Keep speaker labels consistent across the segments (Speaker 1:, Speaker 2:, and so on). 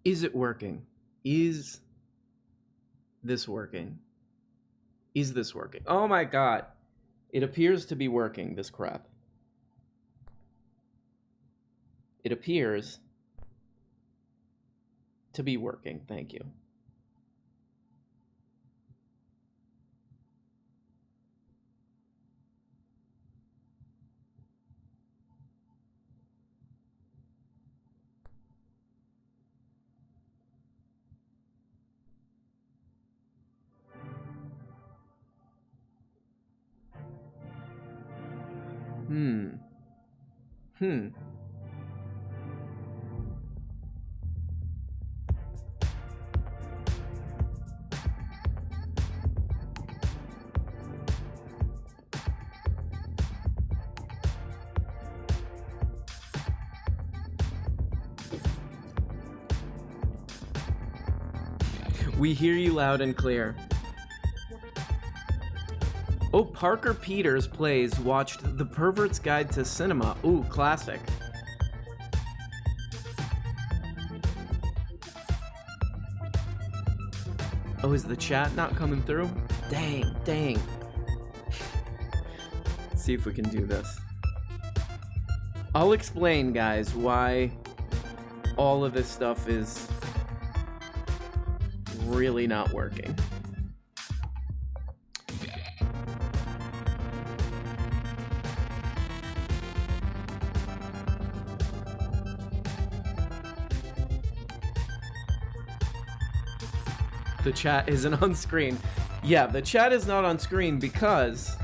Speaker 1: Is it working? Is this working? Is this working? Oh my god. It appears to be working, this crap. It appears to be working. Thank you. We hear you loud and clear. Oh, Parker Peters plays watched The Pervert's Guide to Cinema. Ooh, classic. Oh, is the chat not coming through? Dang. Let's see if we can do this. I'll explain, guys, why all of this stuff is really not working. The chat isn't on screen. Yeah, the chat is not on screen because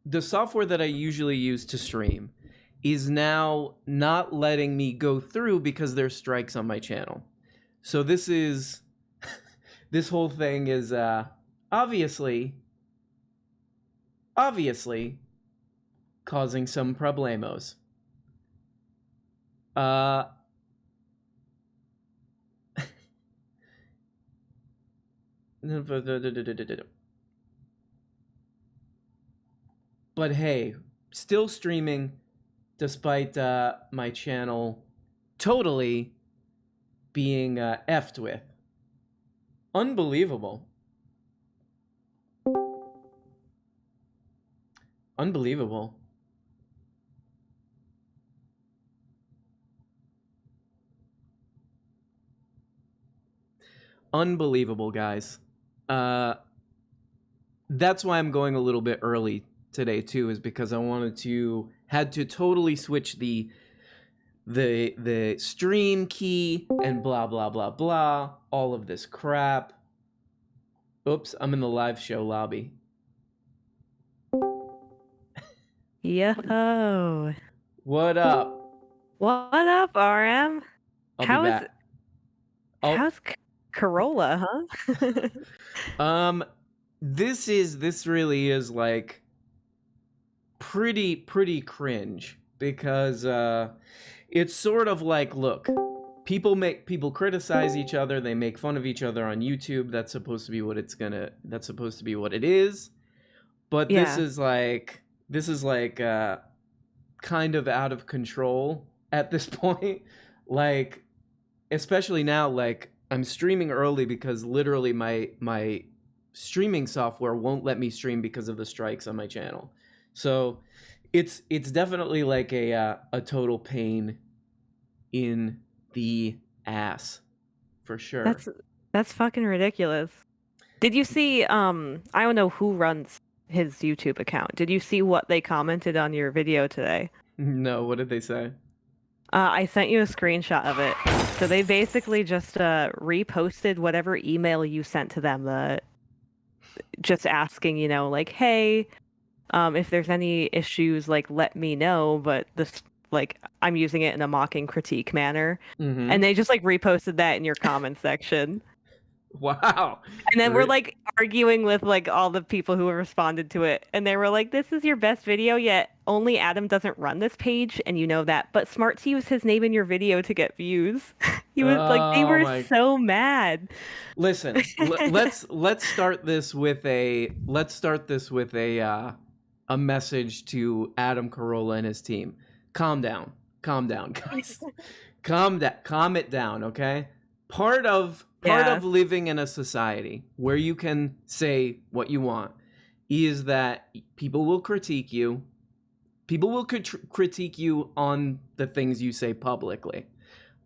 Speaker 1: the software that I usually use to stream is now not letting me go through because there's strikes on my channel. So this whole thing is obviously causing some problemos. But hey, still streaming despite my channel totally being effed with. Unbelievable. Unbelievable. Unbelievable, guys. That's why I'm going a little bit early today too, is because I had to totally switch the stream key and blah blah blah blah, all of this crap. Oops, I'm in the live show lobby.
Speaker 2: Yo.
Speaker 1: What up?
Speaker 2: What up, RM?
Speaker 1: I'll be back.
Speaker 2: How's Carolla, huh?
Speaker 1: This really is like pretty cringe because it's sort of like, look, people criticize each other, they make fun of each other on YouTube. That's supposed to be what it is. But yeah. This is like kind of out of control at this point. Like, especially now, like I'm streaming early because literally my streaming software won't let me stream because of the strikes on my channel. So it's definitely like a total pain in the ass for sure.
Speaker 2: That's fucking ridiculous. Did you see I don't know who runs his YouTube account. Did you see what they commented on your video today?
Speaker 1: No, what did they say?
Speaker 2: I sent you a screenshot of it. So they basically just reposted whatever email you sent to them, just asking, you know, like, hey, if there's any issues, like, let me know. But this, like, I'm using it in a mocking critique manner. Mm-hmm. And they just, like, reposted that in your comment section.
Speaker 1: Wow.
Speaker 2: And then we're like arguing with like all the people who responded to it. And they were like, this is your best video yet. Only Adam doesn't run this page. And you know that. But Smarts used his name in your video to get views. He was like, they were so mad.
Speaker 1: Listen, let's start this with a a message to Adam Carolla and his team. Calm down, guys. Calm it down, okay? Part of living in a society where you can say what you want is that people will critique you. People will critique you on the things you say publicly.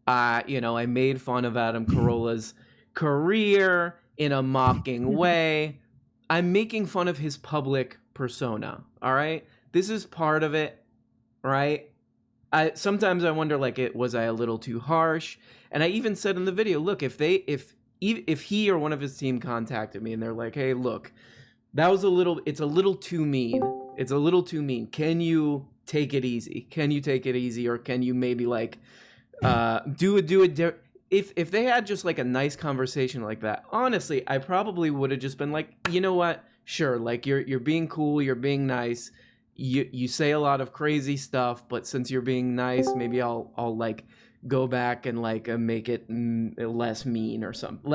Speaker 1: I made fun of Adam Carolla's career in a mocking way. I'm making fun of his public persona, all right? This is part of it, right? Sometimes I wonder, like, was I a little too harsh? And I even said in the video, look, if he or one of his team contacted me and they're like, hey, look, it's a little too mean. It's a little too mean. Can you take it easy? Or can you maybe like do it? If they had just like a nice conversation like that, honestly, I probably would have just been like, you know what? Sure, like you're being cool, you're being nice. You say a lot of crazy stuff, but since you're being nice, maybe I'll like go back and like make it less mean or something.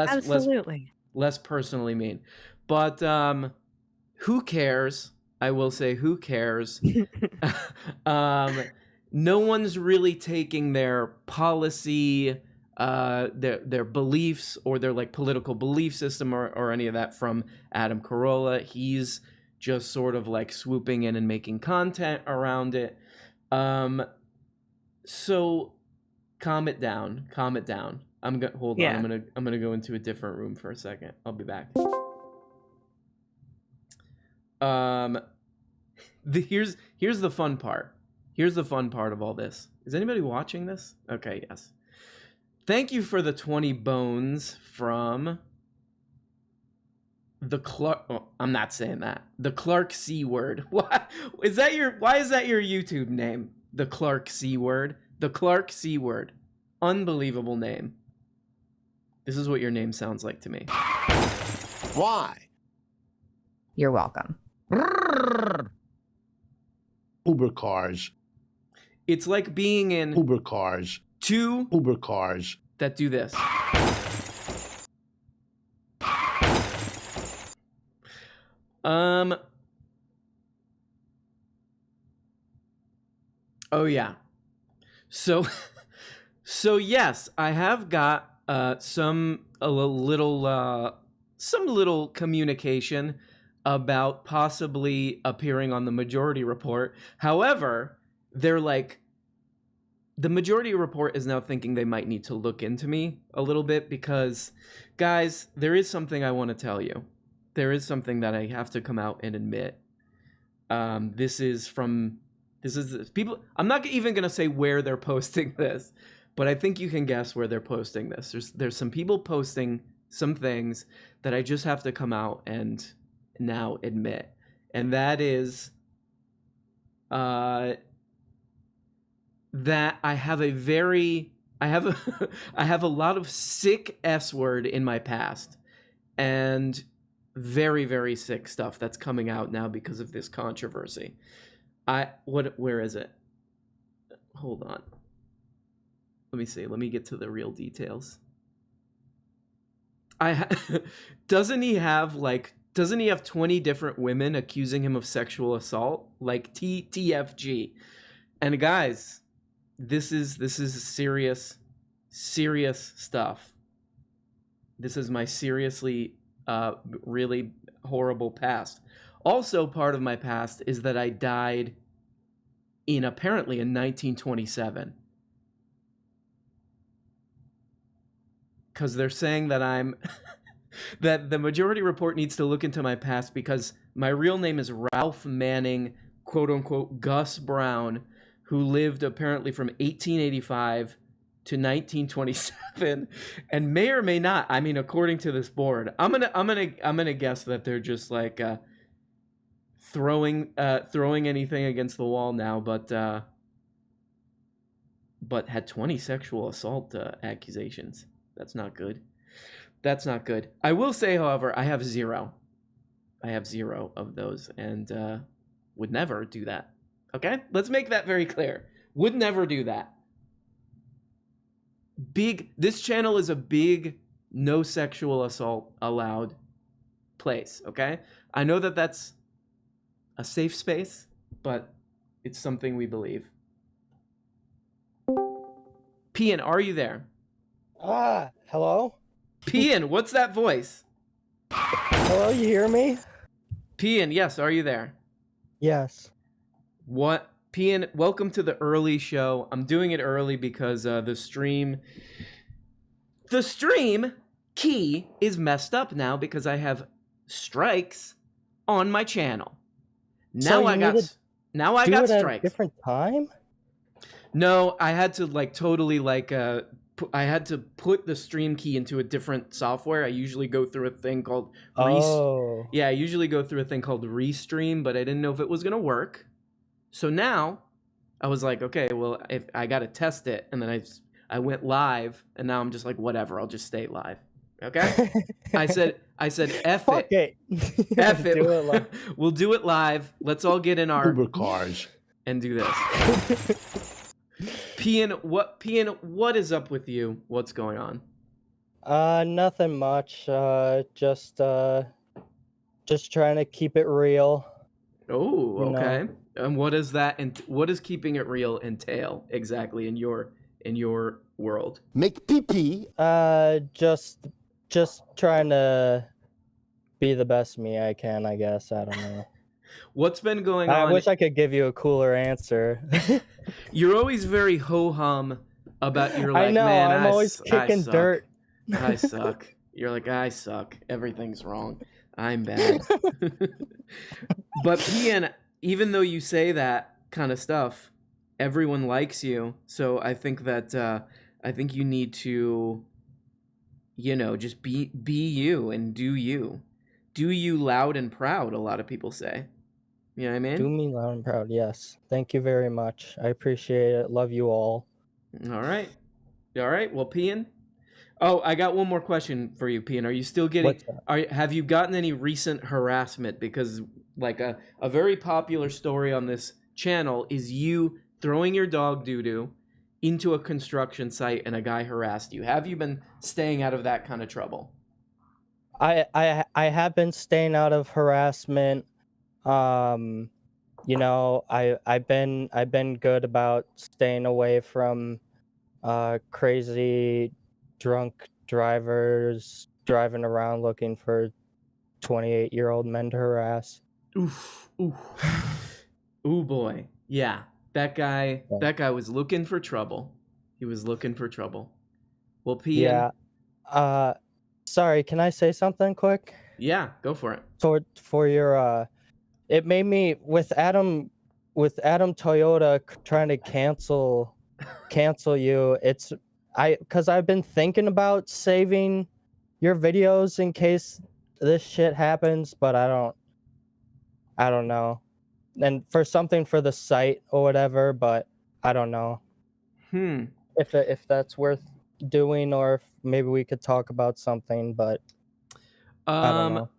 Speaker 1: Less personally mean. But who cares? I will say, who cares? No one's really taking their policy, their beliefs or their like political belief system or any of that from Adam Carolla. He's just sort of like swooping in and making content around it. So calm it down. Hold on. I'm gonna go into a different room for a second. I'll be back. Here's the fun part. Here's the fun part of all this. Is anybody watching this? Okay, yes. Thank you for the 20 bones from the Clark. Oh, I'm not saying that. The Clark C word. Why is that your YouTube name? The Clark C word. The Clark C word. Unbelievable name. This is what your name sounds like to me.
Speaker 3: Why?
Speaker 4: You're welcome.
Speaker 3: Uber cars.
Speaker 1: It's like being in
Speaker 3: Uber cars.
Speaker 1: Two
Speaker 3: Uber cars
Speaker 1: that do this. Oh yeah. So yes, I have got some little communication about possibly appearing on the Majority Report. However, they're like, the Majority Report is now thinking they might need to look into me a little bit because, guys, there is something I want to tell you. There is something that I have to come out and admit. This is people. I'm not even going to say where they're posting this, but I think you can guess where they're posting this. There's some people posting some things that I just have to come out and now admit, and that is that I have a lot of sick S word in my past, and very, very sick stuff that's coming out now because of this controversy. Where is it? Hold on. Let me see. Let me get to the real details. Doesn't he have 20 different women accusing him of sexual assault? Like TFG. And guys, this is serious stuff. This is my seriously really horrible past. Also, part of my past is that I died apparently in 1927. Because they're saying that that the Majority Report needs to look into my past because my real name is Ralph Manning, quote unquote, Gus Brown, who lived apparently from 1885 to 1927, and may or may not. I mean, according to this board, I'm gonna guess that they're just like throwing anything against the wall now, but had 20 sexual assault accusations. That's not good. That's not good. I will say, however, I have zero of those, and would never do that. Okay? Let's make that very clear. Would never do that. This channel is a big no sexual assault allowed place, okay? I know that that's a safe space, but it's something we believe. Pian, are you there?
Speaker 5: Hello?
Speaker 1: Pian, what's that voice?
Speaker 5: Hello, you hear me?
Speaker 1: Pian, yes, are you there?
Speaker 5: Yes.
Speaker 1: What? Pian, welcome to the early show. I'm doing it early because the stream key is messed up now because I have strikes on my channel.
Speaker 5: So
Speaker 1: Now
Speaker 5: you
Speaker 1: I
Speaker 5: need to
Speaker 1: got
Speaker 5: do it at a
Speaker 1: strikes.
Speaker 5: different time?
Speaker 1: No, I had to like totally like I had to put the stream key into a different software. I usually go through a thing called
Speaker 5: Oh.
Speaker 1: Yeah, I usually go through a thing called Restream, but I didn't know if it was going to work. So now I was like, okay, well, if I got to test it, and then I went live, and now I'm just like, whatever, I'll just stay live. Okay? I said F
Speaker 5: Fuck
Speaker 1: it. F it.
Speaker 5: Do it like...
Speaker 1: We'll do it live. Let's all get in our
Speaker 3: Uber cars.
Speaker 1: and do this. Pian, what is up with you? What's going on?
Speaker 5: Nothing much. Just trying to keep it real.
Speaker 1: Oh,
Speaker 5: You know.
Speaker 1: okay. And what is that? And what does keeping it real entail exactly in your world?
Speaker 3: Make pee-pee.
Speaker 5: Just trying to be the best me I can, I guess. I don't know.
Speaker 1: What's been going
Speaker 5: I
Speaker 1: on?
Speaker 5: wish I could give you a cooler answer.
Speaker 1: You're always very ho-hum about your like,
Speaker 5: I know,
Speaker 1: man,
Speaker 5: I'm always kicking
Speaker 1: suck.
Speaker 5: dirt.
Speaker 1: I suck. You're like, I suck. Everything's wrong. I'm bad. But Pian, even though you say that kind of stuff, everyone likes you. So I think that I think you need to, just be you and do you. Do you loud and proud, a lot of people say. You know what I mean?
Speaker 5: Do me loud and proud, yes. Thank you very much. I appreciate it. Love you all.
Speaker 1: All right. Well, Pian. Oh, I got one more question for you, Pian. Are you still getting?
Speaker 5: What's
Speaker 1: Have you gotten any recent harassment? Because like a very popular story on this channel is you throwing your dog doo-doo into a construction site and a guy harassed you. Have you been staying out of that kind of trouble?
Speaker 5: I have been staying out of harassment. I've been good about staying away from crazy drunk drivers driving around looking for 28-year-old men to harass.
Speaker 1: Oof. Ooh boy. Yeah. That guy was looking for trouble. He was looking for trouble. Well, Pian.
Speaker 5: Yeah. Sorry, can I say something quick?
Speaker 1: Yeah, go for it.
Speaker 5: For your it made me with Adam Toyota trying to cancel you. Because I've been thinking about saving your videos in case this shit happens, but I don't know. And for something for the site or whatever, but I don't know. If that's worth doing, or if maybe we could talk about something, but I don't know.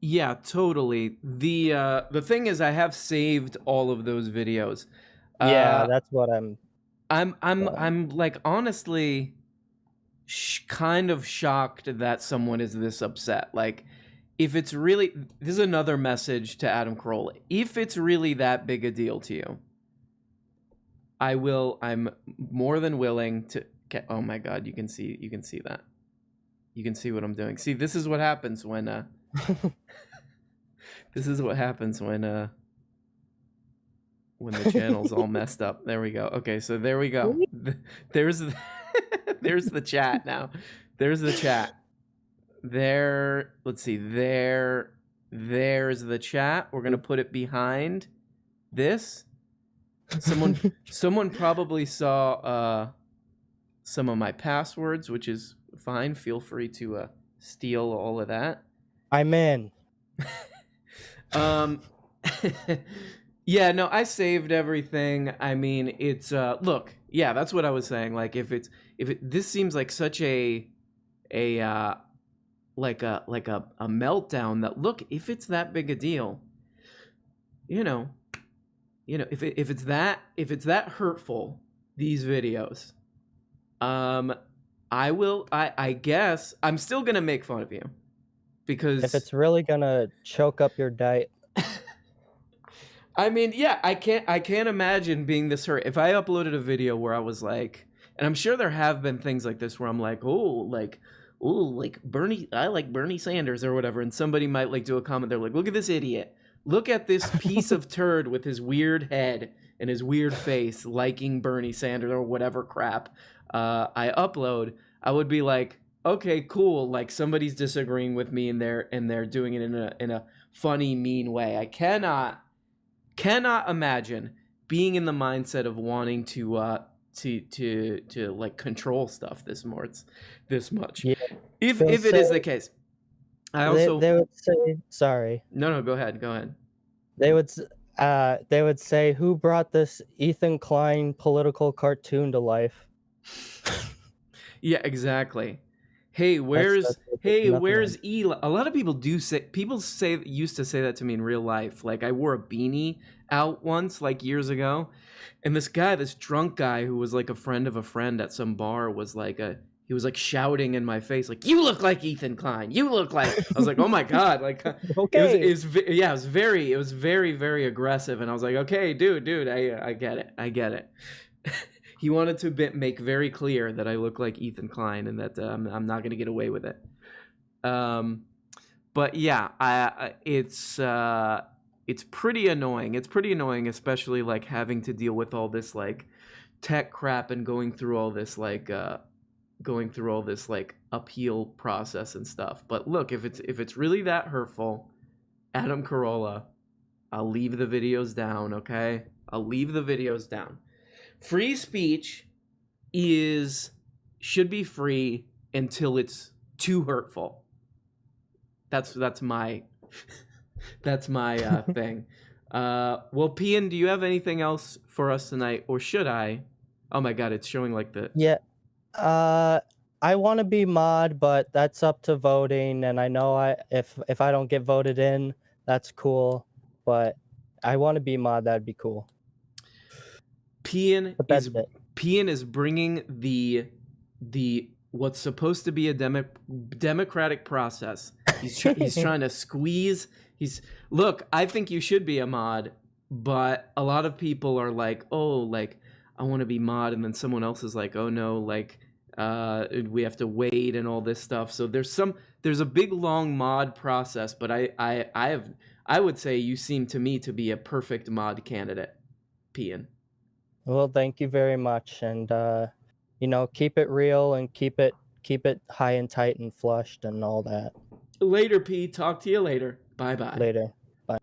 Speaker 1: Yeah, totally. The thing is, I have saved all of those videos.
Speaker 5: Yeah, that's what
Speaker 1: I'm like honestly kind of shocked that someone is this upset. Like, if it's really, this is another message to Adam Carolla. If it's really that big a deal to you, I'm more than willing to. Oh my God, you can see that. You can see what I'm doing. See, this is what happens when this is what happens when the channel's all messed up. There we go. Okay, so there we go. There's the chat now. There's the chat. There, let's see. There's the chat. We're gonna put it behind this. Someone probably saw some of my passwords, which is fine. Feel free to steal all of that.
Speaker 5: I'm in.
Speaker 1: Yeah, no, I saved everything. I mean, it's look, yeah, that's what I was saying. Like, this seems like such a meltdown that, look, if it's that big a deal, if it's that hurtful, these videos, I guess I'm still gonna make fun of you, because
Speaker 5: If it's really gonna choke up your diet.
Speaker 1: I mean, yeah, I can't imagine being this hurt. If I uploaded a video where I was like, and I'm sure there have been things like this where I'm like, like Bernie, I like Bernie Sanders or whatever, and somebody might like do a comment. They're like, look at this idiot. Look at this piece of turd with his weird head and his weird face liking Bernie Sanders or whatever crap I upload. I would be like, okay, cool. Like somebody's disagreeing with me and they're doing it in a funny, mean way. I cannot imagine being in the mindset of wanting to like control stuff this much.
Speaker 5: Yeah.
Speaker 1: If
Speaker 5: They'll
Speaker 1: it is
Speaker 5: say-
Speaker 1: the case. I also
Speaker 5: they would say sorry.
Speaker 1: No, go ahead.
Speaker 5: They would say, who brought this Ethan Klein political cartoon to life?
Speaker 1: Yeah, exactly. Hey, where's
Speaker 5: nothing.
Speaker 1: Eli? A lot of people used to say that to me in real life. Like I wore a beanie out once, like years ago, and this drunk guy who was like a friend of a friend at some bar was like he was like shouting in my face, like, "You look like Ethan Klein. You look like." I was like, "Oh my god!" Like,
Speaker 5: Okay.
Speaker 1: it was very, very aggressive, and I was like, "Okay, dude, I get it." He wanted to make very clear that I look like Ethan Klein and that I'm not going to get away with it. But yeah, it's pretty annoying. It's pretty annoying, especially like having to deal with all this like tech crap and going through all this like appeal process and stuff. But look, if it's really that hurtful, Adam Carolla, I'll leave the videos down, okay? I'll leave the videos down. Free speech should be free until it's too hurtful. That's my thing. Well, Pian, do you have anything else for us tonight, or should I? Oh my god, it's showing like the
Speaker 5: Yeah. I want to be mod, but that's up to voting, and I know if I don't get voted in, that's cool. But I want to be mod. That'd be cool.
Speaker 1: Pian
Speaker 5: But that's it.
Speaker 1: is bringing the what's supposed to be a democratic process. He's trying to squeeze. Look, I think you should be a mod, but a lot of people are like, oh, like I want to be mod, and then someone else is like, oh no, like we have to wait and all this stuff. So there's a big long mod process, but I would say you seem to me to be a perfect mod candidate, Pian.
Speaker 5: Well, thank you very much, and keep it real and keep it high and tight and flushed and all that.
Speaker 1: Later, P. Talk to you later. Bye.
Speaker 5: Later. Bye.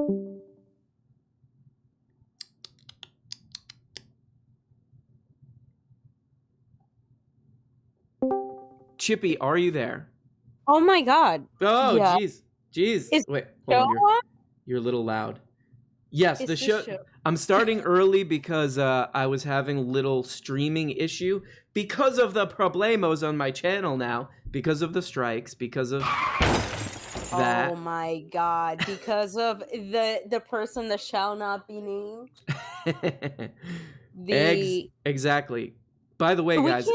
Speaker 1: Chippy, are you there?
Speaker 6: Oh my god.
Speaker 1: Oh,
Speaker 6: Yeah.
Speaker 1: jeez.
Speaker 6: Is
Speaker 1: Wait,
Speaker 6: Show
Speaker 1: hold on.
Speaker 6: on?
Speaker 1: You're a little loud. Yes,
Speaker 6: Is
Speaker 1: the
Speaker 6: this
Speaker 1: show. I'm starting early because I was having a little streaming issue because of the problemos on my channel now, because of the strikes, because of that.
Speaker 6: Oh my god. Because of the person that shall not be named.
Speaker 1: Exactly. By the way,
Speaker 6: we
Speaker 1: guys,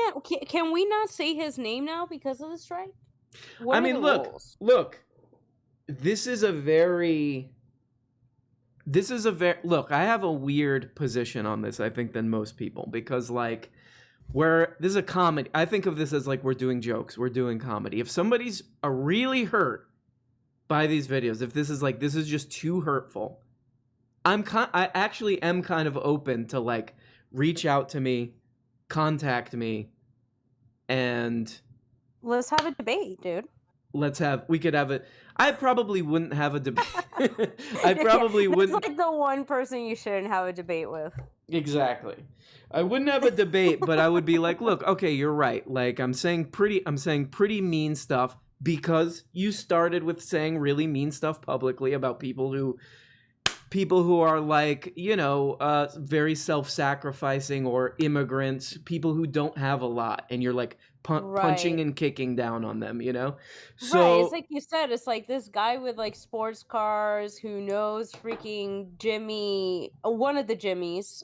Speaker 6: can we not say his name now because of the strike? What
Speaker 1: I
Speaker 6: are
Speaker 1: mean,
Speaker 6: the
Speaker 1: look,
Speaker 6: rules?
Speaker 1: this is a very look, I have a weird position on this, I think, than most people, because like this is a comedy. I think of this as like we're doing jokes, we're doing comedy. If somebody's really hurt by these videos, if this is just too hurtful, I actually am kind of open to like reach out to me, contact me, and
Speaker 6: Let's have a debate, dude.
Speaker 1: we could have it. I probably wouldn't have a debate. I probably wouldn't.
Speaker 6: That's like the one person you shouldn't have a debate with.
Speaker 1: Exactly. I wouldn't have a debate, but I would be like, look, okay, you're right. Like I'm saying pretty mean stuff because you started with saying really mean stuff publicly about people who are like, very self-sacrificing, or immigrants, people who don't have a lot, and you're like punching
Speaker 6: Right.
Speaker 1: and kicking down on them,
Speaker 6: Right,
Speaker 1: So
Speaker 6: it's like you said, it's like this guy with like sports cars who knows freaking Jimmy, one of the Jimmys.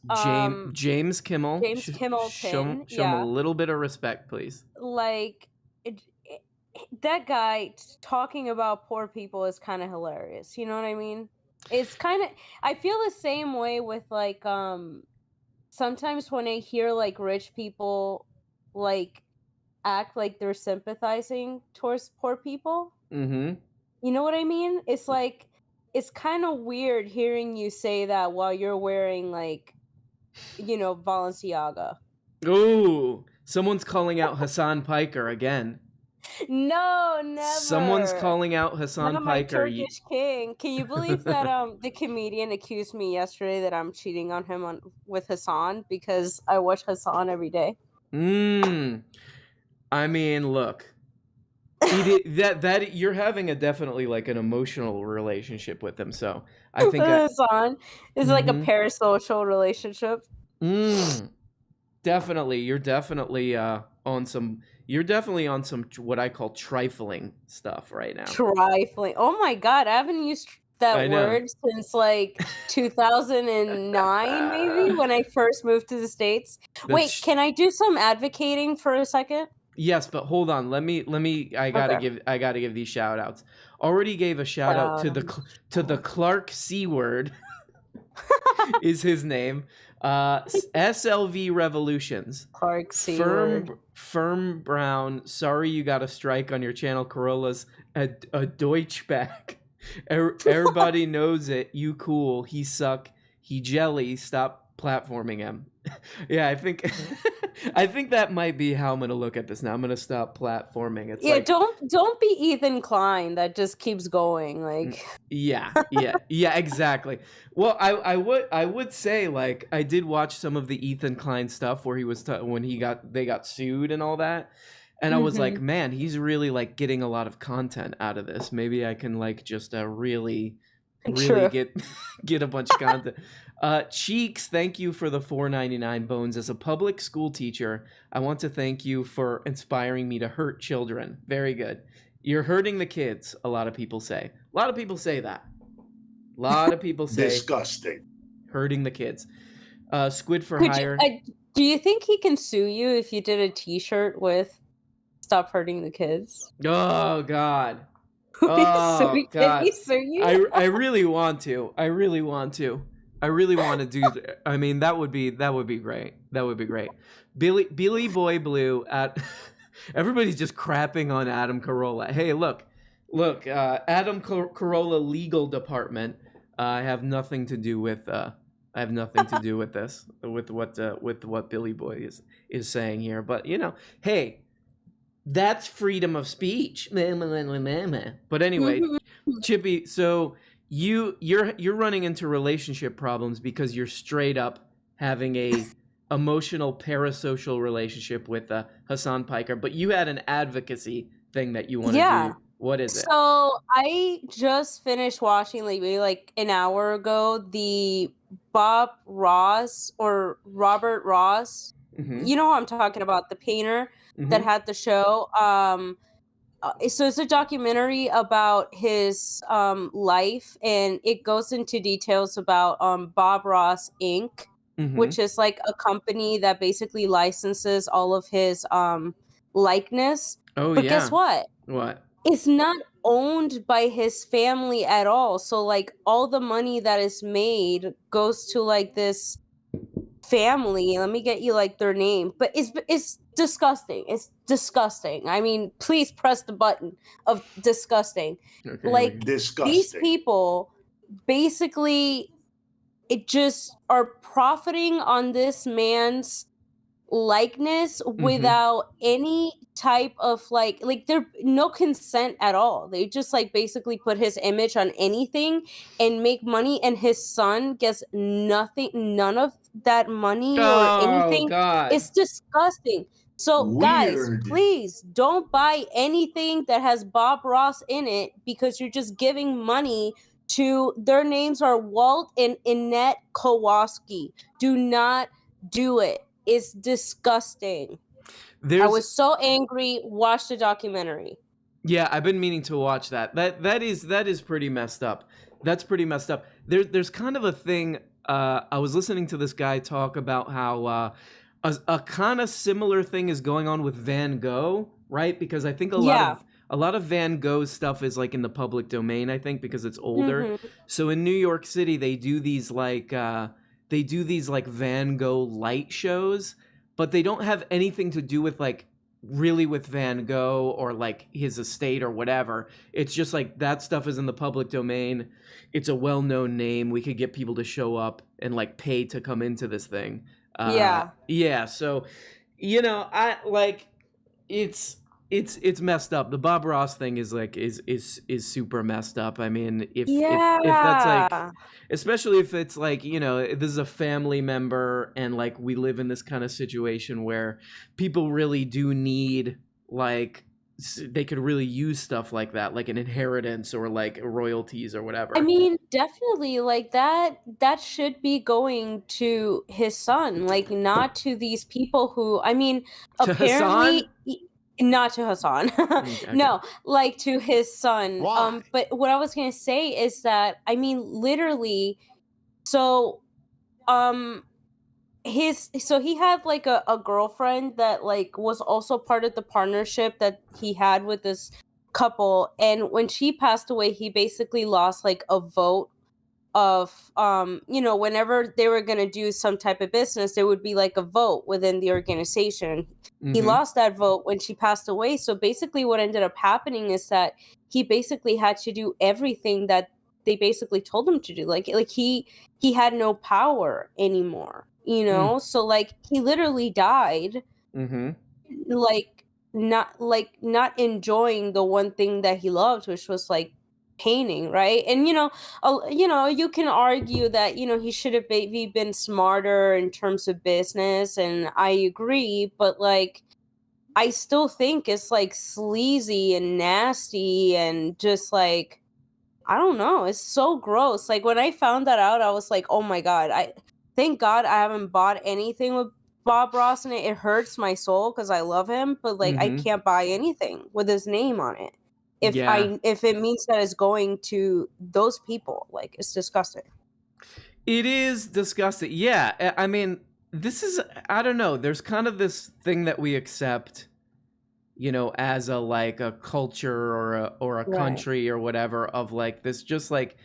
Speaker 1: James Kimmel.
Speaker 6: James
Speaker 1: Show
Speaker 6: Kimmelton,
Speaker 1: him
Speaker 6: yeah.
Speaker 1: a little bit of respect, please.
Speaker 6: Like that guy talking about poor people is kind of hilarious. You know what I mean? It's kind of, I feel the same way with like sometimes when I hear like rich people like act like they're sympathizing towards poor people.
Speaker 1: Mm-hmm.
Speaker 6: You know what I mean? It's like it's kind of weird hearing you say that while you're wearing like, you know, Balenciaga.
Speaker 1: Ooh, someone's calling out Hassan Piker again.
Speaker 6: No, never.
Speaker 1: Someone's calling out Hassan
Speaker 6: Not my
Speaker 1: Piker.
Speaker 6: Turkish king. Can you believe that the comedian accused me yesterday that I'm cheating on him with Hassan because I watch Hassan every day?
Speaker 1: I mean, look. That you're having a definitely like an emotional relationship with him, so I think
Speaker 6: Hassan is like a parasocial relationship.
Speaker 1: Definitely, you're definitely on some what I call trifling stuff right now.
Speaker 6: Trifling. Oh my god, I haven't used that word since like 2009 maybe when I first moved to the States. Wait, can I do some advocating for a second?
Speaker 1: Yes, but hold on. Let me I got to give these shout outs. Already gave a shout out to the Clark C word. Is his name. SLV Revolutions.
Speaker 6: Clark C word.
Speaker 1: Firm Brown. Sorry you got a strike on your channel. Carolla's a Deutschback. Everybody knows it. You cool. He suck. He jelly. Stop platforming him. Yeah, I think that might be how I'm gonna look at this now. I'm gonna stop platforming. It's like,
Speaker 6: don't be Ethan Klein that just keeps going. Like
Speaker 1: yeah, exactly. Well, I would say like I did watch some of the Ethan Klein stuff where he was when they got sued and all that, and I was like, man, he's really like getting a lot of content out of this. Maybe I can like just really get a bunch of content. Cheeks, thank you for the $4.99 bones. As a public school teacher, I want to thank you for inspiring me to hurt children. Very good. You're hurting the kids, a lot of people say. A lot of people say that. A lot of people say
Speaker 3: disgusting.
Speaker 1: Hurting the kids. Squid for Hire.
Speaker 6: Do you think he can sue you if you did a t-shirt with "Stop Hurting the Kids"?
Speaker 1: Oh God.
Speaker 6: Oh God. Can he sue you?
Speaker 1: I really want to. I really want to do that. I mean, that would be great. That would be great. Billy Boy Blue at everybody's just crapping on Adam Carolla. Hey, look, Adam Carolla legal department. I have nothing to do with this, with what Billy Boy is saying here. But you know, hey, that's freedom of speech. But anyway, Chippy, so you're running into relationship problems because you're straight up having a emotional parasocial relationship with Hassan Piker, but you had an advocacy thing that you want to do. What is it?
Speaker 6: So I just finished watching maybe like an hour ago the Bob Ross or Robert Ross. You know who I'm talking about, the painter that had the show. So it's a documentary about his life, and it goes into details about Bob Ross Inc., which is like a company that basically licenses all of his likeness. But guess what?
Speaker 1: What?
Speaker 6: It's not owned by his family at all. So like all the money that is made goes to like this family. Let me get you like their name. But it's disgusting. It's disgusting. I mean, please press the button of disgusting.
Speaker 1: Okay.
Speaker 6: Like
Speaker 3: Disgusting.
Speaker 6: these people basically it just are profiting on this man's likeness without any type of like there no consent at all. They just like basically put his image on anything and make money, and his son gets none of that money or anything.
Speaker 1: God.
Speaker 6: It's disgusting. So guys, please don't buy anything that has Bob Ross in it, because you're just giving money to, their names are Walt and Annette Kowalski. Do not do it. It's disgusting. I was so angry. Watch the documentary.
Speaker 1: Yeah, I've been meaning to watch that. That is pretty messed up. That's pretty messed up. There's kind of a thing. I was listening to this guy talk about how a kind of similar thing is going on with Van Gogh, right? Because I think a a lot of Van Gogh's stuff is like in the public domain, I think, because it's older.
Speaker 6: Mhm.
Speaker 1: So in New York City, they do these like Van Gogh light shows, but they don't have anything to do with like really with Van Gogh or like his estate or whatever. It's just like that stuff is in the public domain. It's a well-known name. We could get people to show up and like pay to come into this thing.
Speaker 6: Yeah.
Speaker 1: Yeah. So, you know, I like it's messed up. The Bob Ross thing is like is super messed up. I mean, if that's like,
Speaker 6: Yeah.
Speaker 1: especially if it's like, you know, this is a family member and like we live in this kind of situation where people really do need like they could really use stuff like that, like an inheritance or like royalties or whatever.
Speaker 6: I mean, definitely, like that should be going to his son, like not to these people who, I mean,
Speaker 1: To Hassan?
Speaker 6: apparently not to Hassan.
Speaker 1: Okay.
Speaker 6: No, like to his son.
Speaker 3: Why?
Speaker 6: But what I was gonna say is that, I mean, literally, so so he had like a girlfriend that like was also part of the partnership that he had with this couple, and when she passed away, he basically lost like a vote of you know, whenever they were going to do some type of business, there would be like a vote within the organization. He
Speaker 1: Mhm.
Speaker 6: lost that vote when she passed away. So basically what ended up happening is that he basically had to do everything that they basically told him to do. Like he had no power anymore, you know? So like he literally died
Speaker 1: Mhm.
Speaker 6: like not enjoying the one thing that he loved, which was like painting, right? And you know, you can argue that, you know, he should have maybe been smarter in terms of business, and I agree, but like I still think it's like sleazy and nasty and just like, I don't know, it's so gross. Like when I found that out, I was like, oh my god, I thank God I haven't bought anything with Bob Ross in it. It hurts my soul because I love him, but like I
Speaker 1: Mhm.
Speaker 6: can't buy anything with his name on it.
Speaker 1: Yeah.
Speaker 6: If it means that it's going to those people, like it's disgusting.
Speaker 1: It is disgusting. Yeah, I mean, this is, I don't know. There's kind of this thing that we accept, you know, as a like a culture or a
Speaker 6: Right.
Speaker 1: country or whatever of like this just like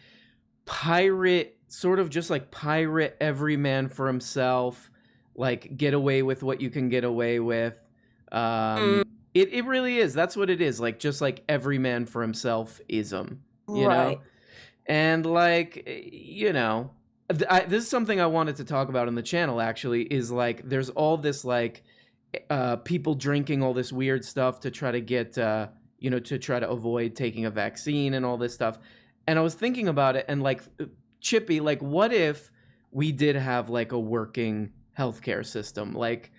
Speaker 1: pirate sort of just like pirate every man for himself, like get away with what you can get away with.
Speaker 6: Mm,
Speaker 1: It really is. That's what it is. Like just like every man for himself ism, you
Speaker 6: right.
Speaker 1: know? And like, you know, this is something I wanted to talk about on the channel actually is like there's all this like people drinking all this weird stuff to try to get you know, to try to avoid taking a vaccine and all this stuff. And I was thinking about it and like Chippy, like what if we did have like a working healthcare system? Like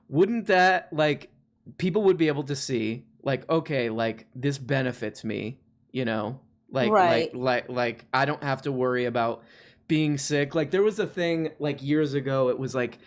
Speaker 1: wouldn't that like people would be able to see like okay, like this benefits me, you know?
Speaker 6: Right.
Speaker 1: Like I don't have to worry about being sick. Like there was a thing like years ago, it was like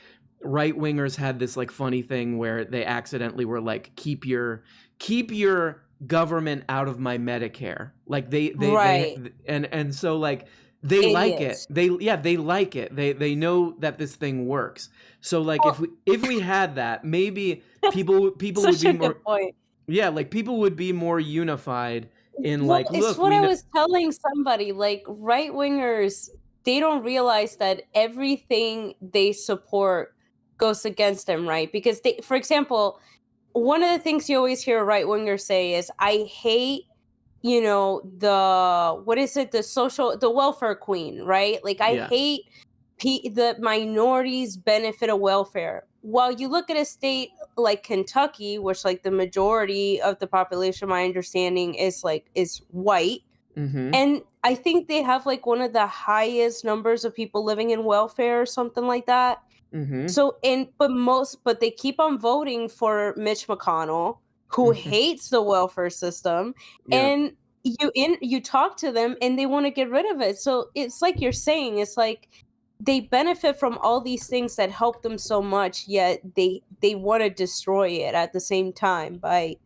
Speaker 1: right wingers had this like funny thing where they accidentally were like keep your government out of my Medicare. Like
Speaker 6: Right.
Speaker 1: and so like they like it.
Speaker 6: Idiots.
Speaker 1: They like it. They know that this thing works. So like
Speaker 6: Well,
Speaker 1: if we had that, maybe people would be
Speaker 6: such a
Speaker 1: more
Speaker 6: good point.
Speaker 1: yeah, like people would be more unified in
Speaker 6: Well,
Speaker 1: like
Speaker 6: it's
Speaker 1: look,
Speaker 6: what
Speaker 1: we
Speaker 6: I
Speaker 1: know
Speaker 6: was telling somebody. Like right wingers, they don't realize that everything they support goes against them, right? Because they, for example, one of the things you always hear a right winger say is, "I hate, you know, the what is it, the welfare queen, right? Like I
Speaker 1: yeah.
Speaker 6: hate the minorities benefit of welfare." While you look at a state like Kentucky, which like the majority of the population, my understanding is white,
Speaker 1: Mhm.
Speaker 6: and I think they have like one of the highest numbers of people living in welfare or something like that.
Speaker 1: Mhm.
Speaker 6: So but they keep on voting for Mitch McConnell, who
Speaker 1: Mhm.
Speaker 6: hates the welfare system,
Speaker 1: Yeah.
Speaker 6: and you talk to them and they want to get rid of it. So it's like you're saying, it's like they benefit from all these things that help them so much, yet they want to destroy it at the same time by,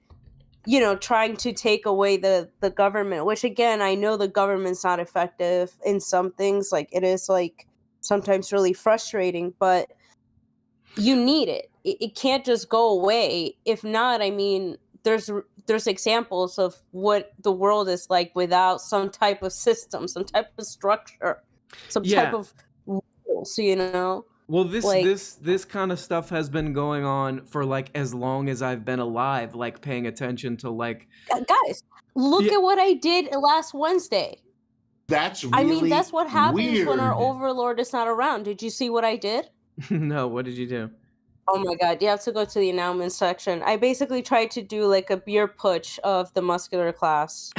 Speaker 6: you know, trying to take away the government, which again, I know the government's not effective in some things, like it is like sometimes really frustrating, but you need it. It can't just go away. If not, I mean, there's examples of what the world is like without some type of system, some type of structure, some type of rules, you know.
Speaker 1: Well,
Speaker 6: Like-
Speaker 1: this kind of stuff has been going on for like as long as I've been alive, like paying attention to like
Speaker 6: Guys, look
Speaker 1: Yeah.
Speaker 6: at what I did last Wednesday.
Speaker 3: That's really
Speaker 6: I mean, that's what happens when our
Speaker 3: weird.
Speaker 6: overlord is not around. Did you see what I did?
Speaker 1: No, what did you do?
Speaker 6: Oh my god, you have to go to the announcement section. I basically tried to do like a beer putsch of the muscular class.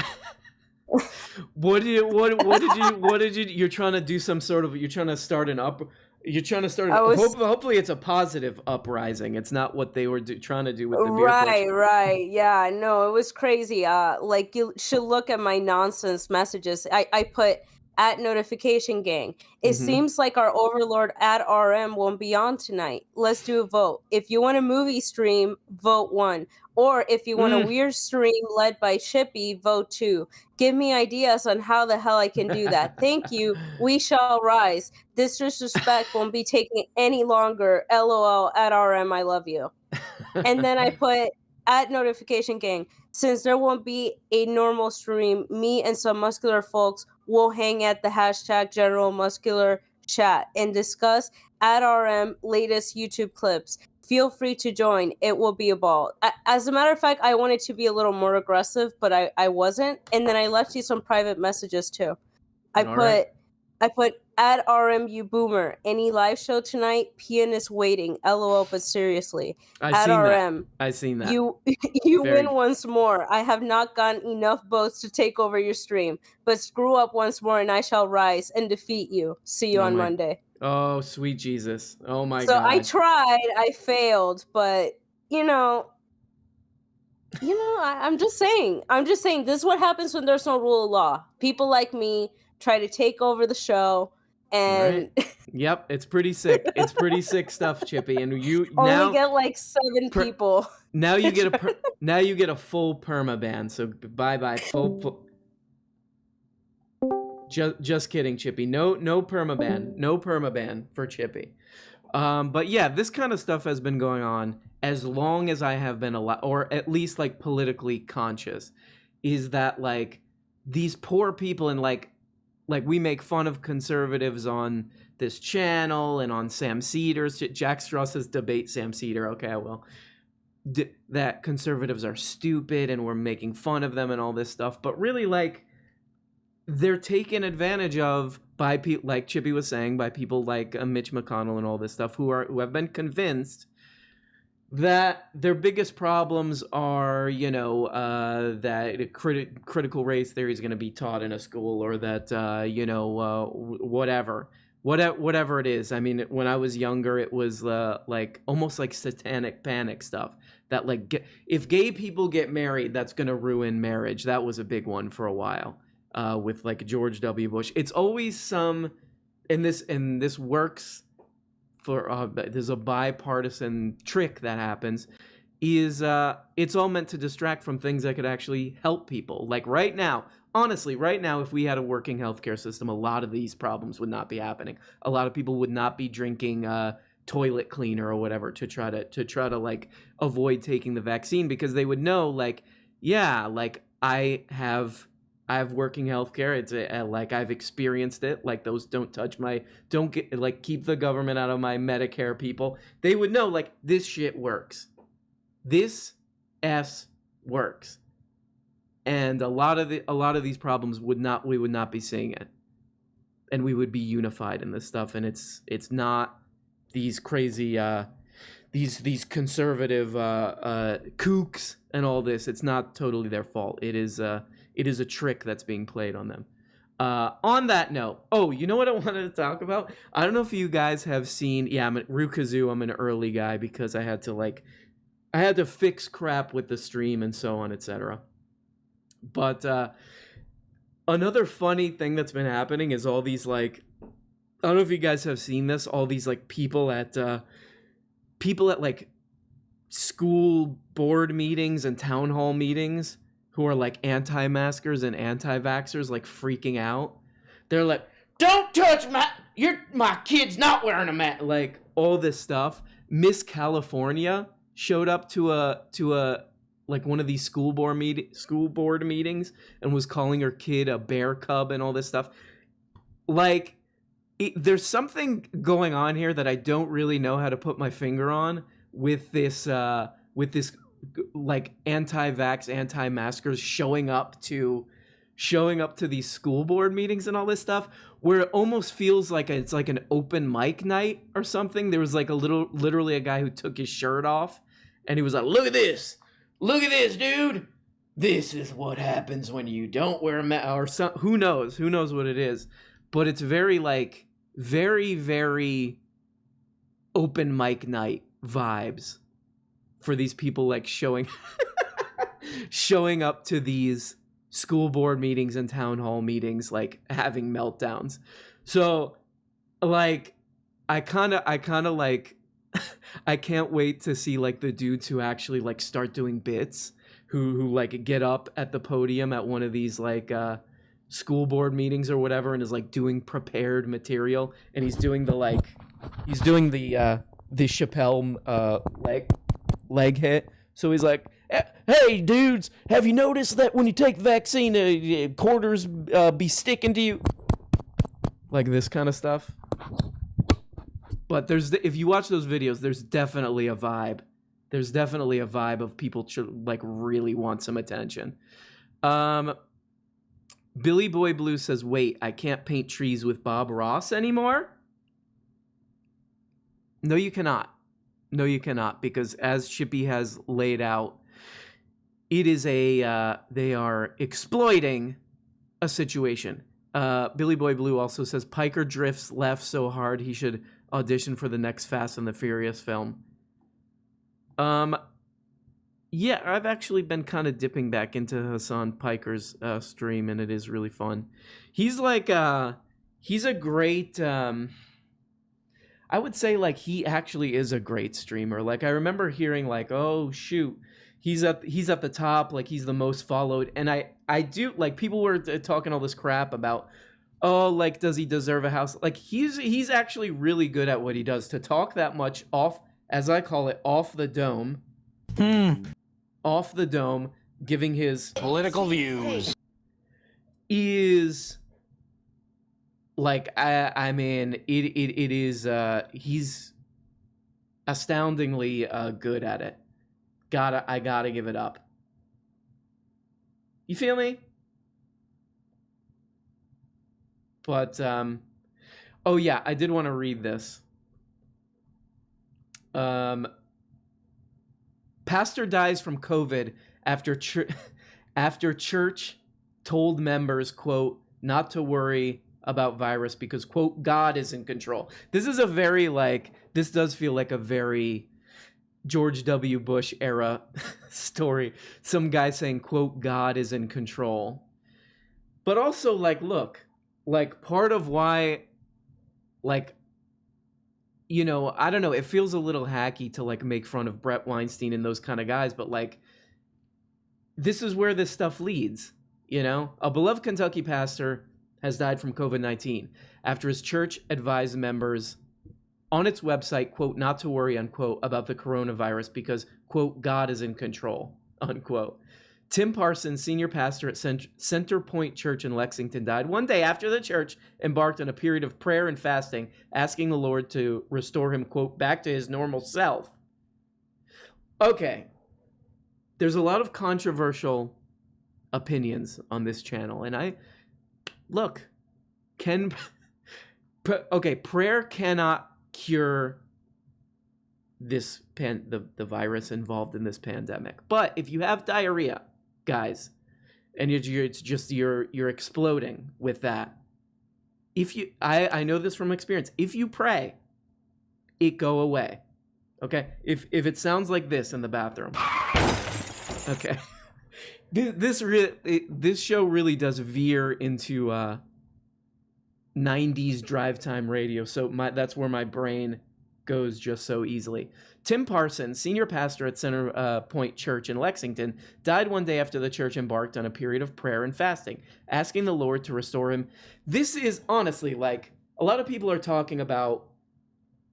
Speaker 1: What did you you're trying to do some sort of you're trying to start
Speaker 6: I was-
Speaker 1: hopefully it's a positive uprising. It's not what they were trying to do with the beer push.
Speaker 6: Right. Yeah, no, it was crazy. Like you should look at my nonsense messages. I put at notification gang. It
Speaker 1: Mhm.
Speaker 6: seems like our overlord at RM won't be on tonight. Let's do a vote. If you want a movie stream, vote 1. Or if you want a weird stream led by Chippy, vote 2. Give me ideas on how the hell I can do that. Thank you. We shall rise. This disrespect won't be taking any longer. LOL at RM. I love you. And then I put at notification gang. Since there won't be a normal stream, me and some muscular folks will hang at the hashtag general muscular chat and discuss at RM latest YouTube clips. Feel free to join. It will be a ball. As a matter of fact, I wanted to be a little more aggressive, but I wasn't. And then I left you some private messages too. I put at RMU Boomer. Any live show tonight? PN is waiting. LOL, but seriously.
Speaker 1: I seen that.
Speaker 6: You
Speaker 1: Very-
Speaker 6: win once more. I have not gotten enough votes to take over your stream, but screw up once more and I shall rise and defeat you. See you
Speaker 1: Oh
Speaker 6: on
Speaker 1: my-
Speaker 6: Monday.
Speaker 1: Oh, sweet Jesus. Oh my
Speaker 6: So
Speaker 1: god.
Speaker 6: I tried, I failed, but I'm just saying this is what happens when there's no rule of law. People like me try to take over the show and
Speaker 1: Yep, it's pretty sick. It's pretty sick stuff, Chippy. And you
Speaker 6: only
Speaker 1: now
Speaker 6: get like 7 people.
Speaker 1: now you get a full perma ban. So bye full. Just kidding, Chippy. No permaban. No permaban for Chippy. But yeah, this kind of stuff has been going on as long as I have been alive, or at least like politically conscious. Is that like these poor people and like we make fun of conservatives on this channel and on Sam Cedars. Jack Straw says debate Sam Cedar. Okay, I will. That conservatives are stupid and we're making fun of them and all this stuff. But really, like, they're taken advantage of by people, like Chippy was saying, by people like Mitch McConnell and all this stuff who have been convinced that their biggest problems are, that critical race theory is going to be taught in a school, or that, whatever it is. I mean, when I was younger, it was like almost like satanic panic stuff. That like, if gay people get married, that's going to ruin marriage. That was a big one for a while. With like George W. Bush, it's always some, and this works for. There's a bipartisan trick that happens. Is it's all meant to distract from things that could actually help people. Like right now, honestly, if we had a working healthcare system, a lot of these problems would not be happening. A lot of people would not be drinking toilet cleaner or whatever to try to like avoid taking the vaccine, because they would know, like, yeah, like I have working healthcare. It's like I've experienced it. Like those don't keep the government out of my Medicare people. They would know, like, this shit works. This works. And a lot of these problems we would not be seeing it. And we would be unified in this stuff. And it's not these crazy these conservative kooks and all this. It's not totally their fault. It is a trick that's being played on them. On that note, you know what I wanted to talk about? I don't know if you guys have seen. Yeah, I'm at Rukazoo. I'm an early guy because I had to fix crap with the stream and so on, etc. But another funny thing that's been happening is all these, like, I don't know if you guys have seen this. All these like people at like school board meetings and town hall meetings who are like anti-maskers and anti-vaxxers, like freaking out. They're like, "Don't touch my kid's not wearing a mask." Like all this stuff. Miss California showed up to a like one of these school board meetings and was calling her kid a bear cub and all this stuff. Like, there's something going on here that I don't really know how to put my finger on with this like anti-vax, anti-maskers showing up to these school board meetings and all this stuff, where it almost feels like it's like an open mic night or something. There was like literally a guy who took his shirt off and he was like, look at this, dude. This is what happens when you don't wear a mask, or some, who knows what it is. But it's very like, very, very open mic night vibes for these people, like showing up to these school board meetings and town hall meetings, like having meltdowns. So like, I kind of like, I can't wait to see like the dudes who actually like start doing bits, who like get up at the podium at one of these like school board meetings or whatever, and is like doing prepared material, and he's doing the Chappelle leg hit. So he's like, hey dudes, have you noticed that when you take vaccine, quarters be sticking to you? Like this kind of stuff. But if you watch those videos, there's definitely a vibe. There's definitely a vibe of people like really want some attention. Billy Boy Blue says, wait, I can't paint trees with Bob Ross anymore? No, you cannot. No, you cannot, because as Chippy has laid out, it is they are exploiting a situation. Billy Boy Blue also says, Piker drifts left so hard he should audition for the next Fast and the Furious film. Yeah, I've actually been kind of dipping back into Hassan Piker's stream, and it is really fun. He's like, he's a great, I would say like he actually is a great streamer. Like I remember hearing like, oh shoot, he's at the top, like he's the most followed. And I do, like, people were talking all this crap about, oh, like, does he deserve a house? Like he's actually really good at what he does. To talk that much off, as I call it, off the dome. Off the dome, giving his
Speaker 7: political views
Speaker 1: is like, I mean, it is, he's astoundingly good at it. I gotta give it up. You feel me? But, oh yeah, I did want to read this. Pastor dies from COVID after church told members, quote, not to worry about virus because, quote, God is in control. This is a very, like, this does feel like a very George W. Bush era story. Some guy saying, quote, God is in control. But also, like, look, like, part of why, like, you know, I don't know, it feels a little hacky to like make fun of Brett Weinstein and those kind of guys, but like, this is where this stuff leads, you know? A beloved Kentucky pastor has died from COVID-19 after his church advised members on its website, quote, not to worry, unquote, about the coronavirus because, quote, God is in control, unquote. Tim Parsons, senior pastor at Center Point Church in Lexington, died one day after the church embarked on a period of prayer and fasting, asking the Lord to restore him, quote, back to his normal self. Okay. There's a lot of controversial opinions on this channel, and prayer cannot cure this the virus involved in this pandemic. But if you have diarrhea, guys, and you're exploding with that, I know this from experience, if you pray, it go away. Okay? If it sounds like this in the bathroom. Okay. This show really does veer into 90s drive time radio, so that's where my brain goes just so easily. Tim Parsons, senior pastor at Center Point Church in Lexington, died one day after the church embarked on a period of prayer and fasting, asking the Lord to restore him. This is honestly, like, a lot of people are talking about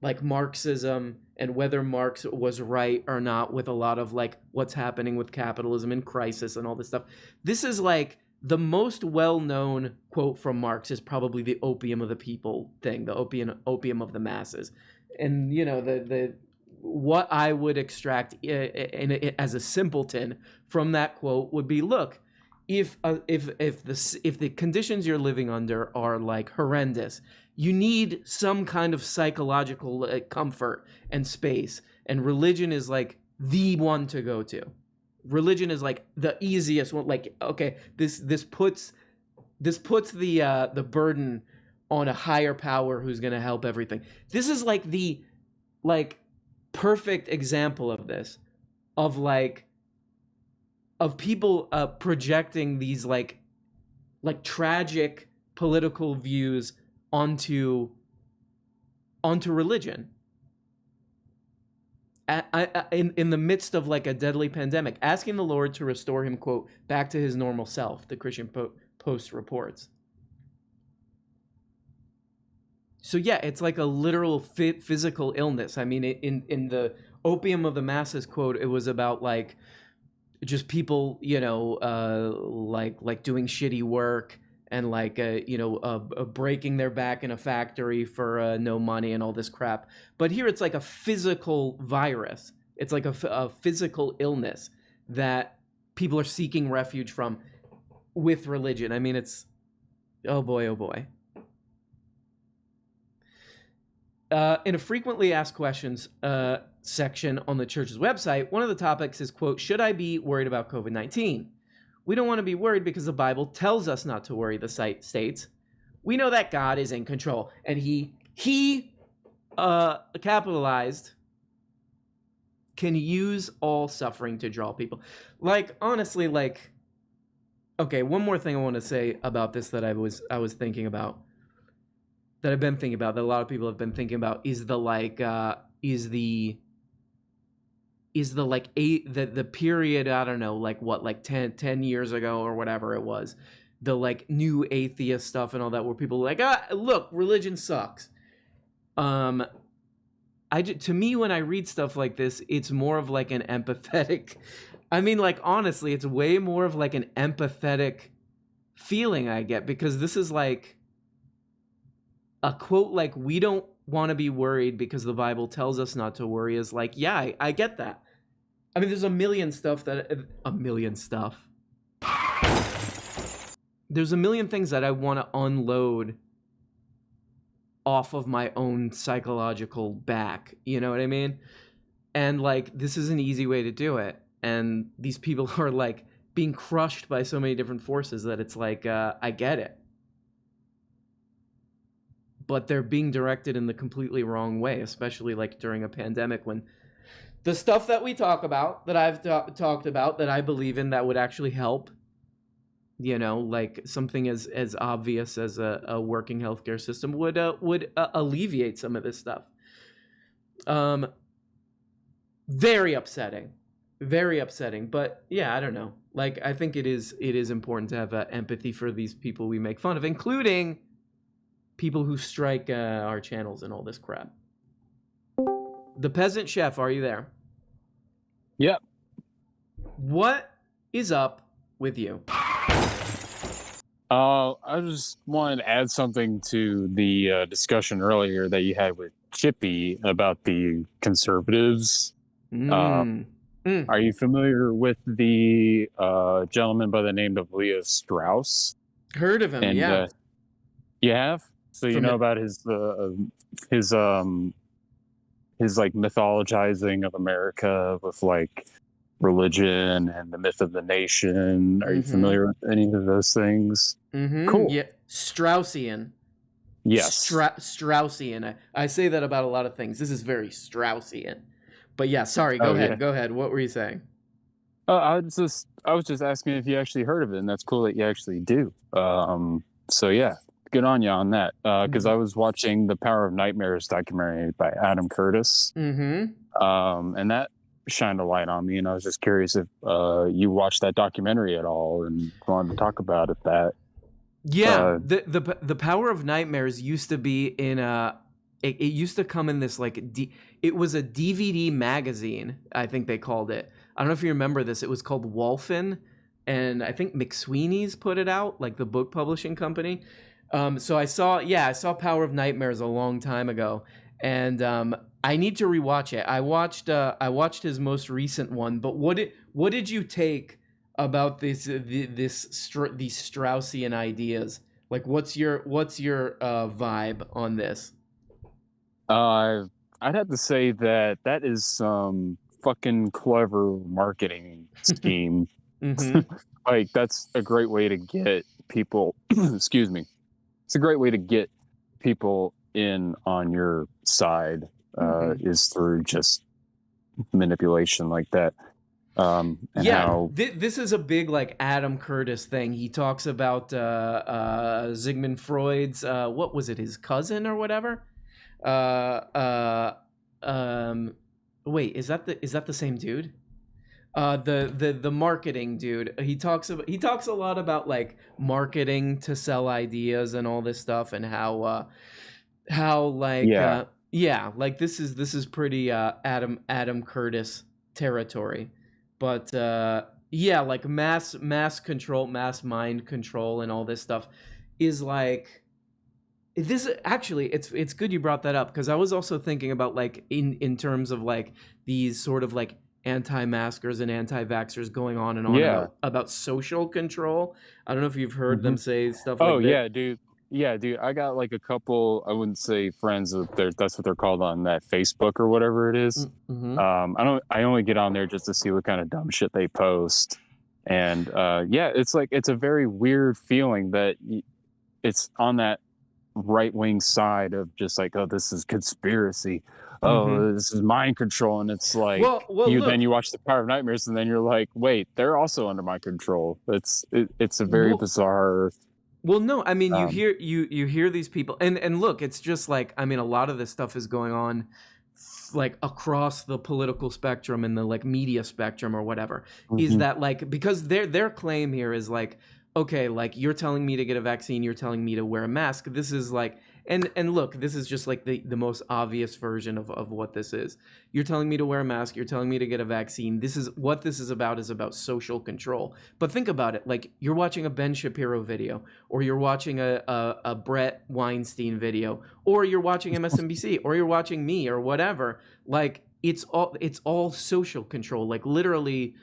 Speaker 1: like Marxism and whether Marx was right or not with a lot of like what's happening with capitalism and crisis and all this stuff. This is like the most well-known quote from Marx is probably the opium of the people thing, the opium of the masses. And you know, the what I would extract as a simpleton from that quote would be, look, if the conditions you're living under are like horrendous, you need some kind of psychological comfort and space, and religion is like the one to go to. Religion is like the easiest one. Like, okay, this puts the burden on a higher power who's going to help everything. This is like the perfect example of this, of people projecting these like tragic political views onto religion in the midst of like a deadly pandemic, asking the Lord to restore him, quote, back to his normal self, the Christian Post reports. So yeah, it's like a literal physical illness. I mean, in the opium of the masses quote, it was about like just people, you know, like doing shitty work and like breaking their back in a factory for no money and all this crap. But here it's like a physical virus. It's like a physical illness that people are seeking refuge from with religion. I mean, it's oh boy. In a frequently asked questions section on the church's website, one of the topics is, quote, should I be worried about COVID-19? We don't want to be worried because the Bible tells us not to worry, the site states. We know that God is in control. And he capitalized, can use all suffering to draw people. Like, honestly, like, okay, one more thing I want to say about this that I was thinking about, that I've been thinking about, that a lot of people have been thinking about, is the period, I don't know, like what, like 10 years ago or whatever it was, the like new atheist stuff and all that, where people were like, look, religion sucks. To me, when I read stuff like this, it's more of like an empathetic, I mean, like, honestly, it's way more of like an empathetic feeling I get, because this is like a quote, like, we don't want to be worried because the Bible tells us not to worry, is like, yeah, I get that. I mean, there's a million things that I want to unload off of my own psychological back. You know what I mean? And like, this is an easy way to do it. And these people are like being crushed by so many different forces that it's like, I get it. But they're being directed in the completely wrong way, especially like during a pandemic, when the stuff that we talk about, that I've talked about, that I believe in, that would actually help, you know, like something as obvious as a working healthcare system would alleviate some of this stuff. Very upsetting. But yeah, I don't know. Like, I think it is important to have empathy for these people we make fun of, including people who strike our channels and all this crap. The Peasant Chef, are you there?
Speaker 7: Yep.
Speaker 1: What is up with you?
Speaker 7: I just wanted to add something to the discussion earlier that you had with Chippy about the conservatives. Are you familiar with the gentleman by the name of Leo Strauss?
Speaker 1: Heard of him,
Speaker 7: and,
Speaker 1: yeah.
Speaker 7: You have? So you know about his like mythologizing of America with like religion and the myth of the nation. Are you familiar with any of those things? Cool.
Speaker 1: Yeah, Straussian.
Speaker 7: Yes.
Speaker 1: Straussian. I say that about a lot of things. This is very Straussian. But yeah, sorry. Go ahead. Yeah. Go ahead. What were you saying?
Speaker 7: I was just asking if you actually heard of it, and that's cool that you actually do. So yeah, good on you on that. Because I was watching the Power of Nightmares documentary by Adam Curtis. And that shined a light on me, and I was just curious if you watched that documentary at all and wanted to talk about it.
Speaker 1: Yeah, the Power of Nightmares used to be in it used to come in this like it was a DVD magazine, I think they called it. I don't know if you remember this. It was called Wolfen, and I think McSweeney's put it out, like the book publishing company. So I saw Power of Nightmares a long time ago, and I need to rewatch it. I watched his most recent one, but what did you take about these Straussian ideas? Like, what's your vibe on this?
Speaker 7: I'd have to say that is some fucking clever marketing scheme. Like, that's a great way to get people. Excuse me. It's a great way to get people in on your side. Is through just manipulation like that.
Speaker 1: This is a big like Adam Curtis thing. He talks about Sigmund Freud's what was it, his cousin or whatever? Wait, is that the same dude? The marketing dude. He talks a lot about like marketing to sell ideas and all this stuff, and how like like this is pretty Adam Curtis territory. But like mass control, mass mind control, and all this stuff is like this. Actually, it's good you brought that up, because I was also thinking about like in terms of like these sort of like anti-maskers and anti-vaxxers going on and on about social control. I don't know if you've heard them say stuff like that.
Speaker 7: Yeah, dude, I got like a couple, I wouldn't say friends, that's what they're called on that Facebook or whatever it is. I only get on there just to see what kind of dumb shit they post. And it's like, it's a very weird feeling that it's on that right-wing side of just like, oh, this is conspiracy. Oh, this is mind control. And it's like, then you watch The Power of Nightmares and then you're like, wait, they're also under my control. It's a very bizarre...
Speaker 1: Well, no, I mean, you hear these people, and look, it's just like, I mean, a lot of this stuff is going on like across the political spectrum and the like media spectrum or whatever. Is that like, because their claim here is like, okay, like you're telling me to get a vaccine, you're telling me to wear a mask. This is like, and look, this is just like the most obvious version of what this is. You're telling me to wear a mask, you're telling me to get a vaccine. This is what this is about social control. But think about it, like you're watching a Ben Shapiro video, or you're watching a Brett Weinstein video, or you're watching MSNBC, or you're watching me or whatever. Like it's all social control. Like literally,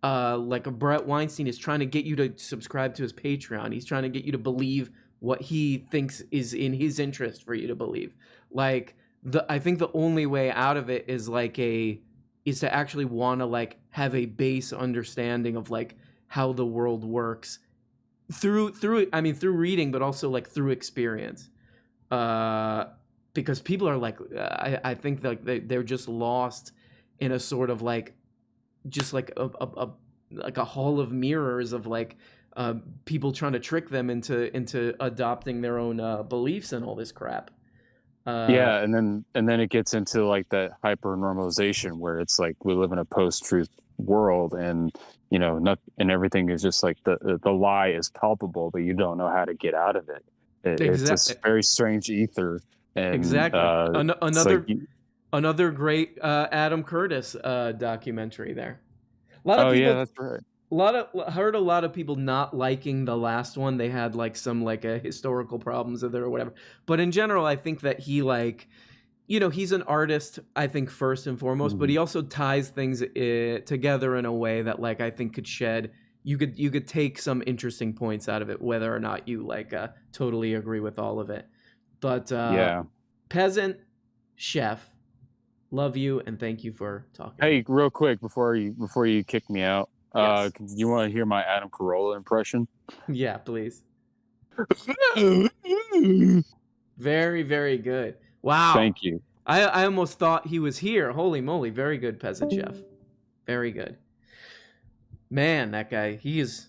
Speaker 1: like a Brett Weinstein is trying to get you to subscribe to his Patreon. He's trying to get you to believe what he thinks is in his interest for you to believe. Like I think the only way out of it is to actually want to like have a base understanding of like how the world works through reading, but also like through experience. Because people are like, I think like they're just lost in a sort of like, just like a hall of mirrors of like people trying to trick them into adopting their own beliefs and all this crap.
Speaker 7: And then it gets into like that hyper normalization where it's like we live in a post-truth world, and and everything is just like the lie is palpable, but you don't know how to get out of it. It's a very strange ether. And
Speaker 1: exactly. Another great Adam Curtis documentary there. A lot of people,
Speaker 7: that's right.
Speaker 1: Heard a lot of people not liking the last one. They had like some like historical problems with it or whatever. But in general, I think that he like, he's an artist, I think, first and foremost, but he also ties things together in a way that like I think could shed. You could take some interesting points out of it, whether or not you like totally agree with all of it. But Peasant Chef, love you and thank you for talking.
Speaker 7: Hey, real quick before you kick me out,
Speaker 1: yes.
Speaker 7: You want to hear my Adam Carolla impression?
Speaker 1: Yeah, please. Very, very good. Wow.
Speaker 7: Thank you.
Speaker 1: I almost thought he was here. Holy moly, very good, Peasant Chef. Very good. Man, that guy, he is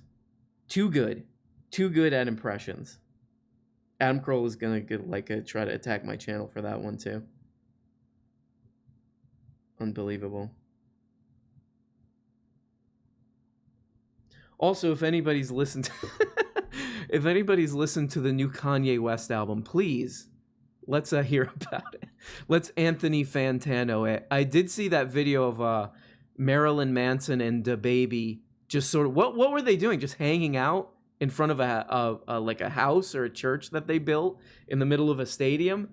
Speaker 1: too good at impressions. Adam Carolla is gonna try to attack my channel for that one too. Unbelievable. Also, if anybody's listened to the new Kanye West album, please Let's hear about it. Let's Anthony Fantano it. I did see that video of Marilyn Manson and DaBaby just sort of what were they doing? Just hanging out in front of a like a house or a church that they built in the middle of a stadium.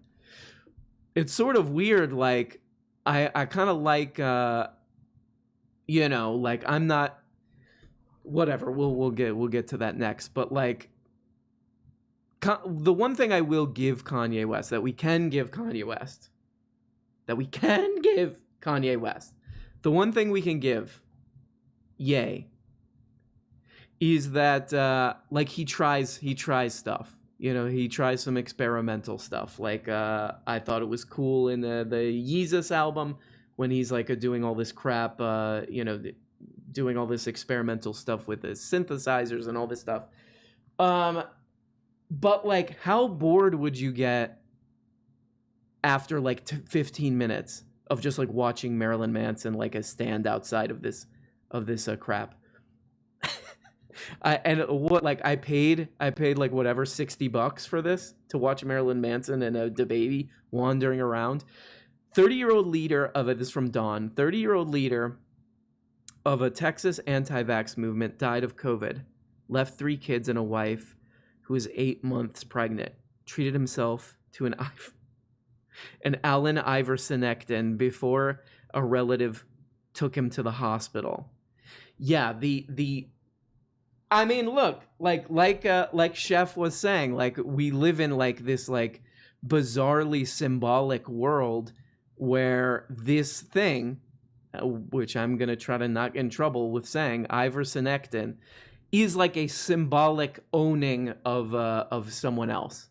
Speaker 1: It's sort of weird. Like I kind of like you know, like I'm not whatever. We'll get to that next. But like the one thing I will give Kanye West that we can give Kanye West, the one thing we can give, yay, is that like he tries stuff. You know, he tries some experimental stuff. Like I thought it was cool in the ZIZEK album when he's like doing all this crap, you know, doing all this experimental stuff with the synthesizers and all this stuff. But like, how bored would you get after like 15 minutes of just like watching Marilyn Manson like stand outside of this crap? I paid like whatever $60 for this to watch Marilyn Manson and DaBaby wandering around. 30-year-old leader of it. This is from Dawn. 30-year-old leader of a Texas anti-vax movement died of COVID. Left 3 kids and a wife who was 8 months pregnant. Treated himself to an Allen ivermectin before a relative took him to the hospital. Yeah, I mean, look, like Chef was saying, like we live in like this like bizarrely symbolic world where this thing, which I'm gonna try to not get in trouble with saying, ivermectin, is like a symbolic owning of someone else.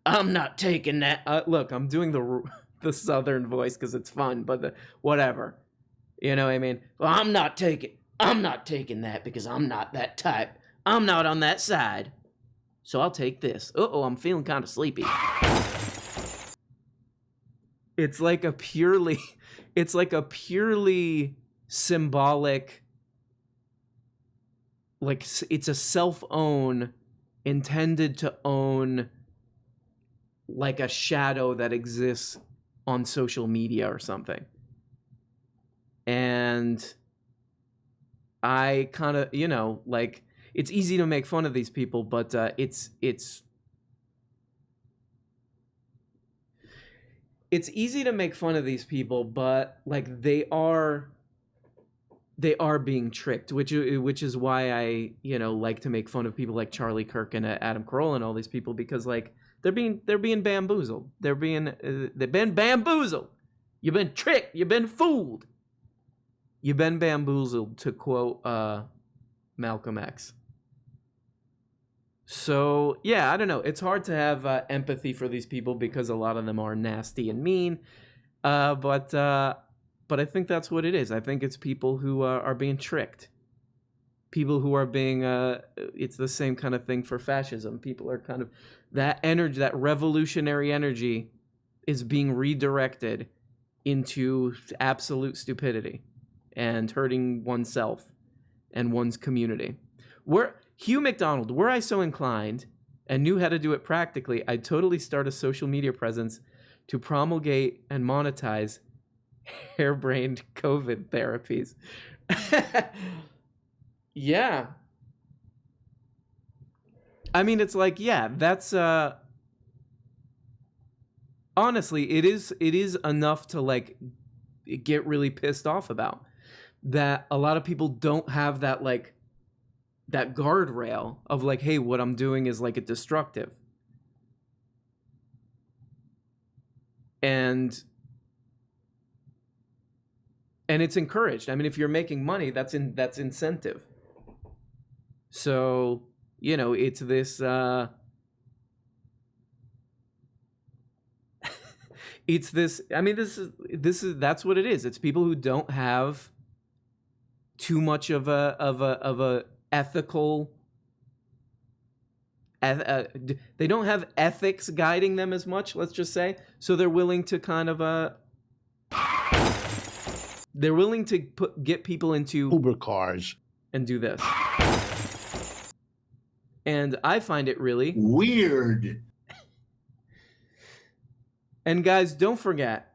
Speaker 1: I'm not taking that. Look, I'm doing the Southern voice because it's fun, but whatever, you know what I mean? Well, I'm not taking that because I'm not that type. I'm not on that side. So I'll take this. Uh-oh, I'm feeling kind of sleepy. It's like a purely symbolic, like it's a self-own intended to own like a shadow that exists on social media or something. And I kind of, you know, like it's easy to make fun of these people, but it's easy to make fun of these people, but like they are being tricked, which is why I, you know, like to make fun of people like Charlie Kirk and Adam Carolla and all these people, because like they're being bamboozled. They've been bamboozled. You've been tricked. You've been fooled. You've been bamboozled, to quote Malcolm X. So yeah, I don't know. It's hard to have empathy for these people because a lot of them are nasty and mean. But I think that's what it is. I think it's people who are being tricked. People who are being. It's the same kind of thing for fascism. People are kind of that energy, that revolutionary energy, is being redirected into absolute stupidity and hurting oneself and one's community. Hugh McDonald, were I so inclined and knew how to do it practically, I'd totally start a social media presence to promulgate and monetize harebrained COVID therapies. Yeah. I mean, it's like, yeah, that's honestly, it is enough to like get really pissed off about, that a lot of people don't have that like that guardrail of like, hey, what I'm doing is like a destructive. And it's encouraged. I mean, if you're making money, that's incentive. So, you know, it's this it's this, I mean, this is that's what it is. It's people who don't have too much of a ethical they don't have ethics guiding them as much, let's just say. So they're willing to kind of they're willing to get people into
Speaker 3: Uber cars
Speaker 1: and do this. And I find it really
Speaker 3: weird.
Speaker 1: And guys, don't forget,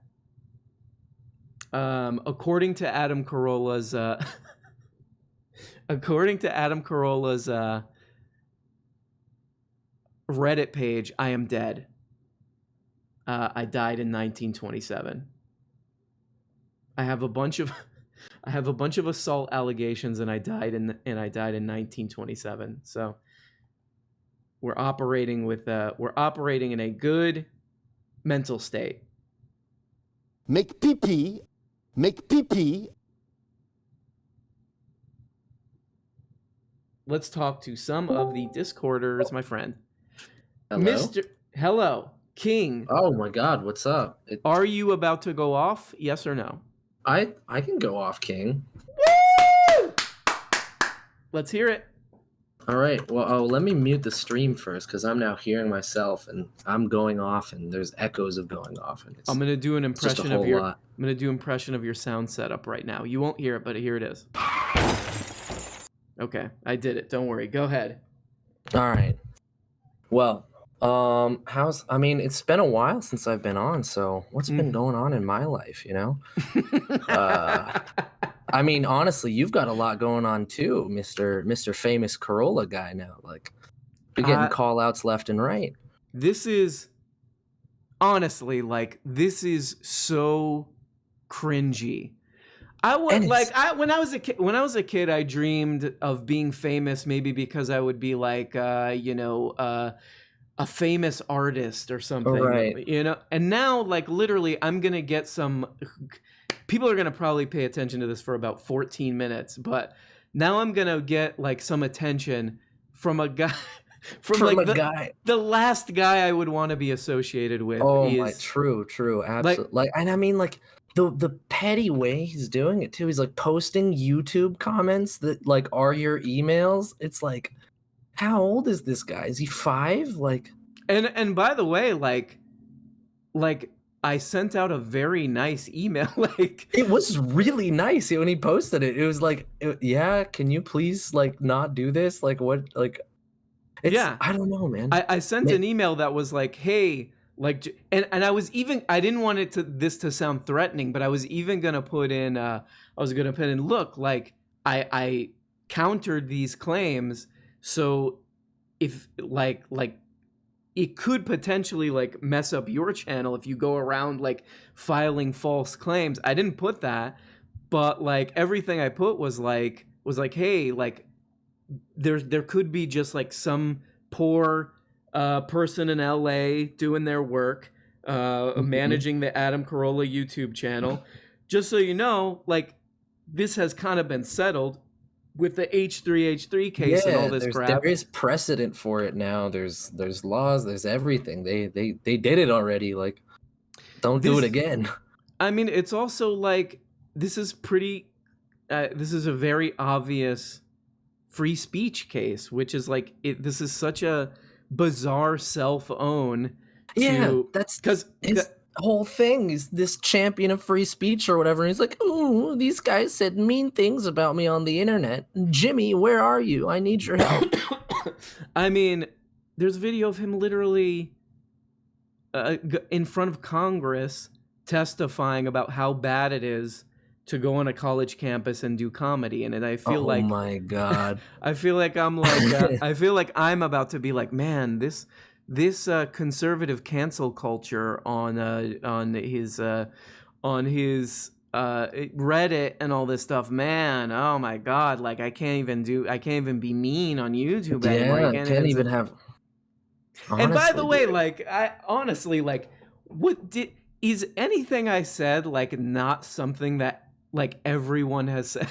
Speaker 1: according to Adam Carolla's Reddit page, I am dead. I died in 1927. I have a bunch of assault allegations, and I died in 1927. So we're operating in a good mental state.
Speaker 3: Make pee-pee. Make pee-pee.
Speaker 1: Let's talk to some of the Discorders, my friend.
Speaker 8: Hello?
Speaker 1: Hello, King.
Speaker 8: Oh my God, what's up?
Speaker 1: Are you about to go off? Yes or no?
Speaker 8: I can go off, King.
Speaker 1: Woo! Let's hear it.
Speaker 8: All right. Well, let me mute the stream first because I'm now hearing myself and I'm going off and there's echoes of going off. And
Speaker 1: I'm gonna do an impression
Speaker 8: of your.
Speaker 1: I'm gonna do impression of your sound setup right now. You won't hear it, but here it is. Okay, I did it. Don't worry. Go ahead.
Speaker 8: All right. Well, it's been a while since I've been on, so what's been going on in my life, you know? I mean, honestly, you've got a lot going on too, Mr. Famous Carolla guy now. Like, you're getting call outs left and right.
Speaker 1: This is honestly this is so cringy. When I was a kid, I dreamed of being famous, maybe because I would be like, a famous artist or something,
Speaker 8: right.
Speaker 1: you know. And now, like, literally, I'm gonna get some. People are gonna probably pay attention to this for about 14 minutes, but now I'm gonna get like some attention from a guy. The last guy I would want to be associated with.
Speaker 8: Oh my, true, absolutely. And I mean, like, the petty way he's doing it too. He's like posting YouTube comments that like are your emails. It's like, how old is this guy? Is he 5? Like,
Speaker 1: and by the way, like I sent out a very nice email. Like,
Speaker 8: it was really nice when he posted it. It was like, yeah, can you please like not do this? Like, what? Like,
Speaker 1: yeah,
Speaker 8: I don't know, man.
Speaker 1: I sent an email that was like, hey. Like, and I didn't want this to sound threatening, but I was even gonna put in look, like I countered these claims, so if like it could potentially like mess up your channel if you go around like filing false claims. I didn't put that, but like everything I put was like hey, like there could be just like some poor person in LA doing their work, managing the Adam Carolla YouTube channel. Just so you know, like, this has kind of been settled with the H3H3 case and all this crap.
Speaker 8: There is precedent for it now. There's laws. There's everything. They did it already. Like, don't do it again.
Speaker 1: I mean, it's also like this is a very obvious free speech case, which is like this is such a bizarre self-own.
Speaker 8: That's because his whole thing is this champion of free speech or whatever. And he's like, oh, these guys said mean things about me on the internet. Jimmy, where are you? I need your help.
Speaker 1: I mean, there's a video of him literally in front of Congress testifying about how bad it is to go on a college campus and do comedy, and I feel like, oh my
Speaker 8: god,
Speaker 1: I feel like I'm about to be like, man, this conservative cancel culture on his Reddit and all this stuff, man, oh my god, like I can't even be mean on YouTube anymore.
Speaker 8: Can't even have.
Speaker 1: Honestly, and by the way, like I honestly like, is anything I said like not something that like everyone has said?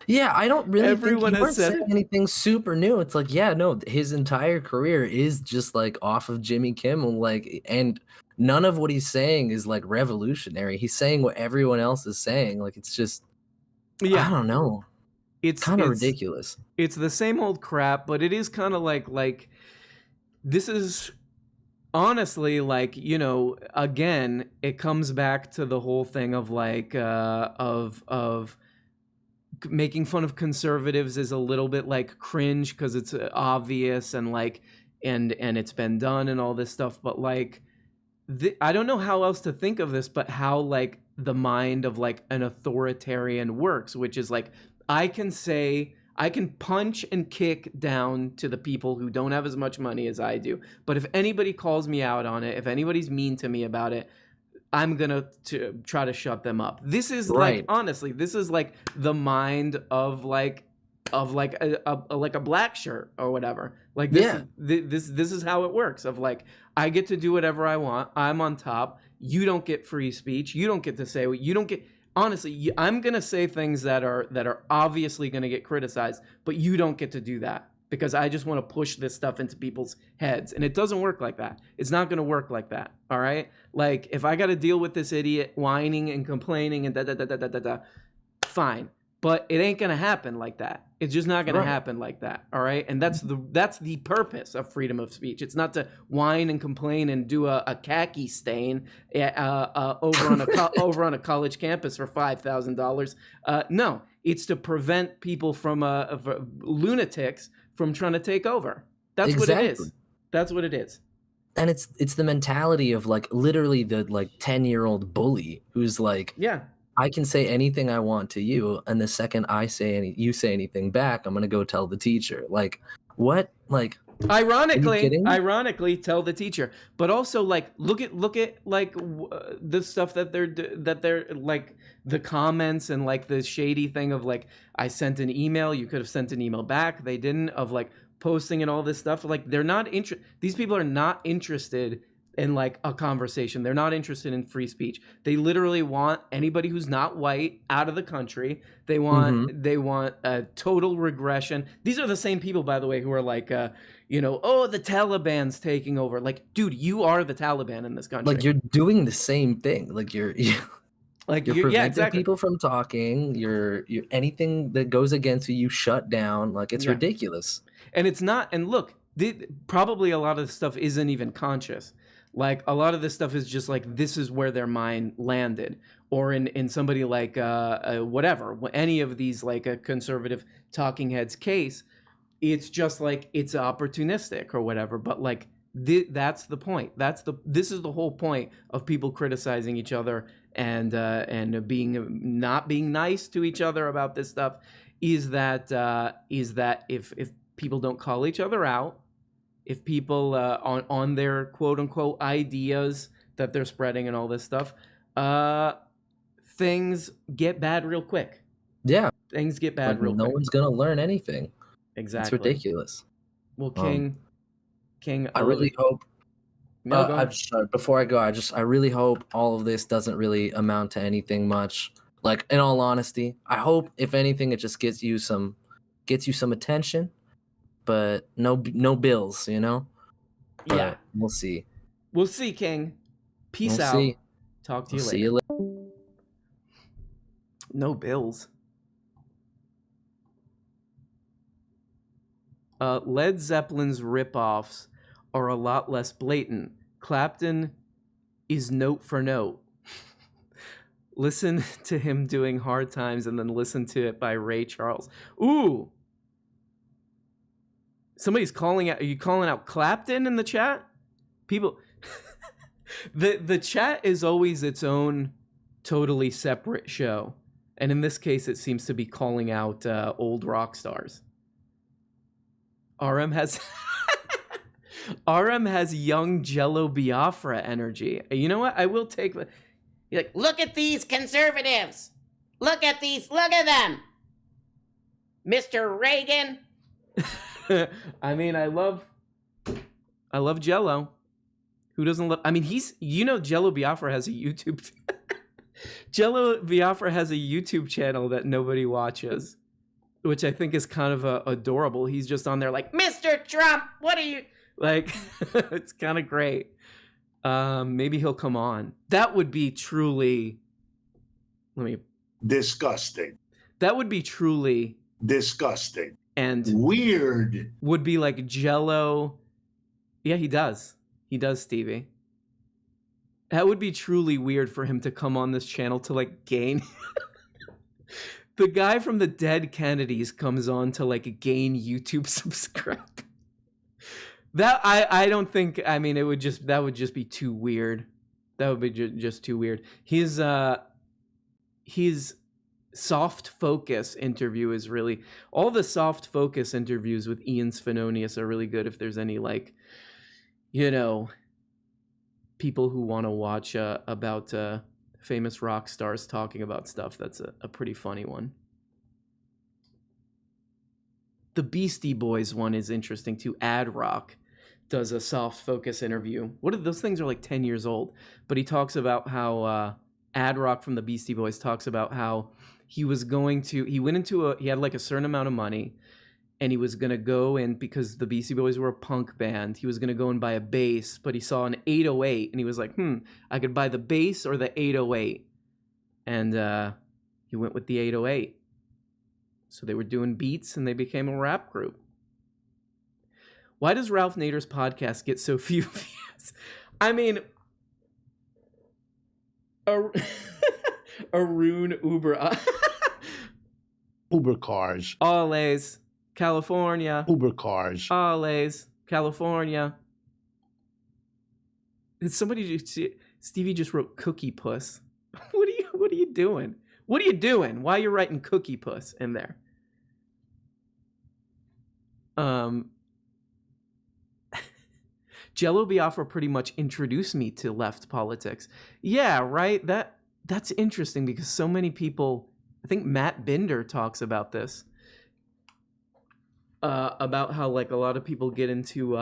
Speaker 8: Yeah, I don't really think he was saying anything super new. It's like, yeah, no, his entire career is just like off of Jimmy Kimmel, like, and none of what he's saying is like revolutionary. He's saying what everyone else is saying. Like, it's just, I don't know. It's kind of ridiculous.
Speaker 1: It's the same old crap, but it is kind of like this is honestly, like, you know, again, it comes back to the whole thing of like of making fun of conservatives is a little bit like cringe because it's obvious and like and it's been done and all this stuff, but like I don't know how else to think of this, but how like the mind of like an authoritarian works, which is like, I can punch and kick down to the people who don't have as much money as I do. But if anybody calls me out on it, if anybody's mean to me about it, I'm going to try to shut them up. This is like, honestly, this is like the mind of like a black shirt or whatever. Like this, this is how it works. Of like, I get to do whatever I want. I'm on top. You don't get free speech. You don't get to say what you don't get. Honestly, I'm gonna say things that are obviously gonna get criticized, but you don't get to do that because I just want to push this stuff into people's heads, and it doesn't work like that. It's not gonna work like that. All right. Like if I got to deal with this idiot whining and complaining and fine. But it ain't gonna happen like that. It's just not gonna happen like that. All right, and that's the purpose of freedom of speech. It's not to whine and complain and do a khaki stain over on a college campus for $5,000. No, it's to prevent people from lunatics from trying to take over. That's what it is. That's what it is.
Speaker 8: And it's the mentality of like literally the like 10-year-old bully who's like, I can say anything I want to you, and the second you say anything back, I'm gonna go tell the teacher. Like, what? Like,
Speaker 1: ironically, tell the teacher. But also, like, look at like the stuff that they're like the comments and like the shady thing of like, I sent an email, you could have sent an email back, they didn't. Of like posting and all this stuff. Like, they're not these people are not interested in like a conversation. They're not interested in free speech. They literally want anybody who's not white out of the country. They want a total regression. These are the same people, by the way, who are like, the Taliban's taking over. Like, dude, you are the Taliban in this country.
Speaker 8: Like, you're doing the same thing. Like you're preventing people from talking. You're anything that goes against you shut down. Like, it's ridiculous.
Speaker 1: And it's not. And look, probably a lot of this stuff isn't even conscious. Like, a lot of this stuff is just like, this is where their mind landed. Or in somebody like whatever, any of these like a conservative talking heads case, it's just like, it's opportunistic or whatever. But like, that's the point. This is the whole point of people criticizing each other and not being nice to each other about this stuff, is that if people don't call each other out, if people on their quote unquote ideas that they're spreading and all this stuff, things get bad real quick.
Speaker 8: Yeah.
Speaker 1: Things get bad real quick. No
Speaker 8: one's going to learn anything.
Speaker 1: Exactly.
Speaker 8: It's ridiculous.
Speaker 1: Well, King,
Speaker 8: I really hope. Before I go, I really hope all of this doesn't really amount to anything much. Like, in all honesty, I hope if anything, it just gets you some attention. But no bills, you know? But we'll see.
Speaker 1: We'll see, King. Peace out. See. Talk to you later.
Speaker 8: See you later.
Speaker 1: No bills. Led Zeppelin's ripoffs are a lot less blatant. Clapton is note for note. Listen to him doing Hard Times and then listen to it by Ray Charles. Ooh! Somebody's calling out. Are you calling out Clapton in the chat? People, the chat is always its own totally separate show, and in this case, it seems to be calling out old rock stars. RM has young Jello Biafra energy. You know what? I will take. You're like, look at these conservatives. Look at them, Mr. Reagan. I mean, I love Jello. Who doesn't love? I mean, Jello Biafra has a YouTube. Jello Biafra has a YouTube channel that nobody watches, which I think is kind of adorable. He's just on there like, Mr. Trump, what are you like? It's kind of great. Maybe he'll come on. That would be truly.
Speaker 3: Disgusting.
Speaker 1: That would be truly
Speaker 3: disgusting.
Speaker 1: And
Speaker 3: weird.
Speaker 1: Would be like Jello. Yeah, he does. He does, Stevie. That would be truly weird for him to come on this channel to like gain. The guy from the Dead Kennedys comes on to like gain YouTube subscribe. That I don't think. I mean, that would just be too weird. That would be just too weird. His soft focus interview is really, all the soft focus interviews with Ian Svenonius are really good if there's any, like, you know, people who want to watch about famous rock stars talking about stuff. That's a pretty funny one. The Beastie Boys one is interesting too. Ad Rock does a soft focus interview. Those things are like 10 years old, but he talks about how Ad Rock from the Beastie Boys talks about how he had like a certain amount of money, and he was going to go in, because the Beastie Boys were a punk band, he was going to go and buy a bass, but he saw an 808 and he was like, I could buy the bass or the 808. And he went with the 808. So they were doing beats and they became a rap group. Why does Ralph Nader's podcast get so few views? I mean, Arun Uber.
Speaker 3: Uber cars.
Speaker 1: Always. California.
Speaker 3: Uber cars.
Speaker 1: Always. California. Did somebody just see? Stevie just wrote Cookie Puss. What are you doing? What are you doing? Why are you writing Cookie Puss in there? Jello Biafra pretty much introduced me to left politics. Yeah, right? That's interesting because so many people, I think Matt Binder talks about this. About how, like, a lot of people get into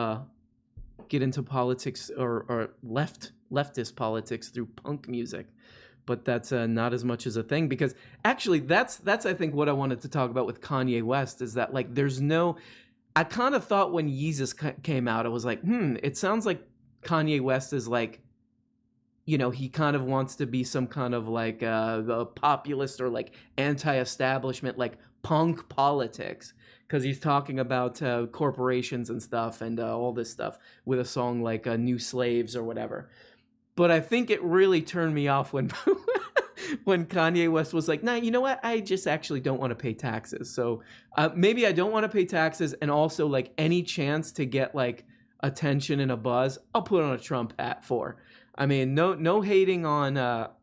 Speaker 1: politics or leftist politics through punk music, but that's not as much as a thing, because actually that's I think what I wanted to talk about with Kanye West is that, like, I kind of thought when Yeezus came out, I was like, it sounds like Kanye West is like, you know, he kind of wants to be some kind of like a populist or like anti-establishment, like punk politics, because he's talking about corporations and stuff and all this stuff with a song like New Slaves or whatever. But I think it really turned me off when when Kanye West was like, nah, you know what? I just actually don't want to pay taxes. So maybe I don't want to pay taxes, and also like any chance to get like attention and a buzz, I'll put on a Trump hat for. I mean, no hating on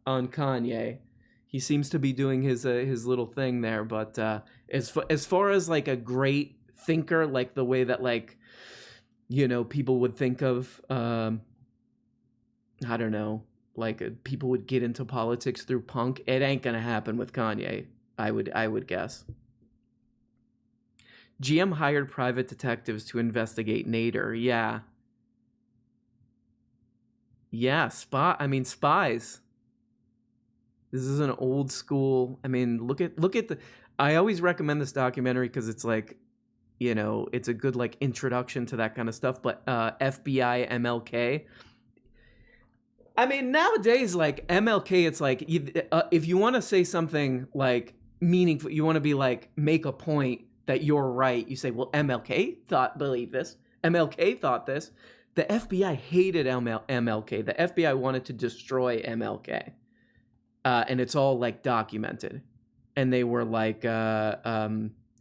Speaker 1: Kanye. He seems to be doing his little thing there, but as far as like a great thinker, like the way that, like, you know, people would think of, I don't know, like people would get into politics through punk, it ain't gonna happen with Kanye. I would guess. GM hired private detectives to investigate Nader. Yeah, spies. This is an old school. I mean, look at the. I always recommend this documentary because it's like, you know, it's a good like introduction to that kind of stuff. But FBI MLK. I mean, nowadays, like MLK, it's like if you want to say something like meaningful, you want to be like make a point that you're right. You say, well, MLK believed this. MLK thought this. The FBI hated MLK. The FBI wanted to destroy MLK. And it's all like documented, and they were like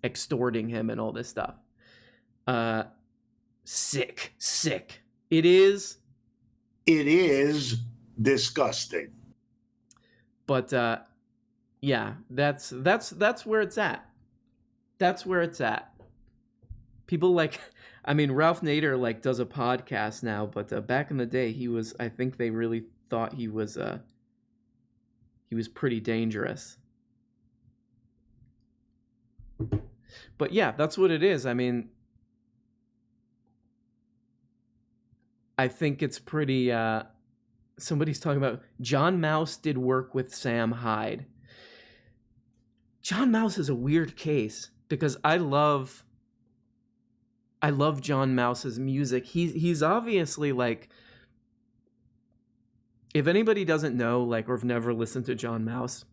Speaker 1: extorting him and all this stuff. Sick. It is
Speaker 3: disgusting.
Speaker 1: But yeah, that's where it's at. That's where it's at. People like, I mean, Ralph Nader like does a podcast now, but back in the day, I think they really thought he was pretty dangerous. But yeah, that's what it is. I mean, I think it's pretty, somebody's talking about John Mouse did work with Sam Hyde. John Mouse is a weird case because I love John Mouse's music. He's obviously like, if anybody doesn't know, like, or have never listened to John Mouse,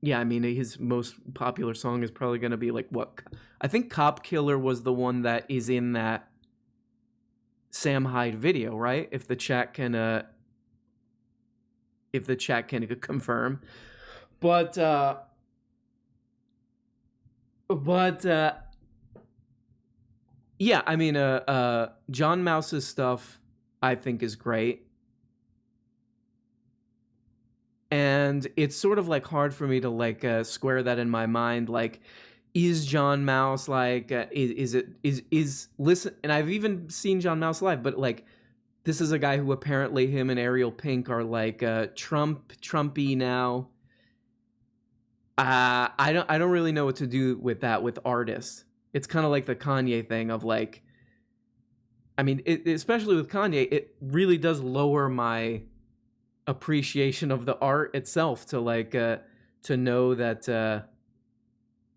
Speaker 1: yeah, I mean, his most popular song is probably going to be like what? I think Cop Killer was the one that is in that Sam Hyde video, right? If the chat can confirm. But yeah, I mean, John Mouse's stuff I think is great. And it's sort of like hard for me to like square that in my mind. Like, is John Mouse like is listen? And I've even seen John Mouse live, but like, this is a guy who apparently him and Ariel Pink are like Trumpy now. I don't really know what to do with that with artists. It's kind of like the Kanye thing of like, I mean, especially with Kanye, it really does lower my appreciation of the art itself to like to know that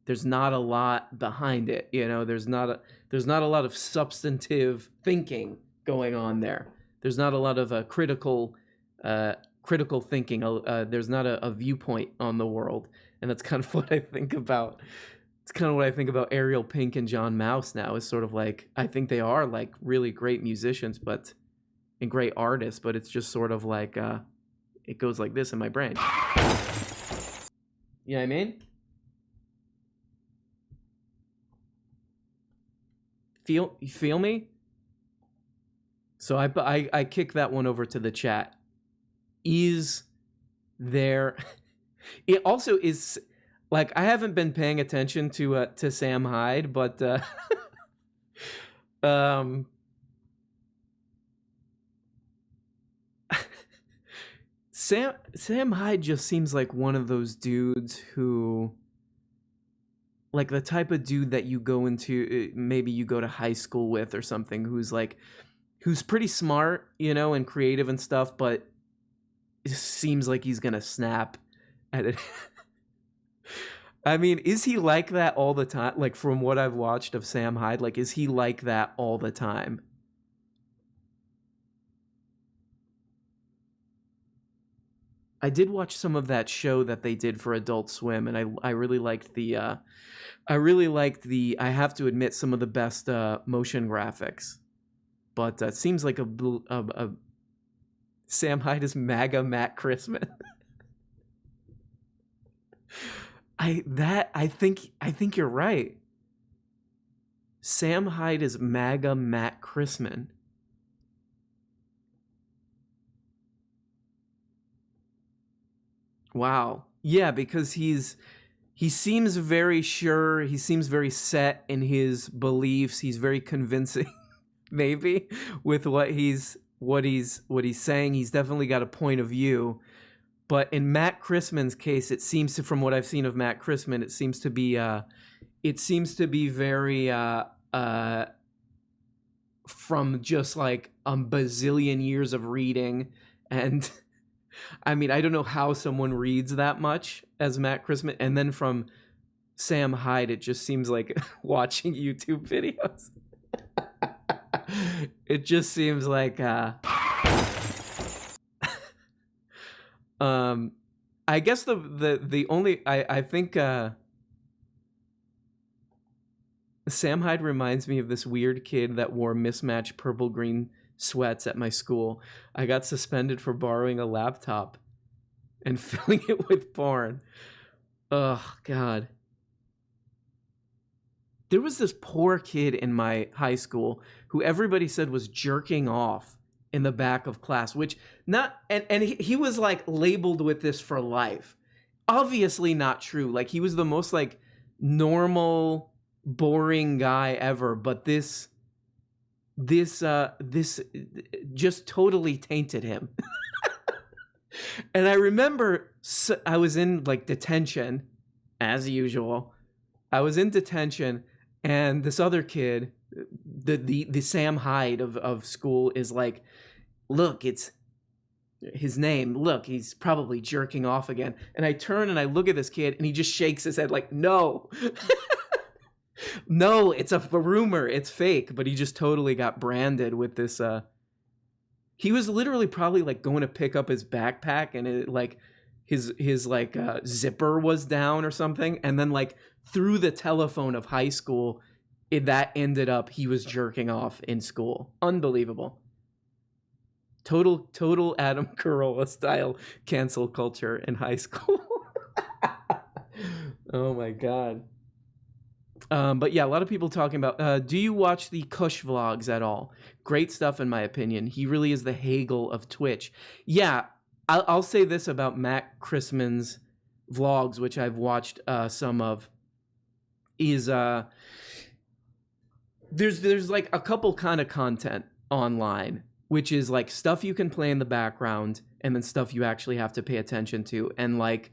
Speaker 1: there's not a lot behind it. You know, there's not a lot of substantive thinking going on there. There's not a lot of critical thinking. There's not a viewpoint on the world, and that's kind of what I think about. It's kind of what I think about Ariel Pink and John Mouse now. Is sort of like, I think they are like really great musicians, and great artists, but it's just sort of like it goes like this in my brain. You know what I mean? You feel me? So I kick that one over to the chat. Is there? It also is like, I haven't been paying attention to Sam Hyde, but Sam Hyde just seems like one of those dudes who, like the type of dude that you go into, maybe you go to high school with or something, who's pretty smart, you know, and creative and stuff, but it seems like he's gonna snap at it. I mean, is he like that all the time? Like, from what I've watched of Sam Hyde, like, is he like that all the time? I did watch some of that show that they did for Adult Swim, and I really liked the I have to admit, some of the best motion graphics. But it seems like a Sam Hyde is MAGA Matt Christman. I think you're right. Sam Hyde is MAGA Matt Christman. Wow. Yeah, because he seems very sure, he seems very set in his beliefs, he's very convincing maybe with what he's saying. He's definitely got a point of view. But in Matt Christman's case, it seems to, from what I've seen of Matt Christman, it seems to be very from just like a bazillion years of reading. And I mean, I don't know how someone reads that much as Matt Christman. And then from Sam Hyde, it just seems like watching YouTube videos. It just seems like I guess the only I think Sam Hyde reminds me of this weird kid that wore mismatched purple green sweats at my school. I got suspended for borrowing a laptop and filling it with porn. Oh God. There was this poor kid in my high school who everybody said was jerking off in the back of class, which and he was like labeled with this for life. Obviously not true. Like, he was the most like normal, boring guy ever, but this just totally tainted him. And I remember I was in like detention, as usual. I was in detention, and this other kid, the Sam Hyde of school, is like, look, it's his name. Look, he's probably jerking off again. And I turn and I look at this kid, and he just shakes his head like, no. No, it's a rumor. It's fake. But he just totally got branded with this. He was literally probably like going to pick up his backpack, and it like his like zipper was down or something, and then like through the telephone of high school, that ended up he was jerking off in school. Unbelievable. Total Adam Carolla style cancel culture in high school. Oh my God. But yeah, a lot of people talking about, do you watch the Kush vlogs at all? Great stuff, in my opinion. He really is the Hegel of Twitch. Yeah, I'll say this about Matt Christman's vlogs, which I've watched some of, is there's like a couple kind of content online, which is like stuff you can play in the background and then stuff you actually have to pay attention to. And like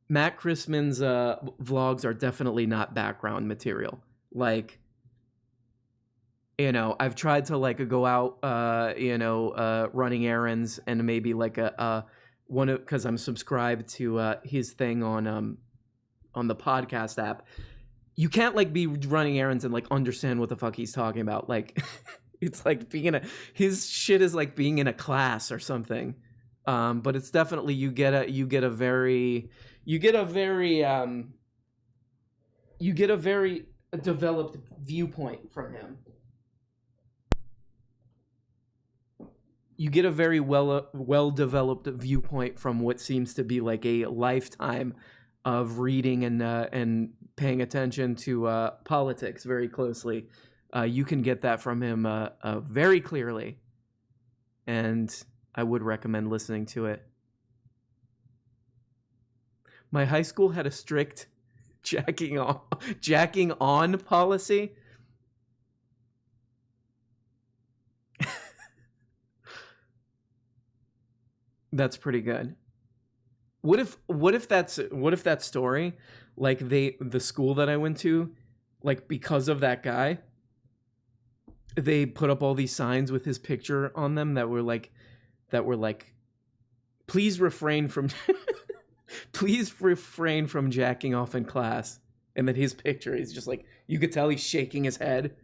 Speaker 1: Matt Christman's vlogs are definitely not background material. Like, you know, I've tried to like go out, running errands and maybe like because I'm subscribed to his thing on the podcast app. You can't like be running errands and like understand what the fuck he's talking about. Like, it's like his shit is like being in a class or something. But it's definitely you get a very developed viewpoint from him. You get a very well developed viewpoint from what seems to be like a lifetime of reading and paying attention to politics very closely. You can get that from him very clearly, and I would recommend listening to it. My high school had a strict jacking on policy. That's pretty good. What if that story, like the school that I went to, like because of that guy, they put up all these signs with his picture on them that were like please refrain from jacking off in class, and then his picture is just like, you could tell he's shaking his head.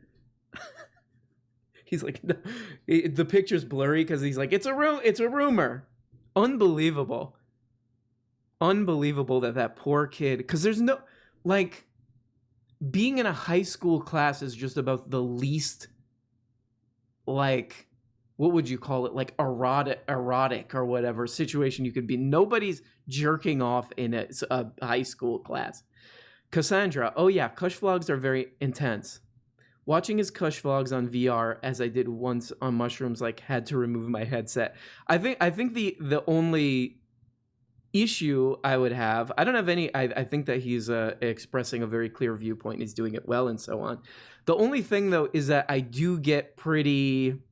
Speaker 1: He's like, no. The picture's blurry because he's like, it's a rumor. Unbelievable that poor kid, because there's no, like, being in a high school class is just about the least, like, what would you call it, like erotic or whatever situation you could be. Nobody's jerking off in a high school class. Cassandra, oh yeah, Kush vlogs are very intense. Watching his Kush vlogs on VR, as I did once on mushrooms, like had to remove my headset. I think the only issue I would have, I don't have any, I think that he's expressing a very clear viewpoint. He's doing it well and so on. The only thing though is that I do get pretty,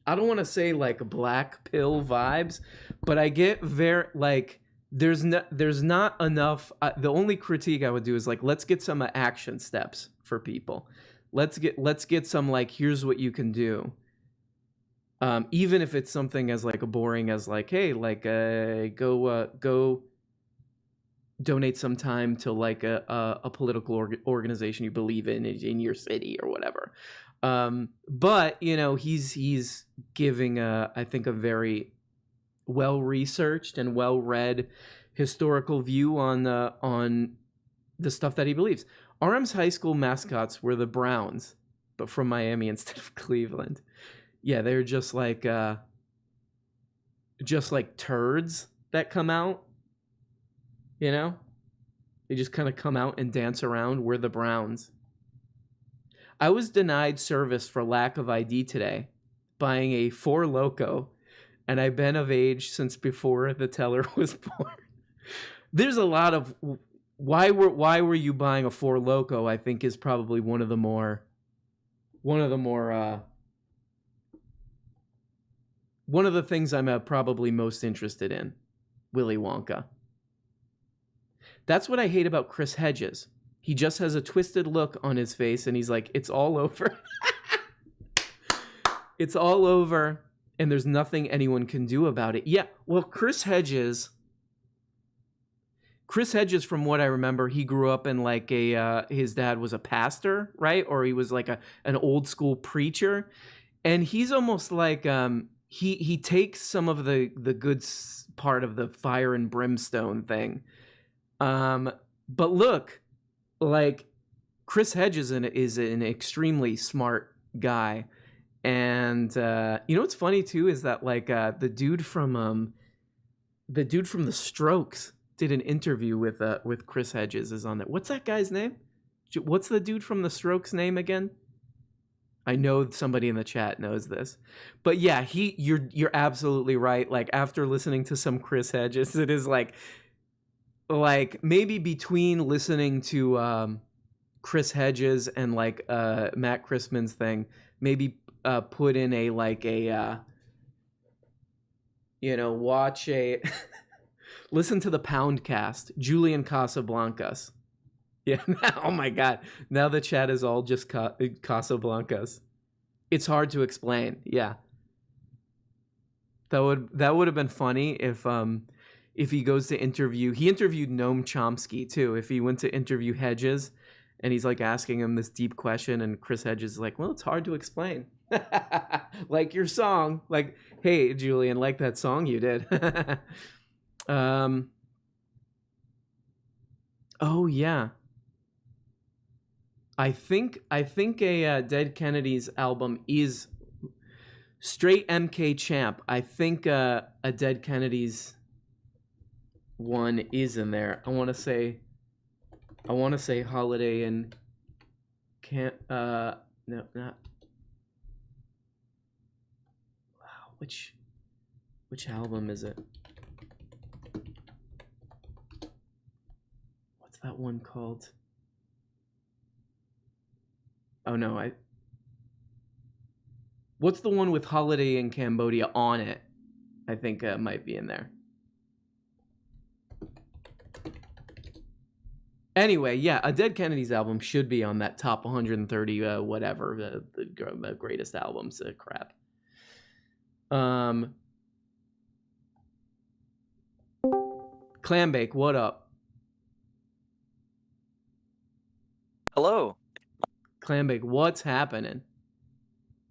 Speaker 1: I don't want to say like black pill vibes, but I get very like, there's not enough. The only critique I would do is like, let's get some action steps for people. Let's get some like, here's what you can do. Even if it's something as like boring as like, hey, like go donate some time to like a political organization you believe in your city or whatever. But you know, he's giving I think a very well-researched and well-read historical view on the stuff that he believes. RM's high school mascots were the Browns, but from Miami instead of Cleveland. Yeah, they're just like turds that come out, you know? They just kind of come out and dance around. We're the Browns. I was denied service for lack of ID today, buying a Four Loko, and I've been of age since before the teller was born. There's a lot of why were you buying a Four Loko, I think is probably one of the more one of the things I'm probably most interested in. Willy Wonka. That's what I hate about Chris Hedges. He just has a twisted look on his face and he's like, it's all over. It's all over. And there's nothing anyone can do about it. Yeah, well, Chris Hedges, from what I remember, he grew up in like his dad was a pastor, right? Or he was like an old school preacher. And he's almost like, he takes some of the good part of the fire and brimstone thing. But look, like Chris Hedges is an extremely smart guy. And you know what's funny too is that like the dude from the Strokes did an interview with Chris Hedges is on that. What's that guy's name? What's the dude from the Strokes name again? I know somebody in the chat knows this. But yeah, you're absolutely right. Like after listening to some Chris Hedges, it is like maybe between listening to Chris Hedges and like Matt Christman's thing, maybe put in a watch a listen to the Poundcast, Julian Casablancas. Yeah. Oh my God. Now the chat is all just Casablancas. It's hard to explain. Yeah. That would have been funny if he goes to interview. He interviewed Noam Chomsky too. If he went to interview Hedges, and he's like asking him this deep question, and Chris Hedges is like, "Well, it's hard to explain." Like your song, like, "Hey, Julian, like that song you did." Oh yeah. I think a Dead Kennedys album is straight MK Champ. I think a Dead Kennedys one is in there. I want to say Holiday and can't no, not wow. Which album is it? What's that one called? Oh no, what's the one with Holiday in Cambodia on it? I think might be in there. Anyway, yeah, a Dead Kennedys album should be on that top 130 whatever, the greatest albums crap. Clambake, what up?
Speaker 9: Hello.
Speaker 1: Clambake, what's happening?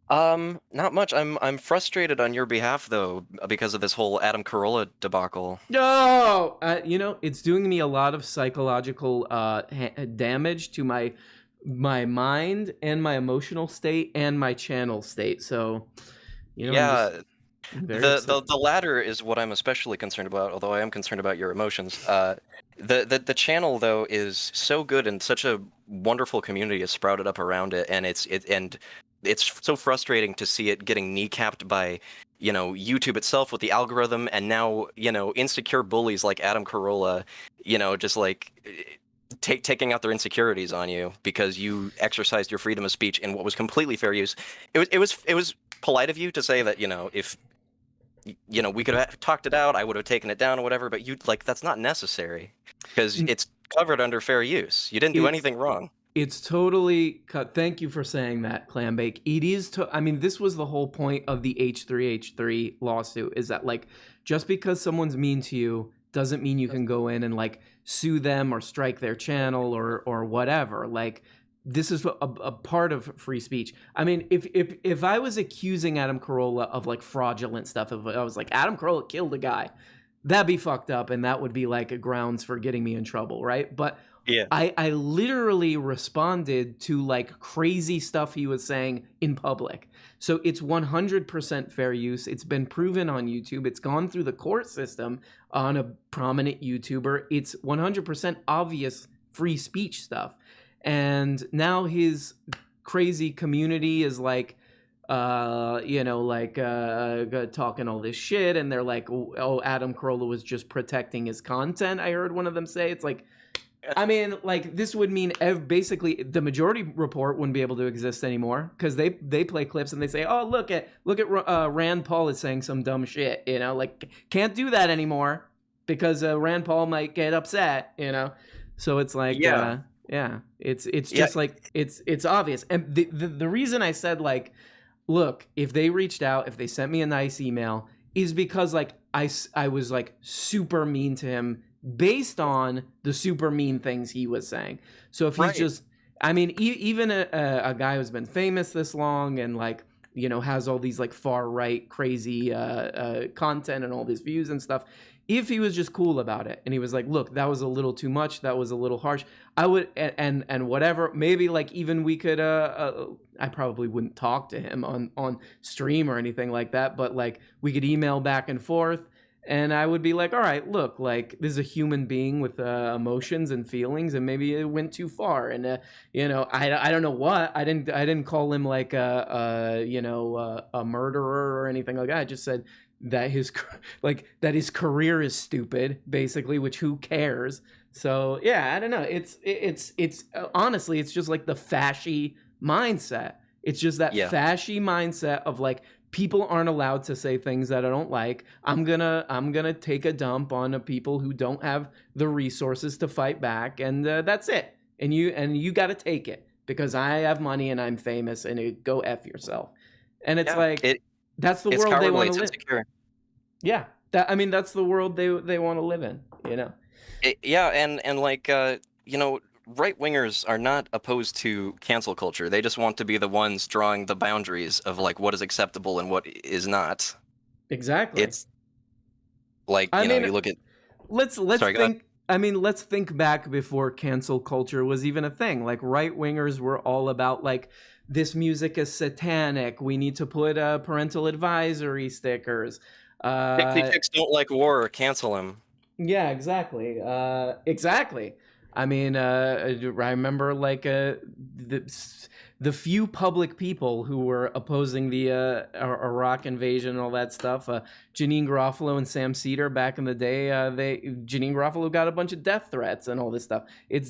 Speaker 9: Not much. I'm frustrated on your behalf though because of this whole Adam Carolla debacle.
Speaker 1: No, it's doing me a lot of psychological damage to my mind and my emotional state and my channel state. So,
Speaker 9: yeah, the latter is what I'm especially concerned about. Although I am concerned about your emotions. The channel though is so good and such a wonderful community has sprouted up around it, and it's so frustrating to see it getting kneecapped by, YouTube itself with the algorithm, and now, insecure bullies like Adam Carolla, just like taking out their insecurities on you because you exercised your freedom of speech in what was completely fair use. It was polite of you to say that, if we could have talked it out, I would have taken it down or whatever, but that's not necessary because it's covered under fair use. You didn't do anything wrong.
Speaker 1: It's totally cut. Thank you for saying that, Clambake. It is this was the whole point of the H3H3 lawsuit, is that just because someone's mean to you doesn't mean you can go in and sue them or strike their channel or whatever. This is a part of free speech. I mean, if I was accusing Adam Carolla of fraudulent stuff, if I was like, Adam Carolla killed a guy, that'd be fucked up, and that would be a grounds for getting me in trouble, right? But yeah, I literally responded to crazy stuff he was saying in public. So it's 100% fair use. It's been proven on YouTube. It's gone through the court system on a prominent YouTuber. It's 100% obvious free speech stuff. And now his crazy community is talking all this shit, and they're like, oh, Adam Carolla was just protecting his content. I heard one of them say, it's this would mean basically the Majority Report wouldn't be able to exist anymore because they play clips and they say, oh, look at Rand Paul is saying some dumb shit, can't do that anymore because Rand Paul might get upset, so it's yeah, it's just it's obvious. And the reason I said look, if they reached out, if they sent me a nice email, is because I was super mean to him based on the super mean things he was saying. So if he's just, even a guy who's been famous this long and has all these far right crazy content and all these views and stuff, if he was just cool about it and he was like, look, that was a little too much, that was a little harsh, I would, and whatever, maybe even we could, I probably wouldn't talk to him on stream or anything like that, but we could email back and forth And I would be like, all right, look, like this is a human being with emotions and feelings, and maybe it went too far. And I don't know what I didn't call him like a murderer or anything like that. I just said that his career is stupid, basically, which who cares? So yeah, I don't know. It's honestly, it's just like the fashy mindset. It's just that fashy mindset of like, people aren't allowed to say things that I don't like. I'm gonna take a dump on the people who don't have the resources to fight back, and that's it. And you got to take it because I have money and I'm famous, and go F yourself. And it's that's the world they want to live. Yeah, that's the world they want to live in.
Speaker 9: And like right wingers are not opposed to cancel culture. They just want to be the ones drawing the boundaries of like what is acceptable and what is not.
Speaker 1: Exactly.
Speaker 9: It's like you look at.
Speaker 1: Let's think. Let's think back before cancel culture was even a thing. Like right wingers were all about like, this music is satanic. We need to put parental advisory stickers.
Speaker 9: 60 chicks don't like war. Cancel him.
Speaker 1: Yeah, exactly. Exactly. I remember like the few public people who were opposing the Iraq invasion and all that stuff. Janine Garofalo and Sam Cedar back in the day. Janine Garofalo got a bunch of death threats and all this stuff.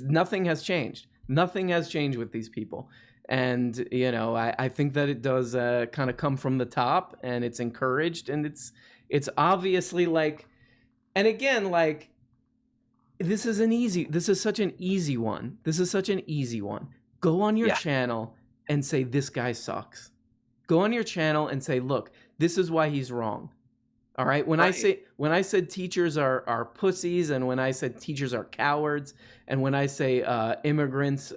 Speaker 1: Nothing has changed. Nothing has changed with these people. And I think that it does kind of come from the top, and it's encouraged, and it's obviously like, and again like. This is such an easy one. Go on your channel and say, this guy sucks. Go on your channel and say, look, this is why he's wrong. All right. When I said teachers are pussies, and when I said teachers are cowards, and when I say immigrants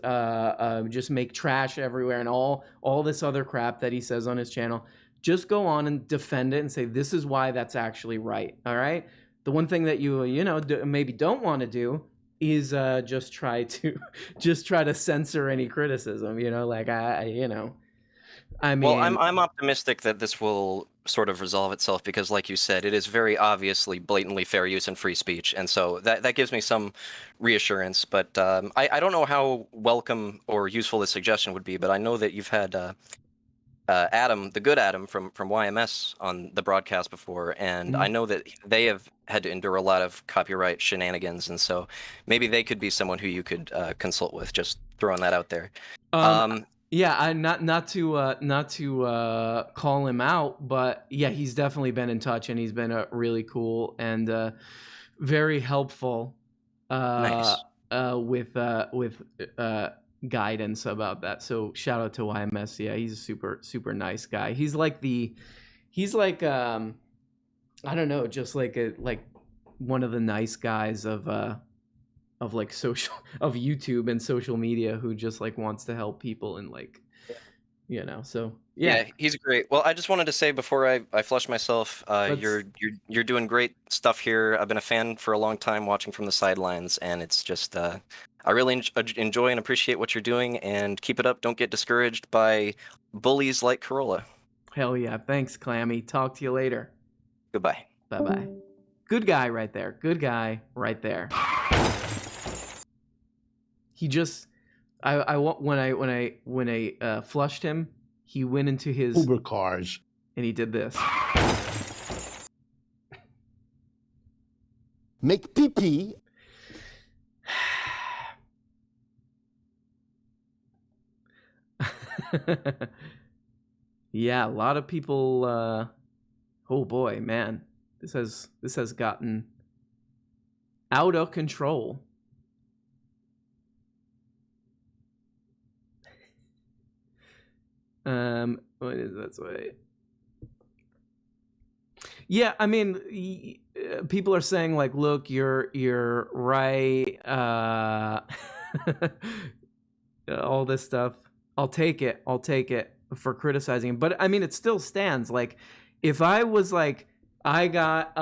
Speaker 1: just make trash everywhere, and all this other crap that he says on his channel, just go on and defend it and say, this is why that's actually right. All right. The one thing that you maybe don't want to do is just try to censor any criticism. Well,
Speaker 9: I'm optimistic that this will sort of resolve itself because, like you said, it is very obviously blatantly fair use and free speech, and so that gives me some reassurance. But I don't know how welcome or useful this suggestion would be, but I know that you've had Adam, the good Adam from YMS on the broadcast before, and I know that they have had to endure a lot of copyright shenanigans, and so maybe they could be someone who you could consult with. Just throwing that out there.
Speaker 1: Yeah, not to call him out, but yeah, he's definitely been in touch, and he's been really cool and very helpful with guidance about that. So shout out to YMS. Yeah, he's a super nice guy. He's like I don't know, just like one of the nice guys of like YouTube and social media who just like wants to help people and like so yeah,
Speaker 9: he's great. Well, I just wanted to say before I flush myself, you're doing great stuff here. I've been a fan for a long time, watching from the sidelines, and it's just I really enjoy and appreciate what you're doing, and keep it up. Don't get discouraged by bullies like Carolla.
Speaker 1: Hell yeah. Thanks, Clammy. Talk to you later.
Speaker 9: Goodbye.
Speaker 1: Bye-bye. Good guy right there. He just, when I flushed him, he went into his
Speaker 3: Uber cars
Speaker 1: and he did this.
Speaker 3: Make pee-pee.
Speaker 1: Yeah, a lot of people. Oh boy, man, this has gotten out of control. What is that way? Yeah, I mean, people are saying like, look, you're right. All this stuff. I'll take it for criticizing him. But I mean, it still stands. Like, if I was like, I got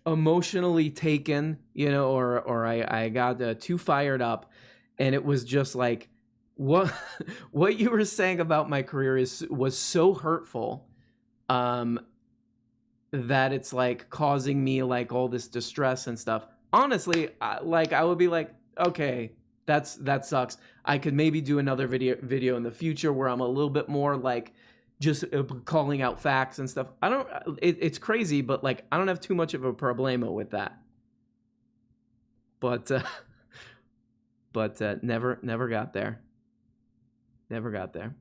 Speaker 1: emotionally taken, or I got too fired up, and it was just like, what you were saying about my career was so hurtful, that it's like causing me like all this distress and stuff. Honestly, I would be like, okay, that sucks. I could maybe do another video in the future where I'm a little bit more like just calling out facts and stuff. It's crazy, but like I don't have too much of a problema with that. But never got there. Never got there.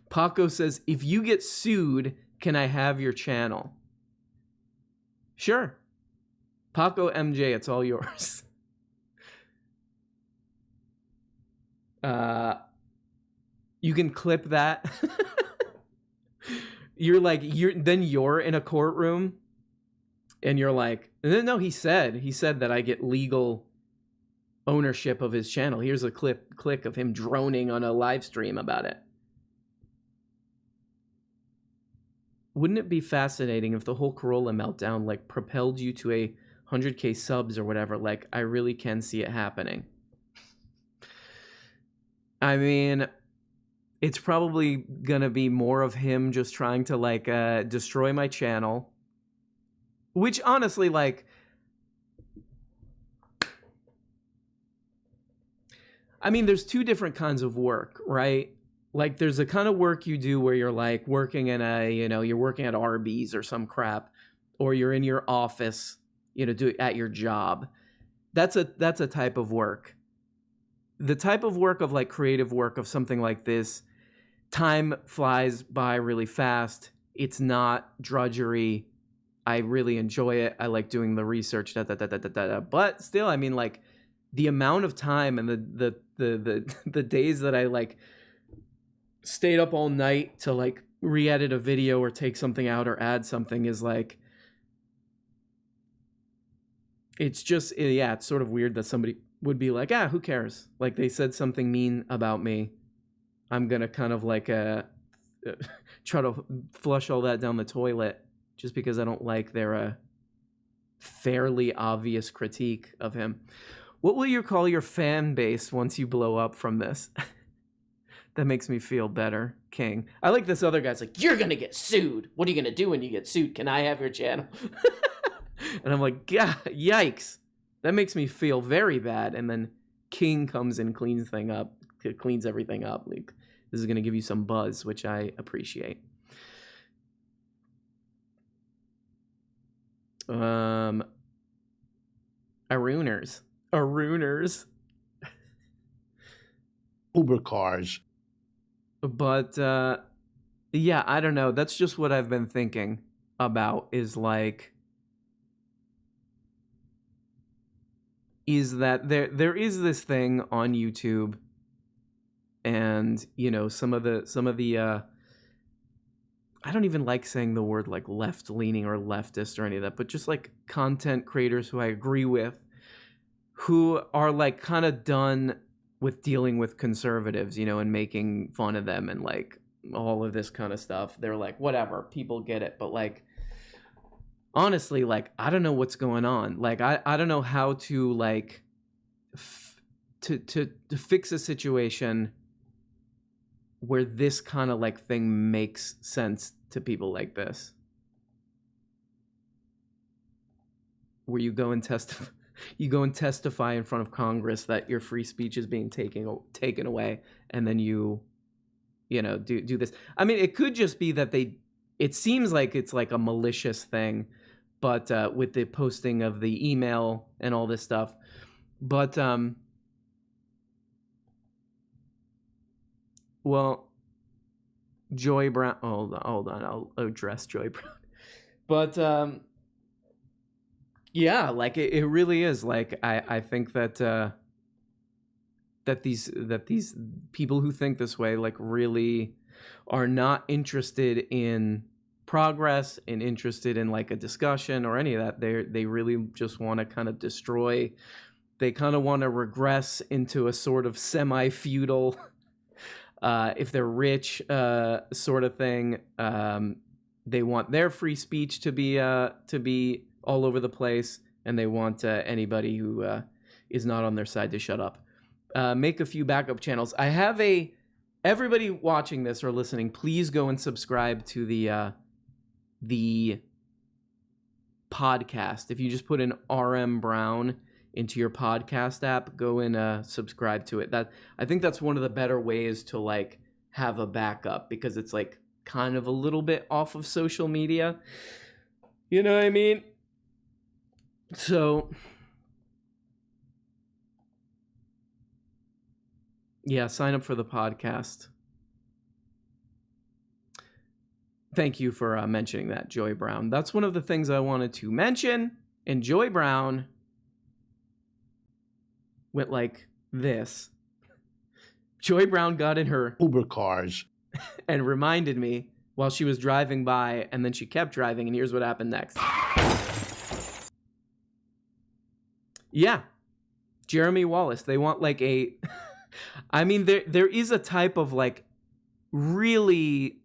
Speaker 1: Paco says, if you get sued, can I have your channel? Sure. Paco MJ, it's all yours. You can clip that. You're in a courtroom and you're like, no, he said that I get legal ownership of his channel. Here's a click of him droning on a live stream about it. Wouldn't it be fascinating if the whole Carolla meltdown like propelled you to a 100K subs or whatever? Like, I really can see it happening. I mean, it's probably gonna be more of him just trying to like destroy my channel, which honestly, like, I mean, there's two different kinds of work, right? Like, there's a kind of work you do where you're like working in you're working at Arby's or some crap, or you're in your office, at your job. That's a type of work. The type of work of like creative work of something like this, time flies by really fast. It's not drudgery. I really enjoy it. I like doing the research, but still, I mean, like, the amount of time and the days that I like stayed up all night to like re-edit a video or take something out or add something is like, it's just, yeah, it's sort of weird that somebody would be like, who cares? Like, they said something mean about me. I'm gonna kind of like try to flush all that down the toilet just because I don't like their fairly obvious critique of him. What will you call your fan base once you blow up from this? That makes me feel better, King. I like this other guy's like, you're gonna get sued. What are you gonna do when you get sued? Can I have your channel? And I'm like, yeah, yikes. That makes me feel very bad. And then King comes and cleans everything up. Like, this is gonna give you some buzz, which I appreciate. Arooners.
Speaker 3: Uber cars.
Speaker 1: But yeah, I don't know. That's just what I've been thinking about, is like, is that there is this thing on YouTube, and some of the I don't even like saying the word like left leaning or leftist or any of that, but just like content creators who I agree with, who are like kind of done with dealing with conservatives, and making fun of them and like all of this kind of stuff. They're like, whatever, people get it. But like, honestly, like, I don't know what's going on. Like, I don't know how to like to fix a situation where this kind of like thing makes sense to people like this, where you go and testify in front of Congress that your free speech is being taken away, and then you do this. I mean, it could just be that it seems like it's like a malicious thing, but with the posting of the email and all this stuff. But well, Joy Brown, hold on, I'll address Joy Brown. But yeah, like it really is like, I think that that these people who think this way like really are not interested in progress and interested in like a discussion or any of that. They really just want to kind of destroy. They kind of want to regress into a sort of semi-feudal, if they're rich, sort of thing. They want their free speech to be all over the place, and they want anybody who is not on their side to shut up. Make a few backup channels. I have everybody watching this or listening, please go and subscribe to the the podcast. If you just put in RM Brown into your podcast app, go and subscribe to it. I think that's one of the better ways to like have a backup, because it's like kind of a little bit off of social media. You know what I mean? So yeah, sign up for the podcast. Thank you for mentioning that, Joy Brown. That's one of the things I wanted to mention. And Joy Brown went like this. Joy Brown got in her
Speaker 3: Uber cars
Speaker 1: and reminded me while she was driving by, and then she kept driving, and here's what happened next. Yeah, Jeremy Wallace. They want like a... I mean, there is a type of like really...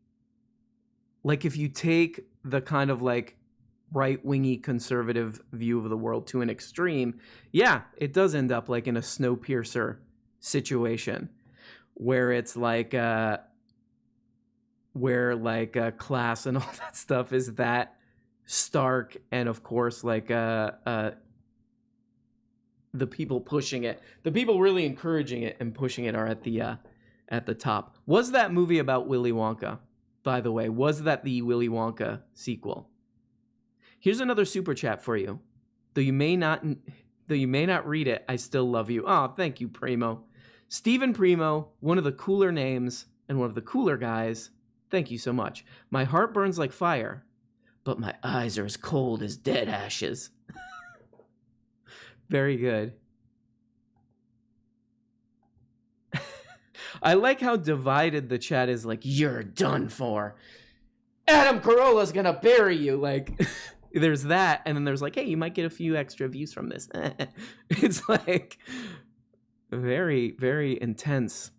Speaker 1: Like if you take the kind of like right-wingy conservative view of the world to an extreme, yeah, it does end up like in a Snowpiercer situation where it's like where like class and all that stuff is that stark, and of course like the people pushing it, the people really encouraging it and pushing it are at the top. Was that movie about Willy Wonka? By the way, was that the Willy Wonka sequel? Here's another super chat for you. Though you may not read it, I still love you. Oh, thank you, Primo. Stephen Primo, one of the cooler names and one of the cooler guys. Thank you so much. My heart burns like fire, but my eyes are as cold as dead ashes. Very good. I like how divided the chat is. Like, you're done for. Adam Carolla's gonna bury you. Like, there's that, and then there's like, hey, you might get a few extra views from this. It's like very, very intense.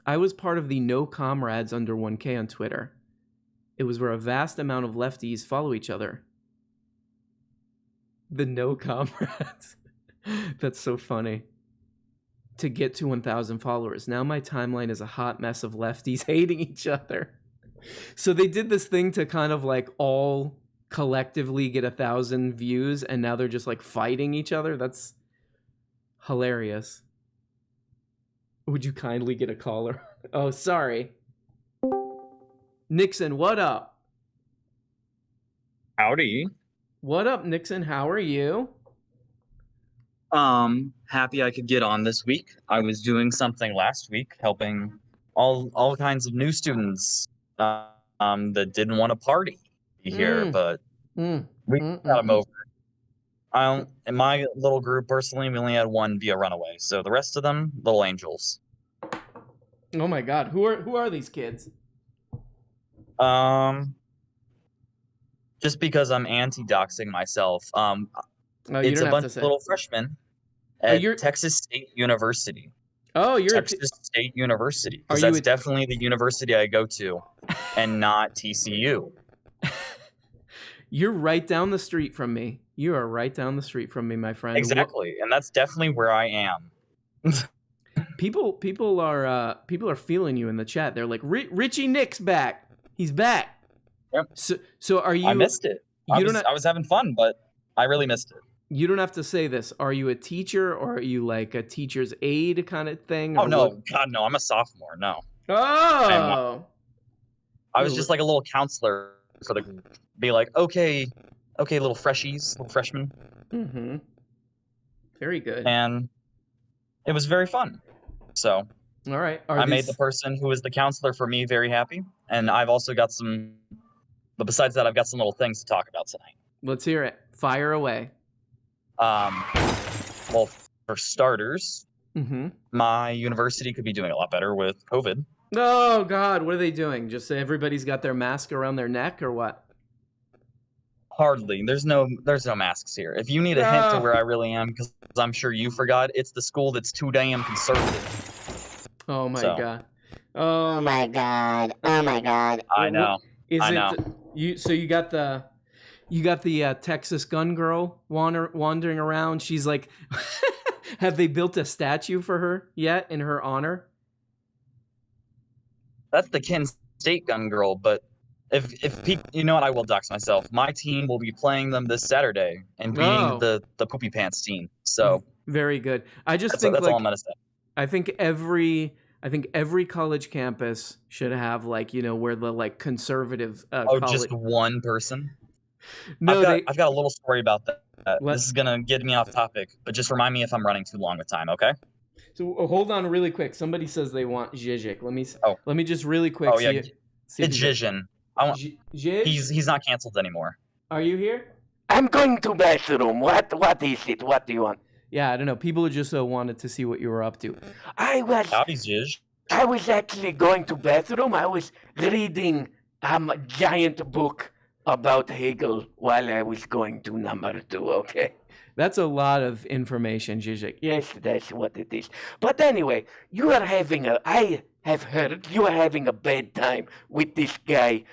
Speaker 1: I was part of the No Comrades under 1K on Twitter. It was where a vast amount of lefties follow each other. The No Comrades. That's so funny. To get to 1,000 followers. Now my timeline is a hot mess of lefties hating each other. So they did this thing to kind of like all collectively get 1,000 views, and now they're just like fighting each other. That's hilarious. Would you kindly get a caller? Oh, sorry. Nixon, what up?
Speaker 10: Howdy.
Speaker 1: What up, Nixon? How are you?
Speaker 10: Happy I could get on this week. I was doing something last week, helping all kinds of new students that didn't want to party here, but we got them over. In my little group, personally, we only had one be a runaway, so the rest of them, little angels.
Speaker 1: Oh my God, who are these kids?
Speaker 10: Just because I'm anti-doxing myself,
Speaker 1: you
Speaker 10: it's
Speaker 1: don't
Speaker 10: a
Speaker 1: have
Speaker 10: bunch
Speaker 1: to
Speaker 10: of
Speaker 1: say.
Speaker 10: little freshmen at Texas State University.
Speaker 1: Oh, you're
Speaker 10: Texas State University, because that's definitely the university I go to, and not TCU.
Speaker 1: You're right down the street from me. You are right down the street from me, my friend.
Speaker 10: Exactly, and that's definitely where I am.
Speaker 1: People are feeling you in the chat. They're like, Richie Nick's back. He's back.
Speaker 10: Yep.
Speaker 1: So are you?
Speaker 10: I missed it. I was having fun, but I really missed it.
Speaker 1: You don't have to say this. Are you a teacher, or are you like a teacher's aide kind of thing?
Speaker 10: Oh no, God no! I'm a sophomore. No.
Speaker 1: Oh.
Speaker 10: I was just like a little counselor for the group. Be like, okay, little freshies, little freshmen.
Speaker 1: Mm-hmm. Very good.
Speaker 10: And it was very fun. So.
Speaker 1: All right.
Speaker 10: I made the person who was the counselor for me very happy, and I've also got some. But besides that, I've got some little things to talk about tonight.
Speaker 1: Let's hear it. Fire away.
Speaker 10: Well, for starters, my university could be doing a lot better with COVID.
Speaker 1: Oh God, what are they doing? Just say everybody's got their mask around their neck, or what?
Speaker 10: Hardly. There's no masks here. If you need a hint to where I really am, because I'm sure you forgot, it's the school that's too damn conservative.
Speaker 1: Oh my God.
Speaker 11: Oh my God. Oh my God.
Speaker 10: I know.
Speaker 1: I know. So you got the Texas gun girl wandering around. She's like, have they built a statue for her yet in her honor?
Speaker 10: That's the Kent State gun girl, but you know what, I will dox myself. My team will be playing them this Saturday and beating the poopy pants team. So
Speaker 1: very good. I just
Speaker 10: that's all I'm gonna say.
Speaker 1: I think every college campus should have like, you know, where the like conservative
Speaker 10: just one person.
Speaker 1: No,
Speaker 10: I've got a little story about that. This is gonna get me off topic, but just remind me if I'm running too long with time, okay?
Speaker 1: So hold on really quick. Somebody says they want ZIZEK. Let me just really quick.
Speaker 10: Oh yeah, it's Zizin. He's not canceled anymore.
Speaker 1: Are you here?
Speaker 12: I'm going to bathroom. What is it? What do you want?
Speaker 1: Yeah, I don't know. People just wanted to see what you were up to.
Speaker 12: I was actually going to bathroom. I was reading a giant book about Hegel while I was going to number 2, okay?
Speaker 1: That's a lot of information, ZIZEK.
Speaker 12: Yes, that's what it is. But anyway, I have heard you are having a bad time with this guy.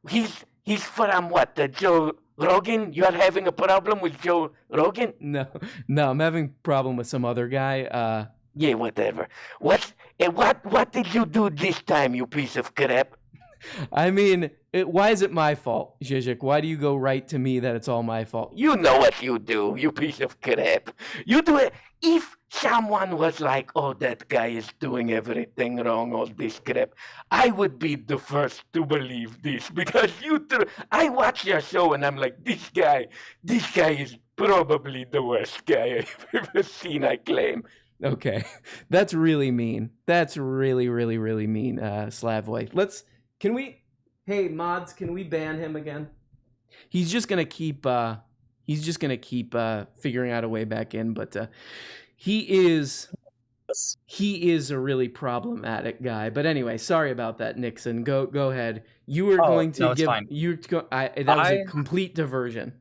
Speaker 12: He's from what, Joe Rogan? You are having a problem with Joe Rogan?
Speaker 1: No, I'm having a problem with some other guy.
Speaker 12: Yeah, whatever. What did you do this time, you piece of crap?
Speaker 1: I mean, why is it my fault, ZIZEK? Why do you go right to me that it's all my fault?
Speaker 12: You know what you do, you piece of crap. You do it. If someone was like, oh, that guy is doing everything wrong, all this crap, I would be the first to believe this because I watch your show and I'm like, this guy is probably the worst guy I've ever seen, I claim.
Speaker 1: Okay, that's really mean. That's really, really, really mean, Slavoj. Hey mods, can we ban him again? He's just gonna keep figuring out a way back in, but he is a really problematic guy. But anyway, sorry about that, Nixon. Go ahead. You were going to give
Speaker 10: fine.
Speaker 1: That was a complete diversion.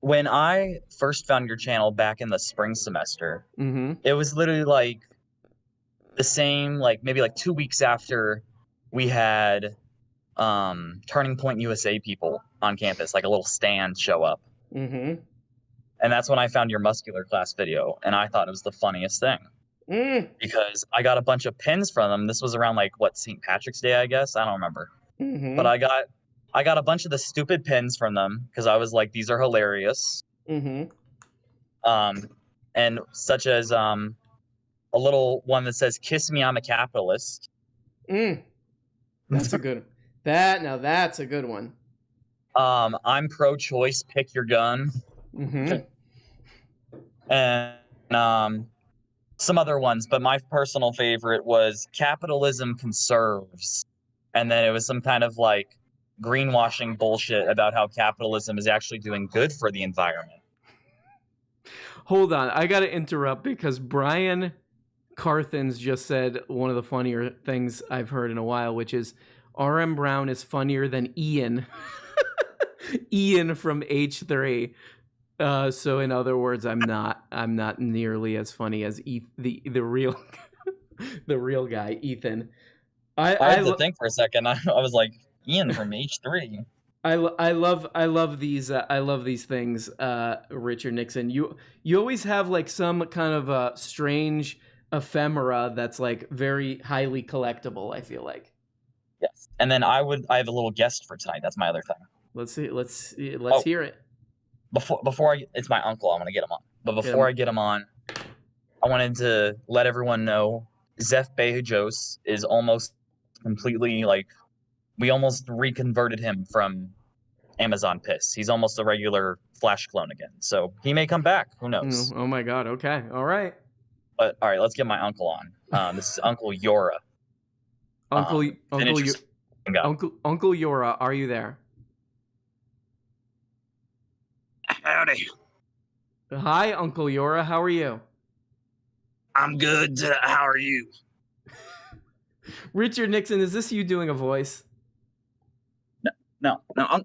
Speaker 10: When I first found your channel back in the spring semester, it was literally like the same, like maybe like 2 weeks after we had Turning Point USA people on campus, like a little stand show up. And that's when I found your muscular class video, and I thought it was the funniest thing. Because I got a bunch of pins from them. This was around like what, St. Patrick's Day, I guess? I don't remember. But I got a bunch of the stupid pins from them because I was like, these are hilarious. And such as a little one that says, "Kiss me, I'm a capitalist."
Speaker 1: That's a good. That's a good one.
Speaker 10: I'm pro-choice. Pick your gun. And some other ones, but my personal favorite was "Capitalism conserves," and then it was some kind of like greenwashing bullshit about how capitalism is actually doing good for the environment.
Speaker 1: Hold on, I gotta interrupt because Brian Carthens just said one of the funnier things I've heard in a while, which is RM Brown is funnier than Ian. Ian from H3. So in other words, I'm not nearly as funny as the real the real guy, Ethan.
Speaker 10: I had to think for a second. I was like, Ian from H3.
Speaker 1: I love these things, Richard Nixon. You always have like some kind of strange ephemera that's like very highly collectible, I feel like.
Speaker 10: Yes. And then I have a little guest for tonight. That's my other thing.
Speaker 1: Let's hear it.
Speaker 10: Before it's my uncle, I want to get him on. But before I get him on, I wanted to let everyone know Zeph Bezos is almost completely like, we almost reconverted him from Amazon Piss. He's almost a regular Flash clone again. So he may come back. Who knows?
Speaker 1: Oh my God. Okay. All right.
Speaker 10: But all right, let's get my uncle on. This is Uncle Yora.
Speaker 1: Uncle Yora, are you there?
Speaker 13: Howdy.
Speaker 1: Hi, Uncle Yora. How are you?
Speaker 13: I'm good. How are you?
Speaker 1: Richard Nixon, is this you doing a voice?
Speaker 10: No,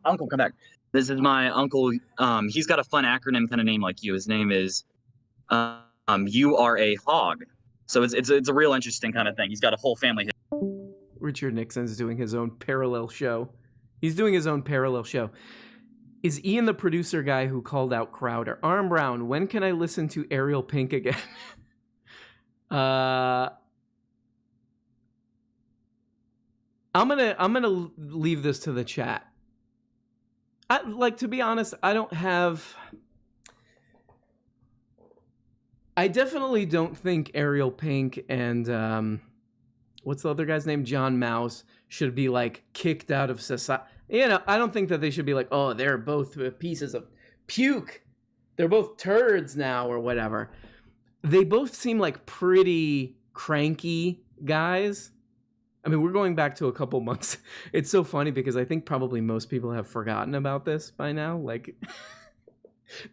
Speaker 10: Uncle, come back. This is my uncle. He's got a fun acronym kind of name like you. His name is "You Are a Hog." So it's a real interesting kind of thing. He's got a whole family.
Speaker 1: Richard Nixon's doing his own parallel show. He's doing his own parallel show. Is Ian the producer guy who called out Crowder? Arm Brown, when can I listen to Ariel Pink again? I'm gonna leave this to the chat. To be honest, I definitely don't think Ariel Pink and what's the other guy's name? John Mouse should be like kicked out of society. You know, I don't think that they should be like, oh, they're both pieces of puke. They're both turds now or whatever. They both seem like pretty cranky guys. I mean, we're going back to a couple months. It's so funny because I think probably most people have forgotten about this by now. Like,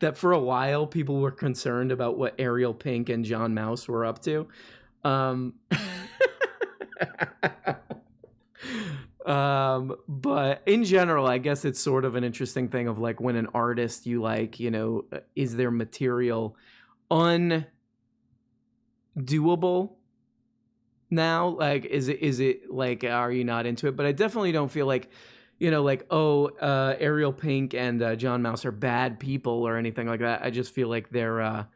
Speaker 1: that for a while, people were concerned about what Ariel Pink and John Mouse were up to. But in general, I guess it's sort of an interesting thing of like when an artist you like, you know, is their material undoable now? Like, is it like, are you not into it? But I definitely don't feel like, you know, like, Ariel Pink and John Mouse are bad people or anything like that. I just feel like those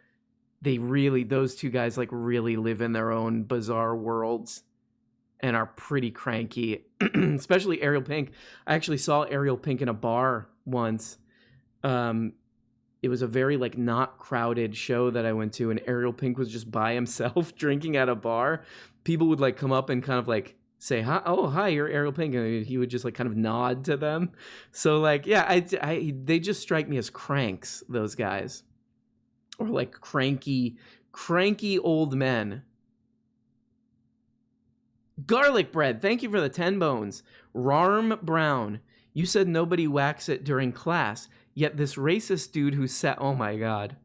Speaker 1: two guys like really live in their own bizarre worlds and are pretty cranky, especially Ariel Pink. I actually saw Ariel Pink in a bar once. It was a very like not crowded show that I went to, and Ariel Pink was just by himself drinking at a bar. People would like come up and kind of like say, hi, oh, hi, you're Ariel Pink. And he would just like kind of nod to them. So like, yeah, they just strike me as cranks, those guys. Or like cranky old men. Garlic bread, thank you for the 10 bones. Rarm Brown, you said nobody whacks it during class, yet this racist dude who sat, oh my God.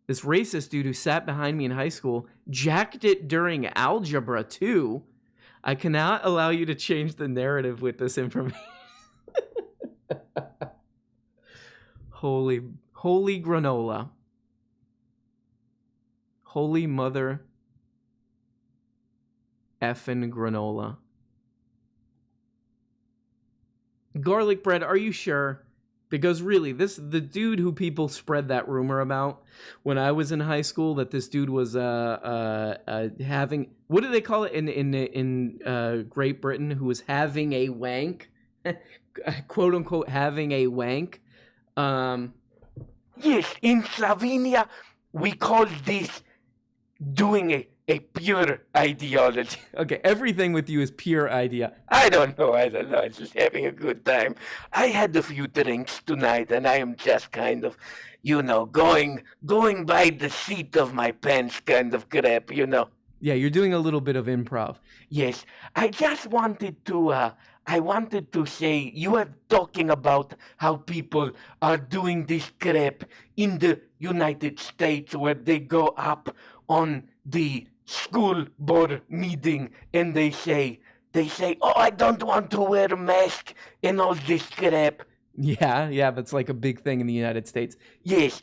Speaker 1: This racist dude who sat behind me in high school jacked it during algebra too. I cannot allow you to change the narrative with this information. Holy granola. Holy mother effing granola. Garlic bread, are you sure? Because really, the dude who people spread that rumor about when I was in high school, that this dude was having, what do they call it in Great Britain, who was having a wank, quote unquote having a wank.
Speaker 12: Yes, in Slovenia we call this doing a pure ideology.
Speaker 1: Okay, everything with you is pure idea.
Speaker 12: I don't know. I'm just having a good time. I had a few drinks tonight, and I am just kind of, you know, going by the seat of my pants kind of crap, you know.
Speaker 1: Yeah, you're doing a little bit of improv.
Speaker 12: Yes, I just wanted to, say, you were talking about how people are doing this crap in the United States where they go up on the school board meeting and they say, oh, I don't want to wear a mask and all this crap.
Speaker 1: Yeah, that's like a big thing in the United States.
Speaker 12: Yes.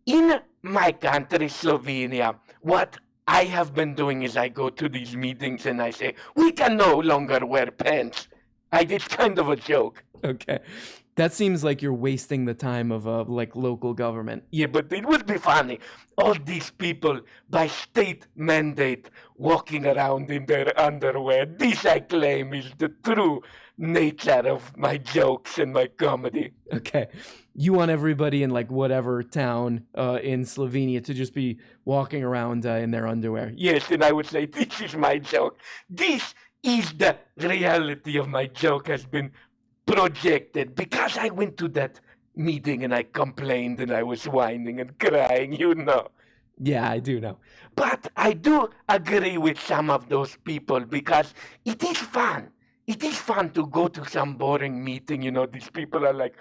Speaker 12: In my country, Slovenia, what I have been doing is I go to these meetings and I say, we can no longer wear pants. It's kind of a joke.
Speaker 1: Okay. That seems like you're wasting the time of like local government.
Speaker 12: Yeah, but it would be funny. All these people by state mandate walking around in their underwear. This, I claim, is the true nature of my jokes and my comedy.
Speaker 1: Okay. You want everybody in like whatever town in Slovenia to just be walking around in their underwear.
Speaker 12: Yes, and I would say, this is my joke. This is the reality of my joke has been projected, because I went to that meeting and I complained and I was whining and crying, you know.
Speaker 1: Yeah, I do know.
Speaker 12: But I do agree with some of those people because it is fun. It is fun to go to some boring meeting, you know. These people are like,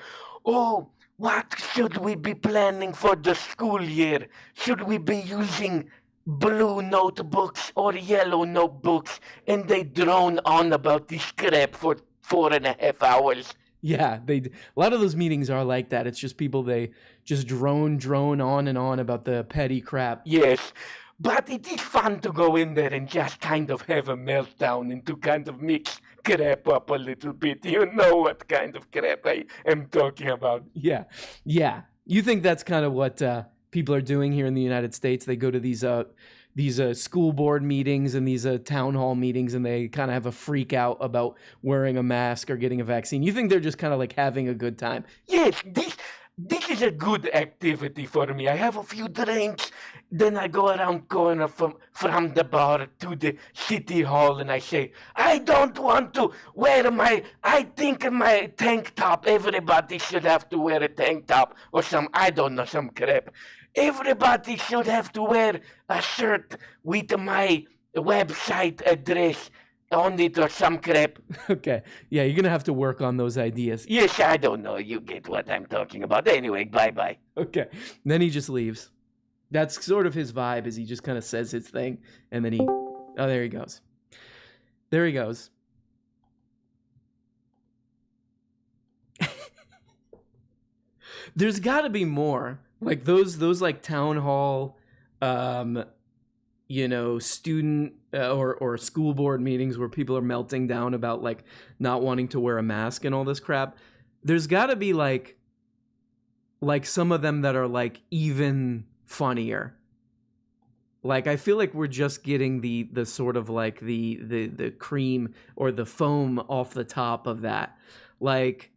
Speaker 12: oh, what should we be planning for the school year? Should we be using blue notebooks or yellow notebooks? And they drone on about this crap for 4.5 hours.
Speaker 1: Yeah, a lot of those meetings are like that. It's just people, they just drone on and on about the petty crap.
Speaker 12: Yes, but it is fun to go in there and just kind of have a meltdown and to kind of mix crap up a little bit. You know what kind of crap I am talking about.
Speaker 1: Yeah. You think that's kind of what people are doing here in the United States? They go to these school board meetings and these town hall meetings, and they kind of have a freak out about wearing a mask or getting a vaccine? You think they're just kind of like having a good time?
Speaker 12: Yes, this is a good activity for me. I have a few drinks, then I go around corner from the bar to the city hall, and I say, I don't want to wear I think my tank top, everybody should have to wear a tank top or some crap. Everybody should have to wear a shirt with my website address on it or some crap.
Speaker 1: Okay. Yeah, you're going to have to work on those ideas.
Speaker 12: Yes, I don't know. You get what I'm talking about. Anyway, bye-bye.
Speaker 1: Okay. Then he just leaves. That's sort of his vibe, is he just kind of says his thing, and then oh, there he goes. There he goes. There's got to be more. Like those like town hall student or school board meetings where people are melting down about like not wanting to wear a mask and all this crap. There's got to be like some of them that are like even funnier. Like I feel like we're just getting the sort of like the cream or the foam off the top of that. Like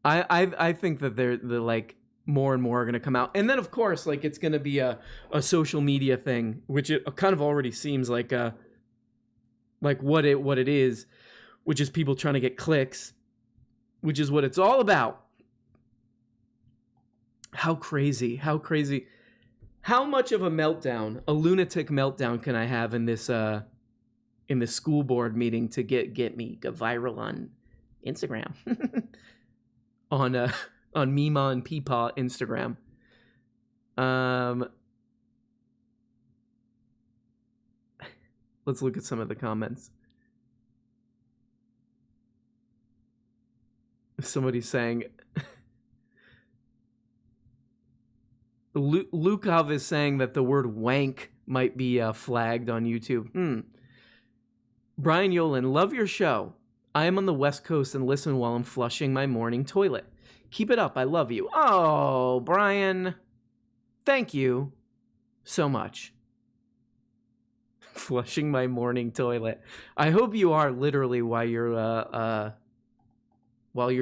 Speaker 1: I think that they're like more and more are going to come out. And then of course, like it's going to be a social media thing, which it kind of already seems like what it is, which is people trying to get clicks, which is what it's all about. How crazy. How much of a meltdown, a lunatic meltdown can I have in this school board meeting to get me go viral on Instagram? on Mima and Peepaw Instagram. Let's look at some of the comments. Somebody's saying Lukov is saying that the word wank might be flagged on YouTube. Brian Yolen, love your show. I am on the West Coast and listen while I'm flushing my morning toilet. Keep it up. I love you. Oh, Brian. Thank you so much. Flushing my morning toilet. I hope you are literally while you're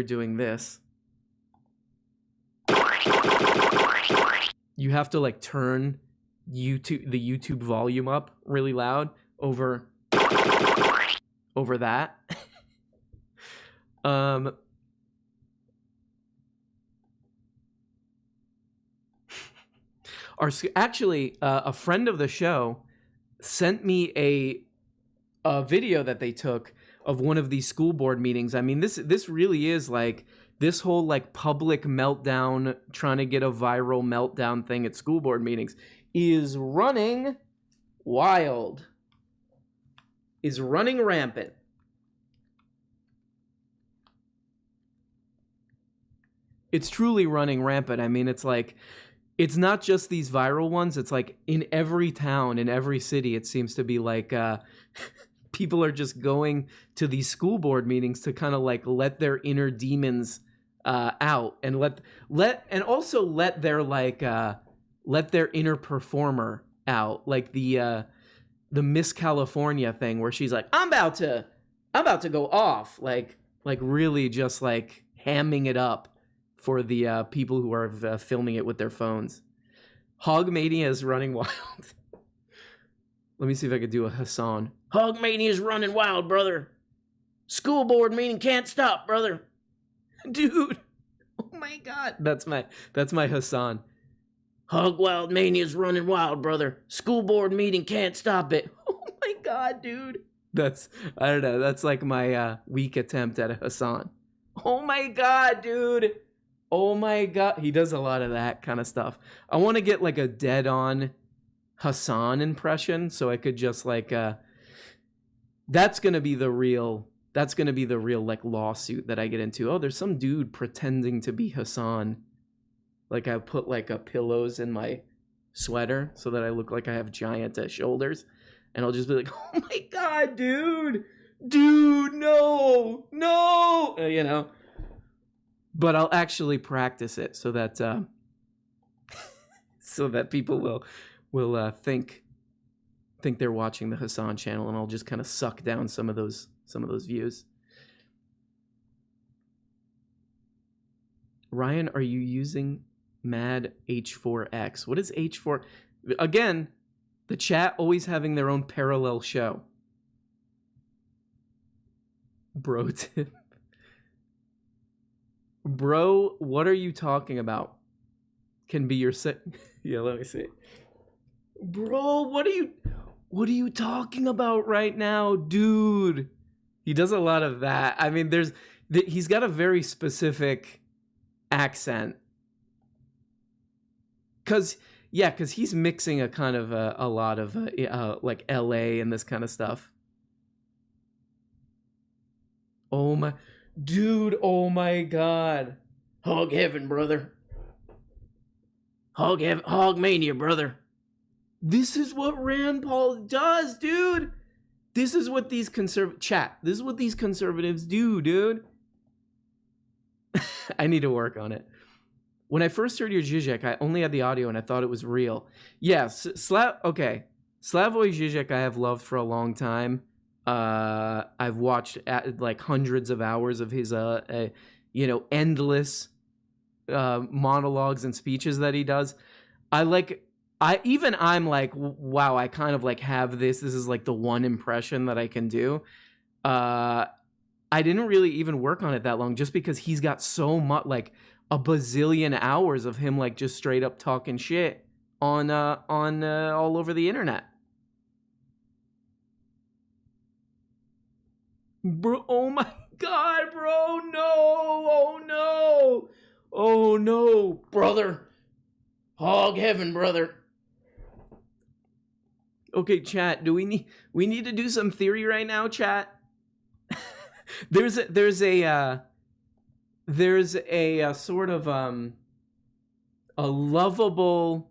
Speaker 1: doing this. You have to like turn the YouTube volume up really loud over that. A friend of the show sent me a video that they took of one of these school board meetings. I mean, this really is like this whole like public meltdown, trying to get a viral meltdown thing at school board meetings is running wild, is running rampant. It's truly running rampant. I mean, it's like, it's not just these viral ones. It's like in every town, in every city, it seems to be like people are just going to these school board meetings to kind of like let their inner demons out and let their inner performer out. Like the Miss California thing where she's like, I'm about to go off. Like really just like hamming it up for the people who are filming it with their phones. Hogmania is running wild. Let me see if I could do a Hassan. Hogmania is running wild, brother. School board meeting can't stop, brother. Dude. Oh my God. That's my Hassan. Hog wild mania is running wild, brother. School board meeting can't stop it. Oh my God, dude. I don't know. That's like my weak attempt at a Hassan. Oh my God, dude. Oh my God. He does a lot of that kind of stuff. I want to get like a dead on Hassan impression so I could just like that's going to be the real like lawsuit that I get into. Oh, there's some dude pretending to be Hassan. Like I put like a pillows in my sweater so that I look like I have giant shoulders, and I'll just be like, "Oh my God, dude, no, you know." But I'll actually practice it so that so that people will think think they're watching the Hassan channel, and I'll just kind of suck down some of those views. Ryan, are you using Mad H4X? What is H4? Again, the chat always having their own parallel show. Bro tip. Bro, what are you talking about? Can be your set. Yeah, let me see. Bro, what are you talking about right now, dude? He does a lot of that. I mean, he's got a very specific accent. Cause he's mixing a kind of a lot of like LA and this kind of stuff. Oh my, dude! Oh my God! Hog heaven, brother. Hog heaven, hog mania, brother. This is what Rand Paul does, dude. This is what these This is what these conservatives do, dude. I need to work on it. When I first heard your ZIZEK, I only had the audio and I thought it was real. Yes, okay. Slavoj Žižek I have loved for a long time. I've watched like hundreds of hours of his endless monologues and speeches that he does. I'm like, wow, I kind of like have this is like the one impression that I can do. I didn't really even work on it that long, just because he's got so much, like a bazillion hours of him like just straight up talking shit on all over the internet. Bro, oh my God, bro, no, oh no, brother, hog heaven, brother. Okay, chat, do we need to do some theory right now, chat? there's a sort of a lovable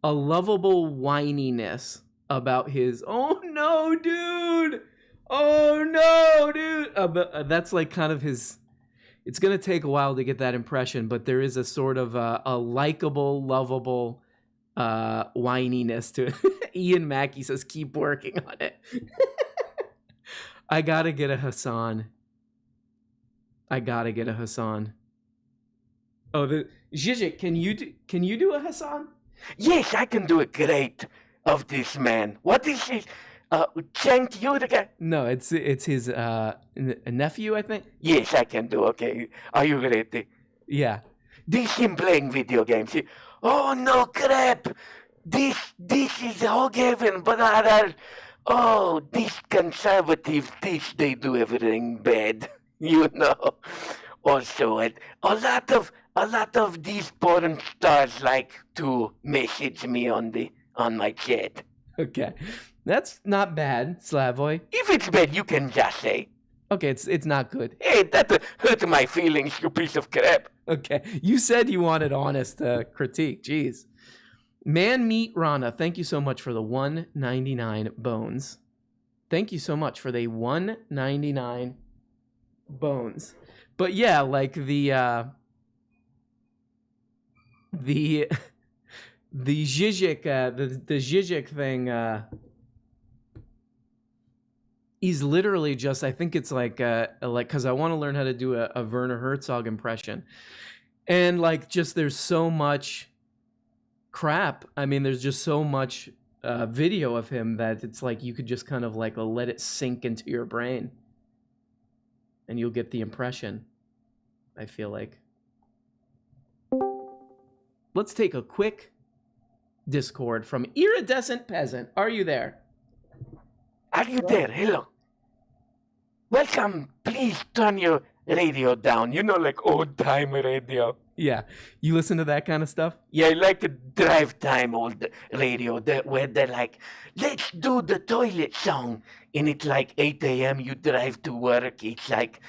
Speaker 1: whininess about his. Oh no, dude. That's like kind of his. It's gonna take a while to get that impression, but there is a sort of a likable, lovable whininess to it. Ian Mackey says, "Keep working on it." I gotta get a Hassan. Oh, the ZIZEK, can you do a Hassan?
Speaker 12: Yes, I can do it great of this man. What is his? Chang Yudiga?
Speaker 1: No, it's his nephew, I think.
Speaker 12: Yes, I can do. Okay, are you ready?
Speaker 1: Yeah.
Speaker 12: This him playing video games. Oh no, crap! This is hog heaven, brother. Oh, these conservatives, they do everything bad, you know. Also, a lot of these porn stars like to message me on my chat.
Speaker 1: Okay, that's not bad, Slavoj.
Speaker 12: If it's bad, you can just say.
Speaker 1: Okay, it's not good.
Speaker 12: Hey, that hurt my feelings, you piece of crap.
Speaker 1: Okay, you said you wanted honest critique. Jeez. Man Meat Rana, thank you so much for the 199 bones. Thank you so much for the 199 bones. But yeah, like the ZIZEK, the ZIZEK thing is literally just, I think it's like because I want to learn how to do a Werner Herzog impression, and like just there's so much crap. I mean, there's just so much video of him that it's like you could just kind of like let it sink into your brain, and you'll get the impression, I feel like. Let's take a quick Discord from Iridescent Peasant. Are you there?
Speaker 12: Are you there? Hello. Welcome. Please turn your radio down. You know, like old-time radio.
Speaker 1: Yeah. You listen to that kind of stuff?
Speaker 12: Yeah, I like a drive-time old radio where they're like, let's do the toilet song. And it's like 8 a.m. You drive to work. It's like,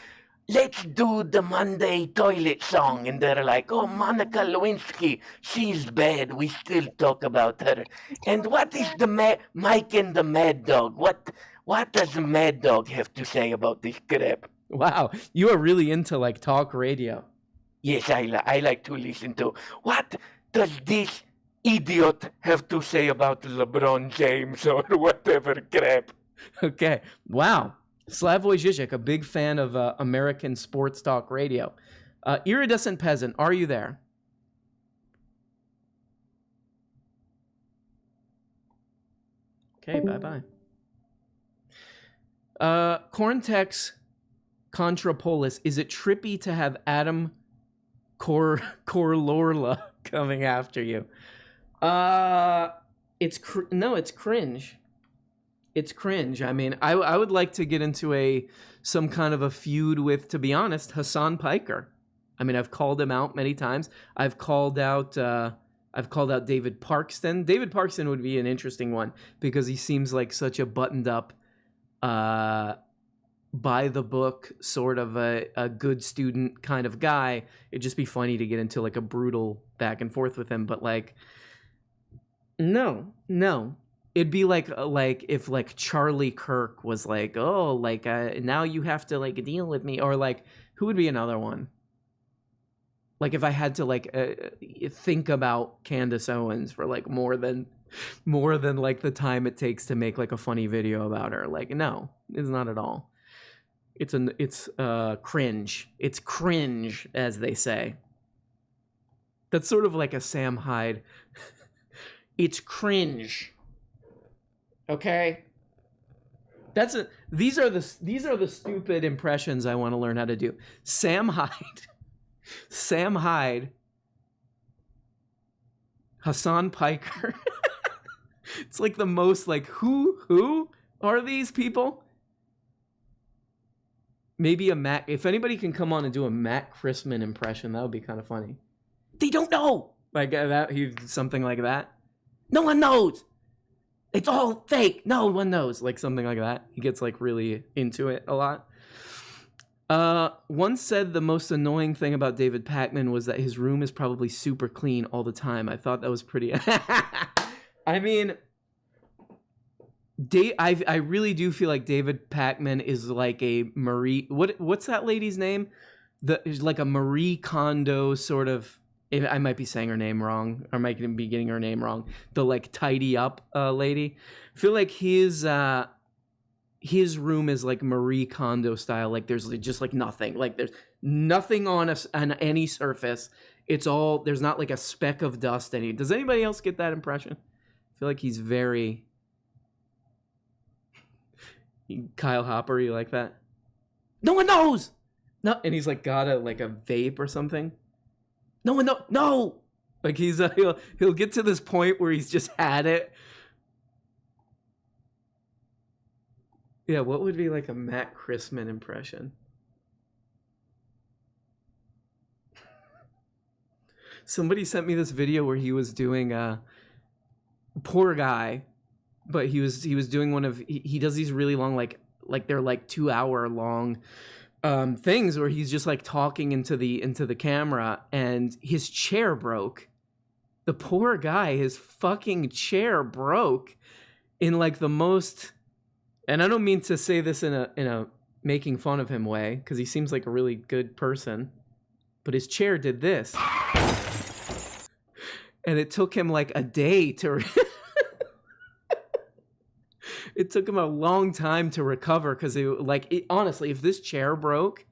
Speaker 12: let's do the Monday toilet song. And they're like, oh, Monica Lewinsky, she's bad. We still talk about her. And what is the Mike and the Mad Dog? What does the Mad Dog have to say about this crap?
Speaker 1: Wow, you are really into like talk radio.
Speaker 12: Yes, I like to listen to. What does this idiot have to say about LeBron James or whatever crap.
Speaker 1: Okay. Wow. Slavoj Žižek, a big fan of American sports talk radio. Iridescent Peasant, are you there? Okay, bye-bye. Corntex Contrapolis, is it trippy to have Adam Corlorla coming after you? It's cringe. It's cringe. I mean, I would like to get into some kind of a feud with, to be honest, Hassan Piker. I mean, I've called him out many times. I've called out David Parkston. David Parkston would be an interesting one because he seems like such a buttoned up, by the book, sort of a good student kind of guy. It'd just be funny to get into like a brutal back and forth with him. But like, no. It'd be like if like Charlie Kirk was like, oh, like now you have to like deal with me, or like who would be another one? Like if I had to like think about Candace Owens for like more than like the time it takes to make like a funny video about her. Like no, it's not at all. It's cringe. It's cringe, as they say. That's sort of like a Sam Hyde. It's cringe. Okay? These are the stupid impressions I want to learn how to do. Sam Hyde, Hassan Piker. It's like the most like who are these people? Maybe if anybody can come on and do a Matt Christman impression, that would be kind of funny. They don't know. Like that, something like that. No one knows. It's all fake. No one knows. Like something like that. He gets like really into it a lot. Once said the most annoying thing about David Pakman was that his room is probably super clean all the time. I thought that was pretty. I mean, I really do feel like David Pakman is like a Marie. What's that lady's name? Like a Marie Kondo sort of. I might be saying her name wrong, or might be getting her name wrong. The like tidy up lady. I feel like his room is like Marie Kondo style. Like there's just like nothing. Like there's nothing on any surface. It's all, there's not like a speck of dust. Does anybody else get that impression? I feel like he's very Kyle Hopper. You like that? No one knows. No, and he's like got a vape or something. No one knows. No, like he's he'll get to this point where he's just had it. Yeah, what would be like a Matt Christman impression? Somebody sent me this video where he was doing poor guy, but he was doing one of he does these really long like they're like 2 hour long things where he's just like talking into the camera, and his chair broke. The poor guy, his fucking chair broke in like the most. And I don't mean to say this in a making fun of him way, because he seems like a really good person, but his chair did this, and it took him like a day to. It took him a long time to recover, because honestly, if this chair broke,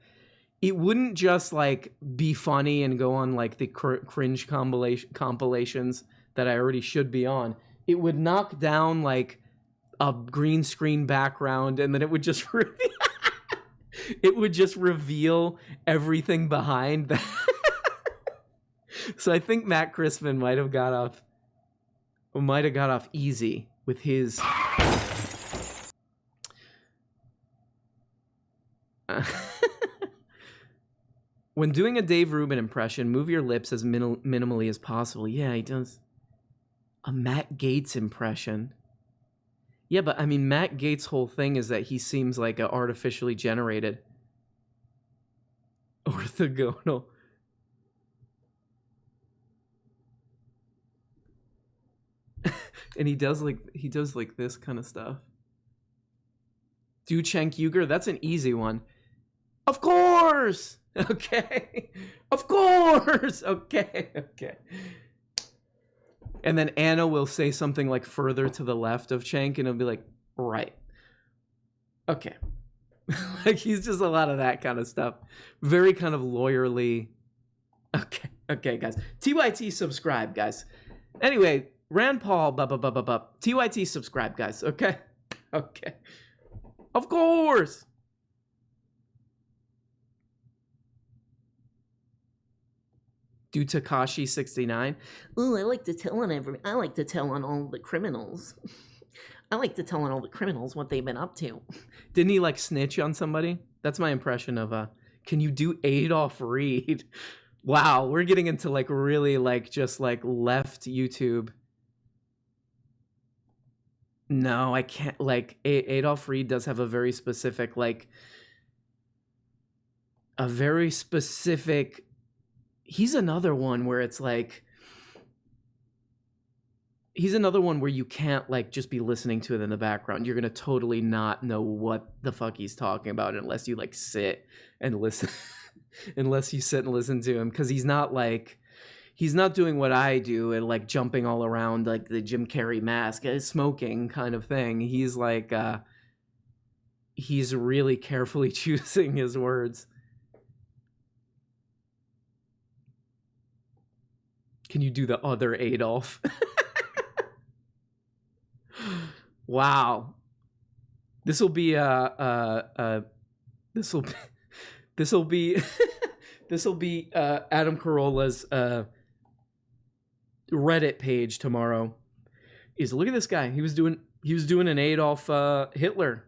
Speaker 1: it wouldn't just like be funny and go on like the cringe compilations that I already should be on. It would knock down like a green screen background, and then it would just reveal everything behind that. So I think Matt Christman might have got off easy with his. When doing a Dave Rubin impression, move your lips as minimally as possible. Yeah, he does. A Matt Gaetz impression. Yeah, but I mean, Matt Gaetz' whole thing is that he seems like an artificially generated orthogonal. And he does like this kind of stuff. Duchenk Uger, that's an easy one. Of course. Okay. Of course. Okay. And then Anna will say something like further to the left of Cenk, and it'll be like, right. Okay. Like, he's just a lot of that kind of stuff. Very kind of lawyerly. Okay, guys. TYT subscribe, guys. Anyway, Rand Paul, TYT subscribe, guys. Okay. Of course. Do Takashi 69.
Speaker 14: Ooh, I like to tell on all the criminals. I like to tell on all the criminals what they've been up to.
Speaker 1: Didn't he like snitch on somebody? That's my impression of can you do Adolf Reed? Wow, we're getting into like really like just like left YouTube. No, I can't. Like Adolf Reed does have a very specific he's another one where it's like he's another one where you can't like just be listening to it in the background. You're gonna totally not know what the fuck he's talking about unless you like sit and listen. Unless you sit and listen to him, because he's not doing what I do and like jumping all around like the Jim Carrey mask, smoking kind of thing. He's like he's really carefully choosing his words. Can you do the other Adolf? Wow. This will be Adam Carolla's Reddit page tomorrow. Look at this guy. He was doing an Adolf Hitler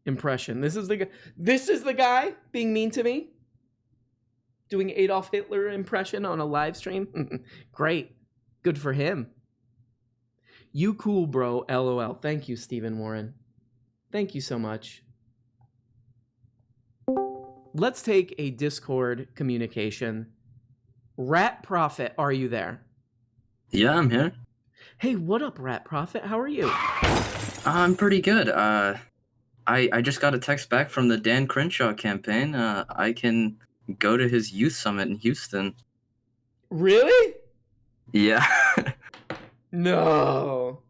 Speaker 1: impression. This is the guy being mean to me. Doing Adolf Hitler impression on a live stream. Great. Good for him. You cool, bro. LOL. Thank you, Stephen Warren. Thank you so much. Let's take a Discord communication. Rat Prophet, are you there?
Speaker 15: Yeah, I'm here.
Speaker 1: Hey, what up, Rat Prophet? How are you?
Speaker 15: I'm pretty good. I just got a text back from the Dan Crenshaw campaign. I can go to his youth summit in Houston.
Speaker 1: Really?
Speaker 15: Yeah.
Speaker 1: No.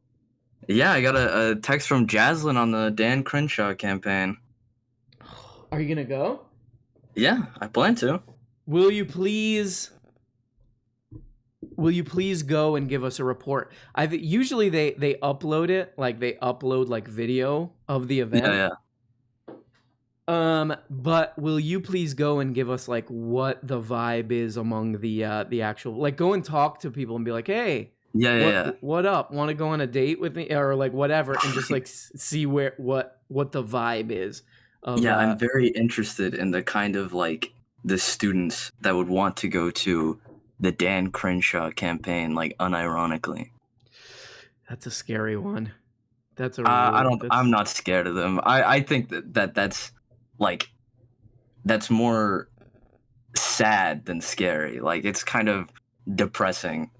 Speaker 15: Yeah, I got a text from Jaslyn on the Dan Crenshaw campaign.
Speaker 1: Are you gonna go?
Speaker 15: Yeah, I plan to.
Speaker 1: Will you please go and give us a report? Usually they upload it, like they upload like video of the event.
Speaker 15: Yeah.
Speaker 1: But will you please go and give us like what the vibe is among the actual, like go and talk to people and be like, hey, what up? Want to go on a date with me or like whatever, and just like see what the vibe is.
Speaker 15: I'm very interested in the kind of like the students that would want to go to the Dan Crenshaw campaign, like unironically.
Speaker 1: That's a scary one. That's a.
Speaker 15: I'm not scared of them. I think that's like that's more sad than scary. Like it's kind of depressing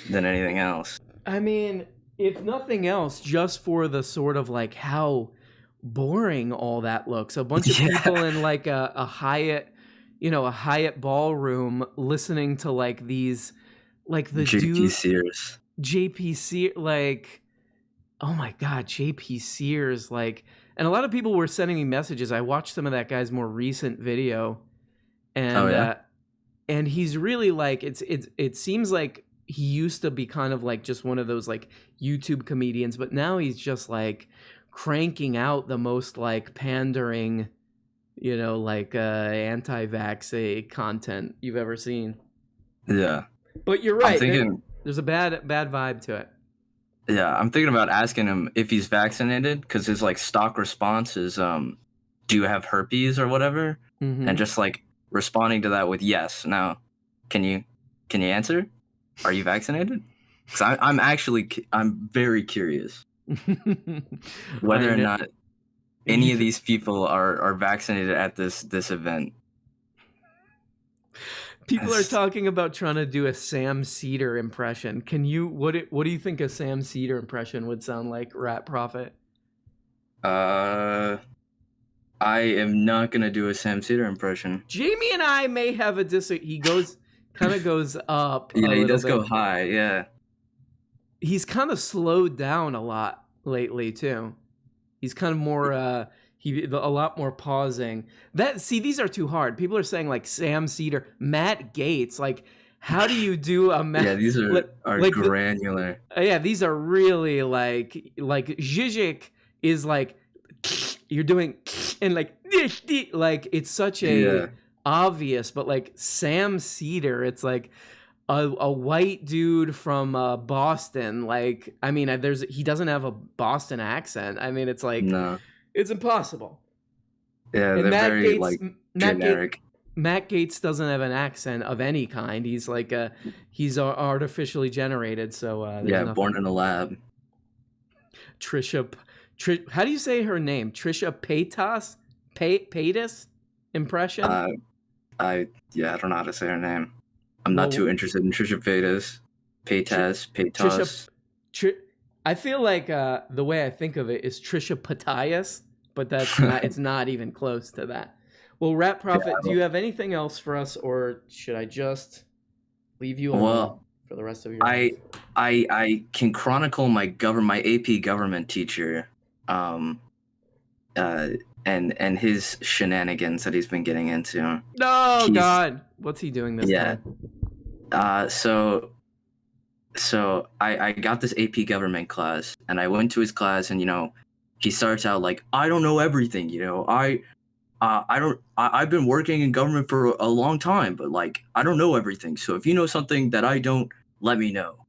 Speaker 15: than anything else.
Speaker 1: I mean, if nothing else, just for the sort of like how boring all that looks. A bunch of people in like a Hyatt, a Hyatt ballroom listening to like these, like the
Speaker 15: JP Sears.
Speaker 1: JP Sears, like, oh my God, JP Sears, like, and a lot of people were sending me messages. I watched some of that guy's more recent video, and and he's really like, it seems like he used to be kind of like just one of those like YouTube comedians, but now he's just like cranking out the most like pandering, like anti-vax content you've ever seen.
Speaker 15: Yeah.
Speaker 1: But you're right. There's a bad vibe to it.
Speaker 15: Yeah, I'm thinking about asking him if he's vaccinated, because his like stock response is, do you have herpes or whatever?
Speaker 1: Mm-hmm.
Speaker 15: And just like responding to that with yes. Now, can you answer? Are you vaccinated? Because I'm very curious whether or not any of these people are vaccinated at this event.
Speaker 1: People are talking about trying to do a Sam Cedar impression. Can you? What do you think a Sam Cedar impression would sound like, Rat Prophet?
Speaker 15: I am not gonna do a Sam Cedar impression.
Speaker 1: Jamie and I may have a he goes up.
Speaker 15: Yeah, he does go high. Yeah.
Speaker 1: he's kind of slowed down a lot lately too. He's kind of more a lot more pausing. These are too hard. People are saying like Sam Cedar, Matt Gaetz. Like, how do you do a Matt?
Speaker 15: Yeah, these are like granular.
Speaker 1: Yeah, these are really like ZIZEK is like you're doing and like it's such a obvious, but like Sam Cedar, it's like a white dude from Boston. Like, I mean, he doesn't have a Boston accent. I mean, it's like it's impossible.
Speaker 15: Yeah,
Speaker 1: and
Speaker 15: they're
Speaker 1: Matt
Speaker 15: very
Speaker 1: Gaetz,
Speaker 15: like generic.
Speaker 1: Matt Gaetz doesn't have an accent of any kind. He's like he's artificially generated. So
Speaker 15: born in a lab.
Speaker 1: How do you say her name? Trisha Paytas impression?
Speaker 15: I don't know how to say her name. I'm not too interested in Trisha Paytas.
Speaker 1: I feel like the way I think of it is Trisha Paytas, but that's not. It's not even close to that. Well, Rat Prophet, do you have anything else for us, or should I just leave you alone for the rest of your life?
Speaker 15: I can chronicle my AP government teacher, and his shenanigans that he's been getting into.
Speaker 1: No, God, what's he doing this time?
Speaker 15: So I got this AP government class, and I went to his class, and he starts out like, I don't know everything, I've been working in government for a long time, but like I don't know everything. So if you know something that I don't, let me know.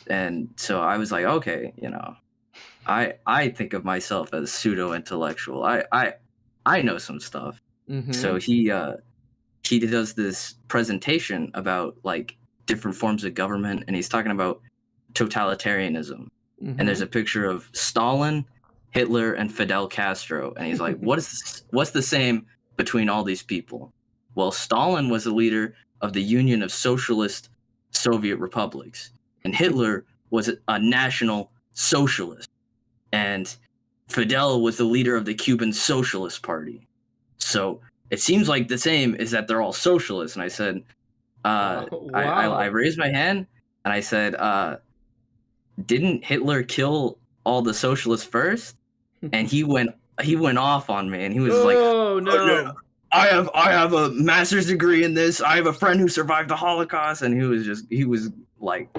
Speaker 15: And so I was like, okay, I think of myself as pseudo intellectual. I know some stuff.
Speaker 1: Mm-hmm.
Speaker 15: So he does this presentation about like different forms of government, and he's talking about totalitarianism.
Speaker 1: Mm-hmm.
Speaker 15: And there's a picture of Stalin, Hitler, and Fidel Castro, and he's like, what's the same between all these people? Well, Stalin was the leader of the Union of Socialist Soviet Republics, and Hitler was a national socialist, and Fidel was the leader of the Cuban Socialist Party. So it seems like the same is that they're all socialists. And I said, I raised my hand and I said, didn't Hitler kill all the socialists first? And he went off on me, and he was
Speaker 1: oh no,
Speaker 15: I have a master's degree in this. I have a friend who survived the Holocaust, and he was like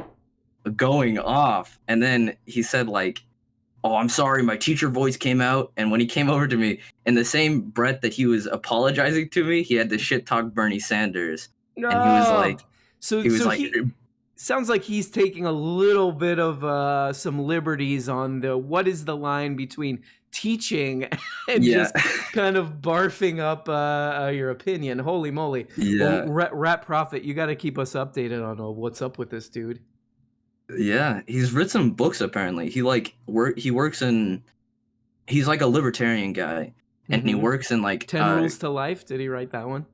Speaker 15: going off. And then he said like, oh, I'm sorry, my teacher voice came out. And when he came over to me, in the same breath that he was apologizing to me, he had to shit talk Bernie Sanders.
Speaker 1: No.
Speaker 15: And he was like,
Speaker 1: sounds like he's taking a little bit of some liberties on what is the line between teaching and just kind of barfing up your opinion. Holy moly.
Speaker 15: Yeah.
Speaker 1: Well, Rat Prophet, you got to keep us updated on what's up with this dude.
Speaker 15: Yeah, he's written some books apparently. He's like a libertarian guy, and he works in like
Speaker 1: 10 Rules to Life. Did he write that one?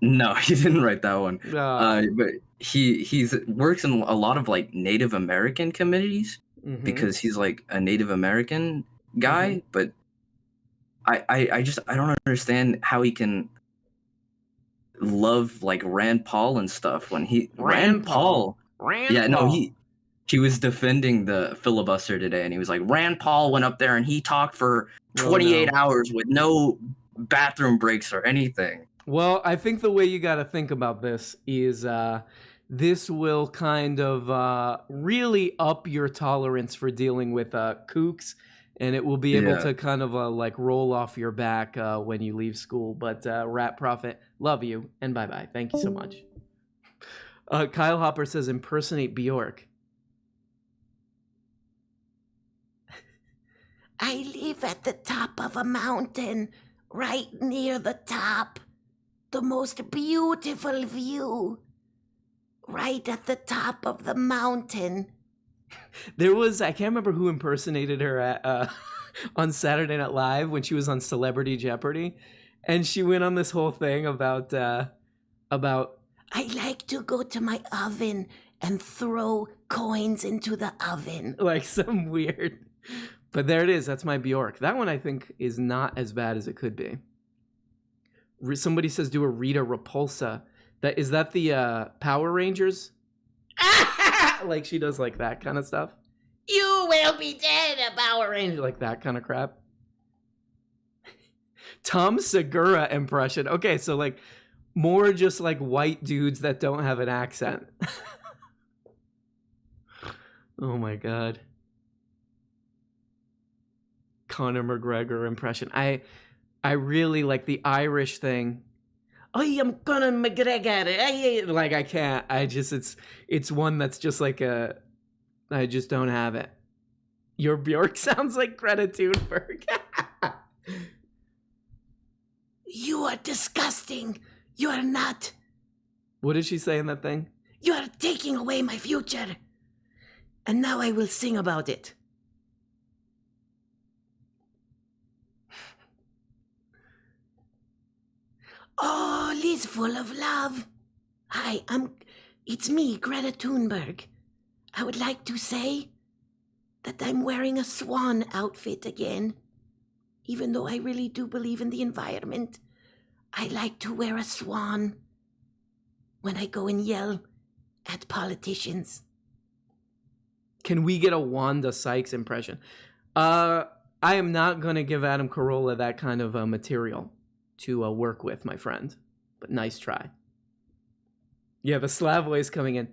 Speaker 15: No, he didn't write that one. But he works in a lot of like Native American communities because he's like a Native American guy. But I don't understand how he can love like Rand Paul and stuff when Rand Paul. He was defending the filibuster today, and he was like, Rand Paul went up there and he talked for 28 hours with no bathroom breaks or anything.
Speaker 1: Well, I think the way you got to think about this is this will kind of really up your tolerance for dealing with kooks, and it will be able to kind of like roll off your back when you leave school. But Rat Prophet, love you, and bye-bye. Thank you so much. Kyle Hopper says, impersonate Bjork.
Speaker 14: I live at the top of a mountain, right near the top. The most beautiful view, right at the top of the mountain.
Speaker 1: There was, I can't remember who impersonated her on Saturday Night Live when she was on Celebrity Jeopardy. And she went on this whole thing about
Speaker 14: I like to go to my oven and throw coins into the oven.
Speaker 1: Like some weird... But there it is. That's my Bjork. That one I think is not as bad as it could be. Somebody says do a Rita Repulsa. Is that the Power Rangers? like she does like that kind of stuff.
Speaker 14: You will be dead, a Power Ranger.
Speaker 1: Like that kind of crap. Tom Segura impression. Okay, so like more just like white dudes that don't have an accent. Oh my god. Conor McGregor impression. I really like the Irish thing. I am Conor McGregor. Like I can't. It's one that's just like I just don't have it. Your Bjork sounds like Greta Thunberg.
Speaker 14: You are disgusting. You are not.
Speaker 1: What did she say in that thing?
Speaker 14: You are taking away my future. And now I will sing about it. All is full of love. Hi, it's me, Greta Thunberg. I would like to say that I'm wearing a swan outfit again. Even though I really do believe in the environment, I like to wear a swan when I go and yell at politicians.
Speaker 1: Can we get a Wanda Sykes impression? I am not going to give Adam Carolla that kind of material to work with, my friend. But nice try. Yeah, the Slav voice coming in.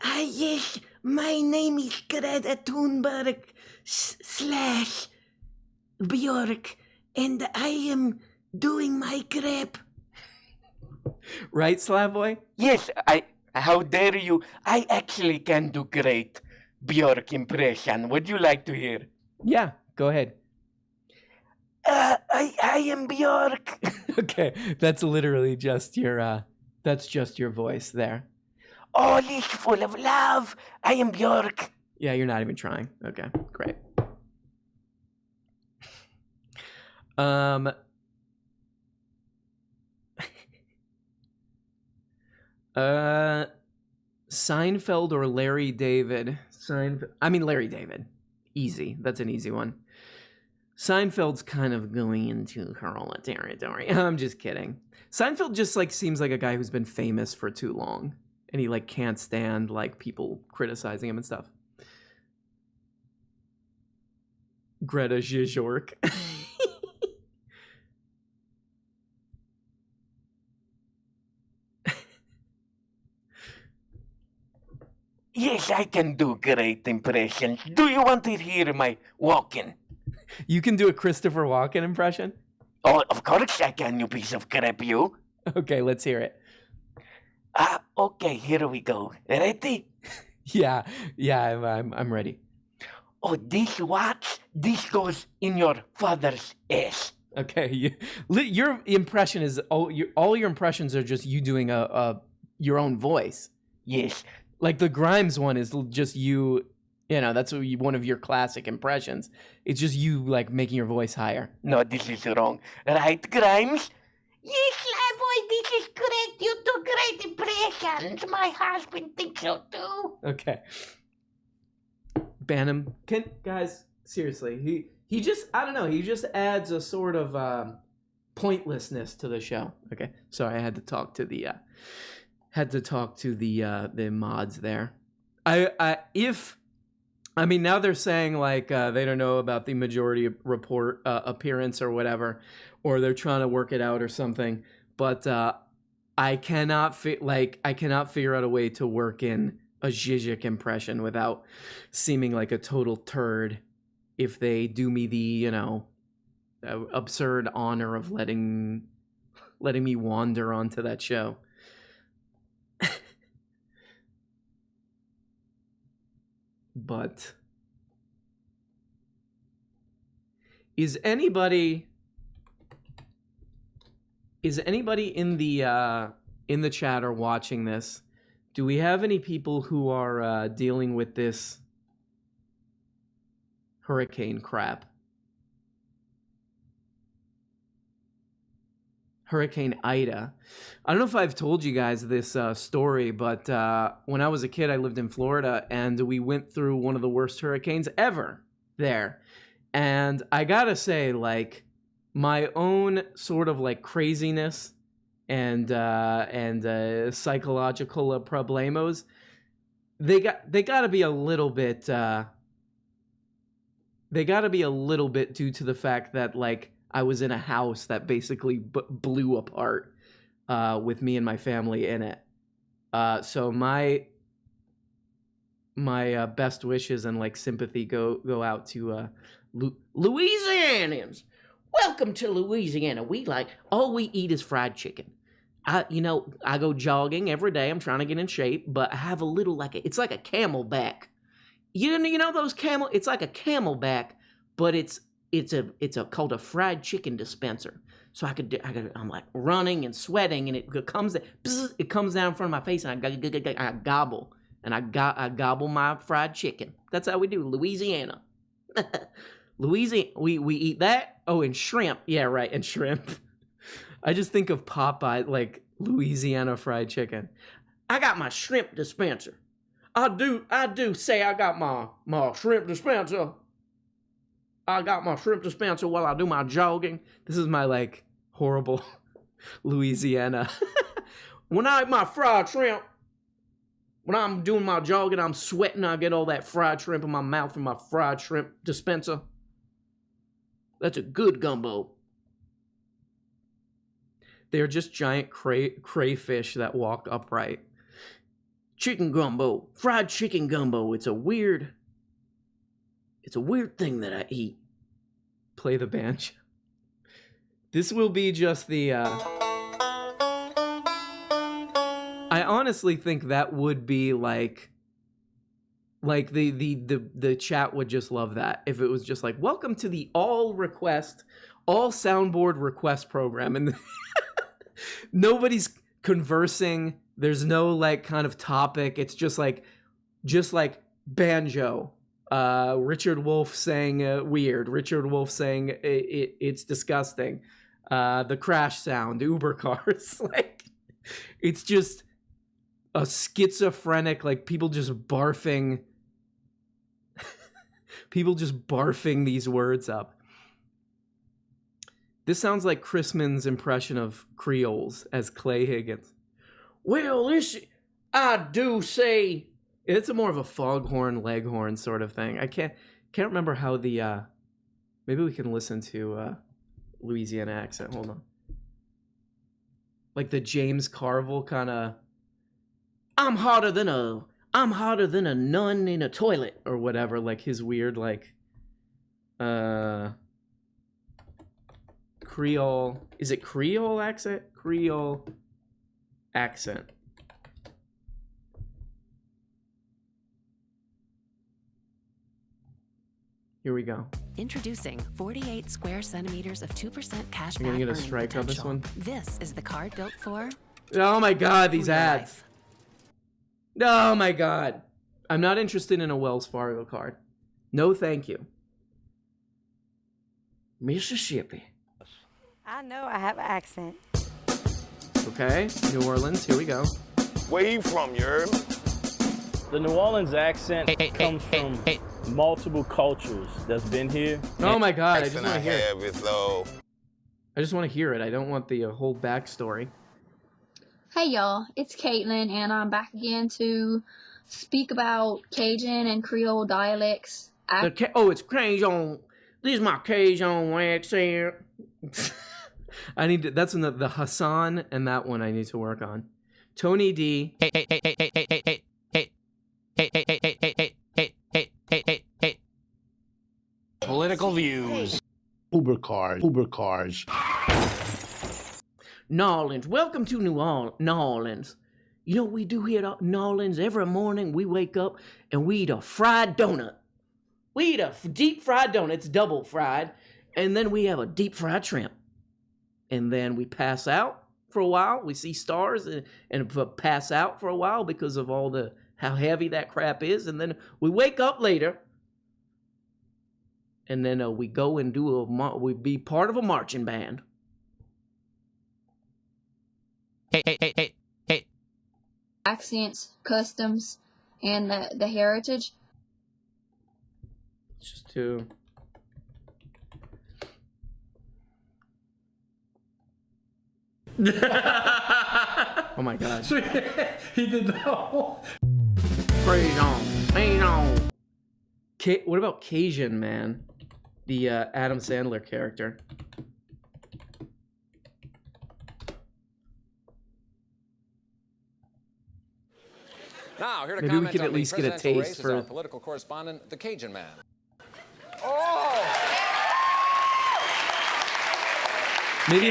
Speaker 14: Yes, my name is Greta Thunberg / Bjork, and I am doing my crap.
Speaker 1: Right, Slav boy?
Speaker 12: Yes, how dare you? I actually can do great Bjork impression. Would you like to hear?
Speaker 1: Yeah, go ahead.
Speaker 12: I am Bjork.
Speaker 1: Okay, that's literally just your voice there.
Speaker 12: All is full of love. I am Bjork.
Speaker 1: Yeah, you're not even trying. Okay, great. Seinfeld or Larry David? Larry David. Easy. That's an easy one. Seinfeld's kind of going into Carolla territory. I'm just kidding. Seinfeld just like seems like a guy who's been famous for too long, and he like can't stand like people criticizing him and stuff. Greta Thunberg.
Speaker 12: Yes, I can do great impressions. Do you want to hear my walking?
Speaker 1: You can do a Christopher Walken impression?
Speaker 12: Oh, of course I can, you piece of crap, you.
Speaker 1: Okay, let's hear it.
Speaker 12: Okay, here we go. Ready?
Speaker 1: Yeah, I'm ready.
Speaker 12: Oh, this watch, this goes in your father's ass.
Speaker 1: Okay, your impression is all your impressions are just you doing your own voice.
Speaker 12: Yes.
Speaker 1: Like the Grimes one is just you. That's one of your classic impressions. It's just you like making your voice higher.
Speaker 12: No, this is wrong. Right, Grimes?
Speaker 14: Yes, Slavboy, this is correct. You do great impressions. My husband thinks so too.
Speaker 1: Okay. Ban him. Guys, seriously, he just, I don't know, he just adds a sort of pointlessness to the show. Okay, sorry, I had to talk to the mods there. Now they're saying like they don't know about the majority report appearance or whatever, or they're trying to work it out or something. But I cannot figure out a way to work in a ZIZEK impression without seeming like a total turd. If they do me the absurd honor of letting me wander onto that show. But is anybody in the chat or watching this? Do we have any people who are dealing with this hurricane crap? Hurricane Ida. I don't know if I've told you guys this story, but when I was a kid, I lived in Florida, and we went through one of the worst hurricanes ever there. And I gotta say, like, my own sort of like craziness and psychological problemos, they got to be a little bit they got to be a little bit due to the fact that like I was in a house that basically blew apart with me and my family in it. So my best wishes and like sympathy go out to Louisianians. Welcome to Louisiana. All we eat is fried chicken. I go jogging every day. I'm trying to get in shape, but I have a little it's like a camelback. You know those camel? It's like a camelback, but it's called a fried chicken dispenser. So I'm like running and sweating, and it comes down in front of my face, and I gobble, and I gobble my fried chicken. That's how we do Louisiana. Louisiana, we eat that. Oh, and shrimp. Yeah, right, and shrimp. I just think of Popeye, like Louisiana fried chicken. I got my shrimp dispenser. I do say I got my shrimp dispenser. I got my shrimp dispenser while I do my jogging. This is my like horrible Louisiana. When I eat my fried shrimp, when I'm doing my jogging, I'm sweating. I get all that fried shrimp in my mouth from my fried shrimp dispenser. That's a good gumbo. They're just giant crayfish that walk upright. Chicken gumbo, fried chicken gumbo. It's a weird thing that I eat. Play the banjo. This will be just the. I honestly think that would be like the chat would just love that if it was just like, welcome to the all soundboard request program, and nobody's conversing. There's no like kind of topic. It's just like banjo. Richard Wolf saying weird. Richard Wolf saying it's disgusting. The crash sound, Uber cars. Like it's just a schizophrenic, like people just barfing these words up. This sounds like Chrisman's impression of Creoles as Clay Higgins. Well, I do say it's more of a foghorn leghorn sort of thing. I can't remember how the maybe we can listen to Louisiana accent. Hold on. Like the James Carville kind of I'm hotter than a nun in a toilet or whatever, like his weird like Creole. Is it Creole accent? Creole accent. Here we go.
Speaker 16: Introducing 48 square centimeters of 2% cash back.
Speaker 1: You're gonna get a
Speaker 16: earning
Speaker 1: strike on this
Speaker 16: potential.
Speaker 1: one?
Speaker 16: This is the card built for.
Speaker 1: Oh my god, these ads. Oh my god. I'm not interested in a Wells Fargo card. No, thank you. Mississippi.
Speaker 17: I know I have an accent.
Speaker 1: Okay, New Orleans, here we go.
Speaker 18: Where you from, you heard me?
Speaker 19: The New Orleans accent comes from multiple cultures that's been here.
Speaker 1: Oh my god, I just
Speaker 18: Accent
Speaker 1: want to hear
Speaker 18: have is though.
Speaker 1: I just want to hear it. I don't want the whole backstory.
Speaker 20: Hey y'all, it's Caitlin, and I'm back again to speak about Cajun and Creole dialects.
Speaker 1: It's Cajun. This is my Cajun accent. I need to. That's the Hassan, and that one I need to work on. Tony D.
Speaker 3: Political views. Uber cars.
Speaker 1: New Orleans. Welcome to New Orleans. You know what we do here at New Orleans? Every morning we wake up and we eat a fried donut. We eat a deep fried donut. It's double fried. And then we have a deep fried shrimp. And then we pass out for a while. We see stars and pass out for a while because of how heavy that crap is. And then we wake up later. And then we go and we be part of a marching band.
Speaker 20: Accents, customs, and the heritage.
Speaker 1: Just to. Oh my god.
Speaker 19: He did that.
Speaker 1: What about Cajun Man, the Adam Sandler character?
Speaker 21: Now, here to
Speaker 1: Maybe we
Speaker 21: comment
Speaker 1: could
Speaker 21: on
Speaker 1: at
Speaker 21: the
Speaker 1: least get a
Speaker 21: presidential race
Speaker 1: taste
Speaker 21: is our
Speaker 1: for.
Speaker 21: political correspondent, the Cajun Man.
Speaker 1: Maybe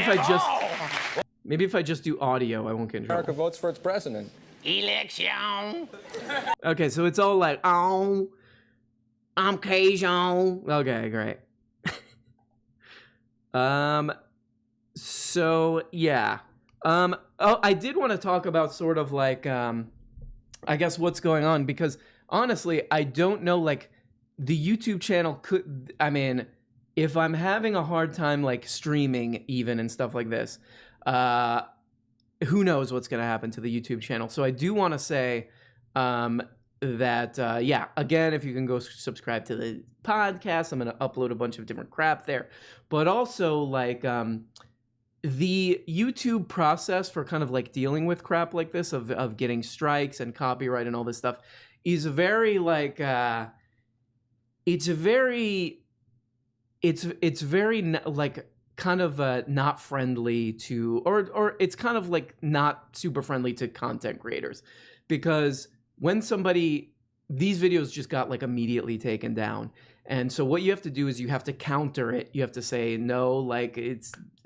Speaker 1: if I just do audio, I won't get in trouble.
Speaker 21: America votes for its president.
Speaker 12: Election.
Speaker 1: Okay, so it's all like, oh, I'm Cajun. Okay, great. So yeah. Oh, I did want to talk about sort of like, I guess what's going on, because honestly, I don't know, like, the YouTube channel could, I mean, if I'm having a hard time like streaming even and stuff like this, who knows what's going to happen to the YouTube channel. So I do want to say that, yeah, again, if you can go subscribe to the podcast, I'm going to upload a bunch of different crap there. But also, like, the YouTube process for kind of like dealing with crap like this, of getting strikes and copyright and all this stuff, is very like, it's very like kind of not friendly to, or it's kind of like not super friendly to content creators, because when these videos just got like immediately taken down. And so what you have to do is you have to counter it. You have to say, no, like,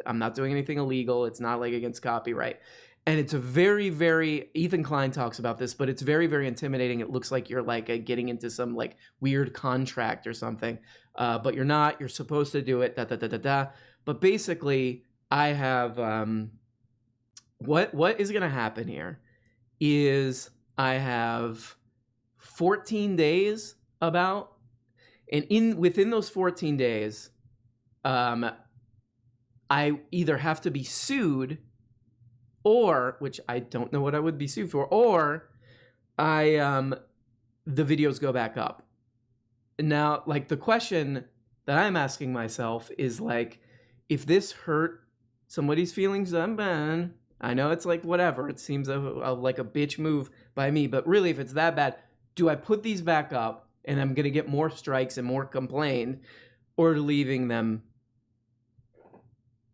Speaker 1: I'm not doing anything illegal. It's not like against copyright. And it's a very, very, Ethan Klein talks about this, but it's very, very intimidating. It looks like you're like getting into some like weird contract or something, but you're not. You're supposed to do it, But basically, I have, what is going to happen here is I have 14 days about, and within those 14 days, I either have to be sued, or, which I don't know what I would be sued for, or the videos go back up. Now, like, the question that I'm asking myself is, like, if this hurt somebody's feelings, then man, I know it's like whatever. It seems like a bitch move by me, but really, if it's that bad, do I put these back up and I'm gonna get more strikes and more complained, or leaving them?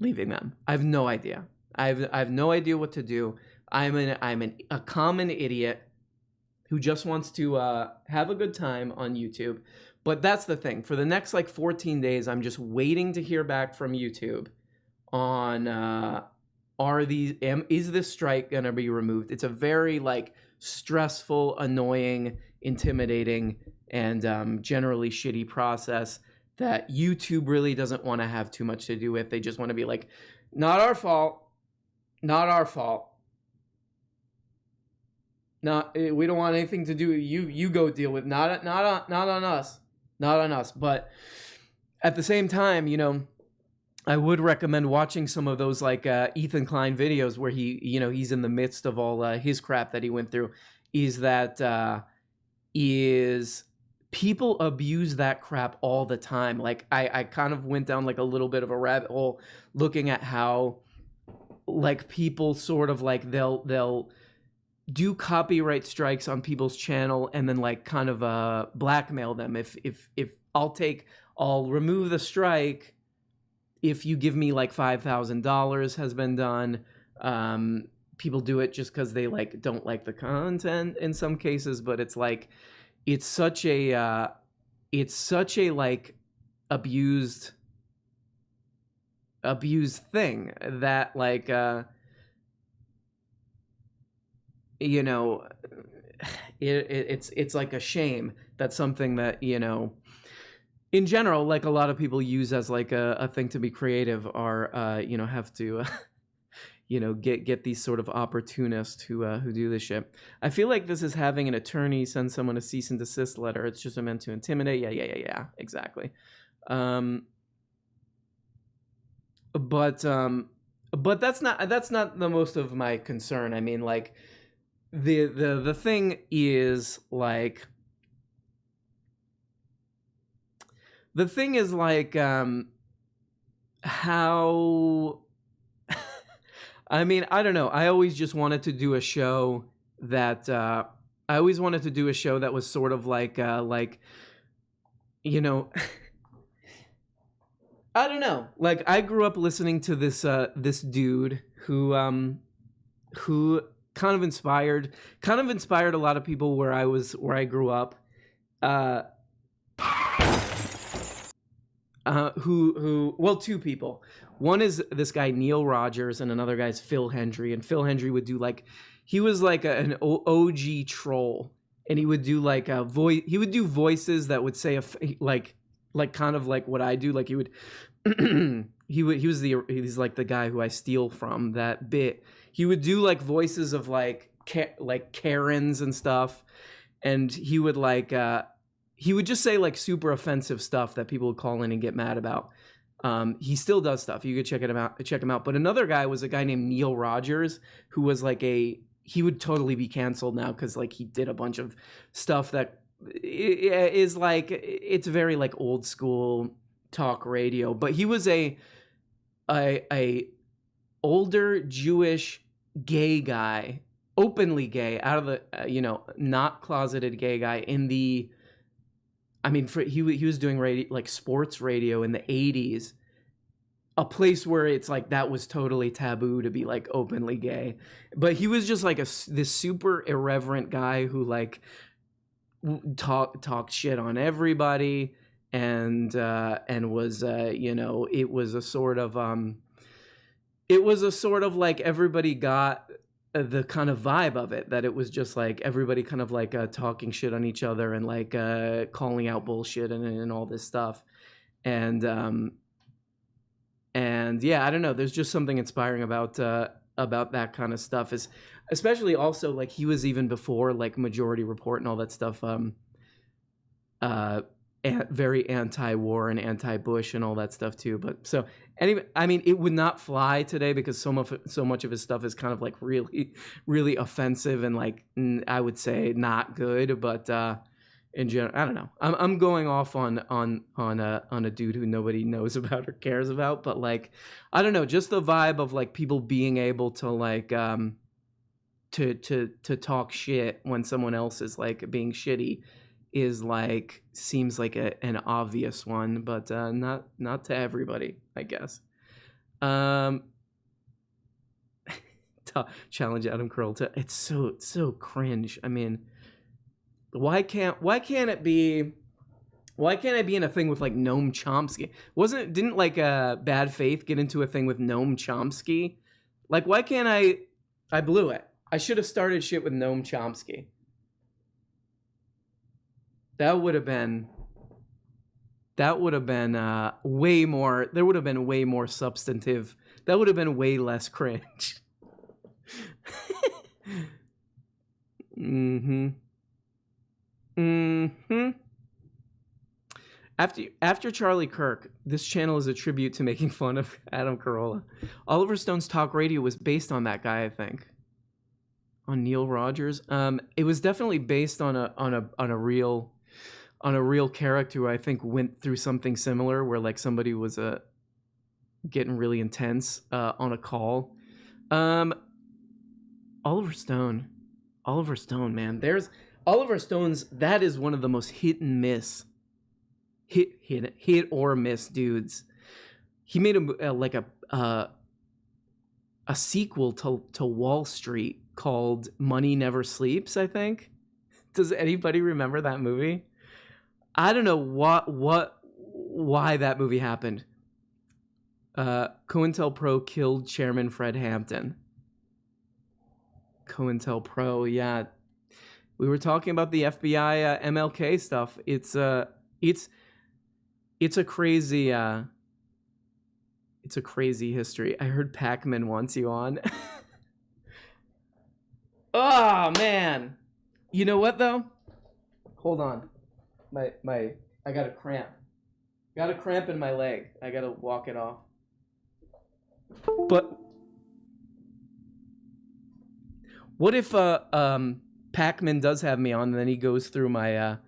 Speaker 1: I have no idea. I have no idea what to do. I'm a common idiot who just wants to have a good time on YouTube. But that's the thing. For the next like 14 days, I'm just waiting to hear back from YouTube on is this strike gonna be removed? It's a very like stressful, annoying, intimidating, and generally shitty process that YouTube really doesn't want to have too much to do with. They just want to be like, not our fault. Not our fault. We don't want anything to do with you. You go deal with not on us. Not on us. But at the same time, you know, I would recommend watching some of those like Ethan Klein videos where he's in the midst of all his crap that he went through. Is people abuse that crap all the time. Like I kind of went down like a little bit of a rabbit hole looking at how like people sort of like they'll do copyright strikes on people's channel and then like kind of blackmail them. If I'll remove the strike if you give me like $5,000 has been done. People do it just because they like don't like the content in some cases, but it's like it's such a like abused thing that like you know, it's like a shame that something that, you know, in general, like a lot of people use as like a thing to be creative are you know, have to you know, get these sort of opportunists who do this shit. I feel like this is having an attorney send someone a cease and desist letter. It's just meant to intimidate. Yeah, exactly. But that's not the most of my concern. I mean, like the thing is like how I mean, I don't know. I always just wanted to do a show that wanted to do a show that was sort of like you know, I don't know. Like, I grew up listening to this dude who kind of inspired a lot of people where I grew up. Well, two people. One is this guy Neil Rogers, and another guy's Phil Hendry. And Phil Hendry would do like, he was like an OG troll, and he would do like a voice. He would do voices that would say like kind of like what I do. Like he would, he's like the guy who I steal from that bit. He would do like voices of like Karens and stuff, and he would like he would just say like super offensive stuff that people would call in and get mad about. He still does stuff. You could check him out. But another guy was a guy named Neil Rogers, who was like he would totally be canceled now because like he did a bunch of stuff that is like, it's very like old school talk radio. But he was a older Jewish gay guy, openly gay, out of the not closeted gay guy in the. I mean, he was doing radio, like sports radio in the 80s, a place where it's like that was totally taboo to be like openly gay. But he was just like this super irreverent guy who like talked shit on everybody, and was it was a sort of like everybody got the kind of vibe of it, that it was just like everybody kind of like talking shit on each other and like calling out bullshit and all this stuff. And yeah, I don't know, there's just something inspiring about that kind of stuff, is especially also like he was even before like Majority Report and all that stuff, very anti-war and anti-Bush and all that stuff too. But so anyway, I mean, it would not fly today because so much of his stuff is kind of like really, really offensive and like I would say not good. But in general, I don't know. I'm going off on a dude who nobody knows about or cares about. But like, I don't know, just the vibe of like people being able to like to talk shit when someone else is like being shitty is like, seems like an obvious one, but not to everybody, I guess. Challenge Adam Carolla to, it's so cringe. I mean, why can't it be in a thing with like Noam Chomsky? Didn't like Bad Faith get into a thing with Noam Chomsky? Like, why can't I blew it. I should have started shit with Noam Chomsky. That would have been way more. There would have been way more substantive. That would have been way less cringe. After Charlie Kirk, this channel is a tribute to making fun of Adam Carolla. Oliver Stone's talk radio was based on that guy, I think. On Neil Rogers. It was definitely based on a real character who I think went through something similar, where like somebody was getting really intense on a call. Oliver Stone, man. There's Oliver Stone's, that is one of the most hit and miss, hit or miss dudes. He made a sequel to Wall Street called Money Never Sleeps, I think. Does anybody remember that movie? I don't know why that movie happened. COINTELPRO killed Chairman Fred Hampton. COINTELPRO, yeah. We were talking about the FBI MLK stuff. It's a crazy history. I heard Pac-Man wants you on. Oh man. You know what though? Hold on. I got a cramp. Got a cramp in my leg. I gotta walk it off. But what if Pac-Man does have me on, and then he goes through my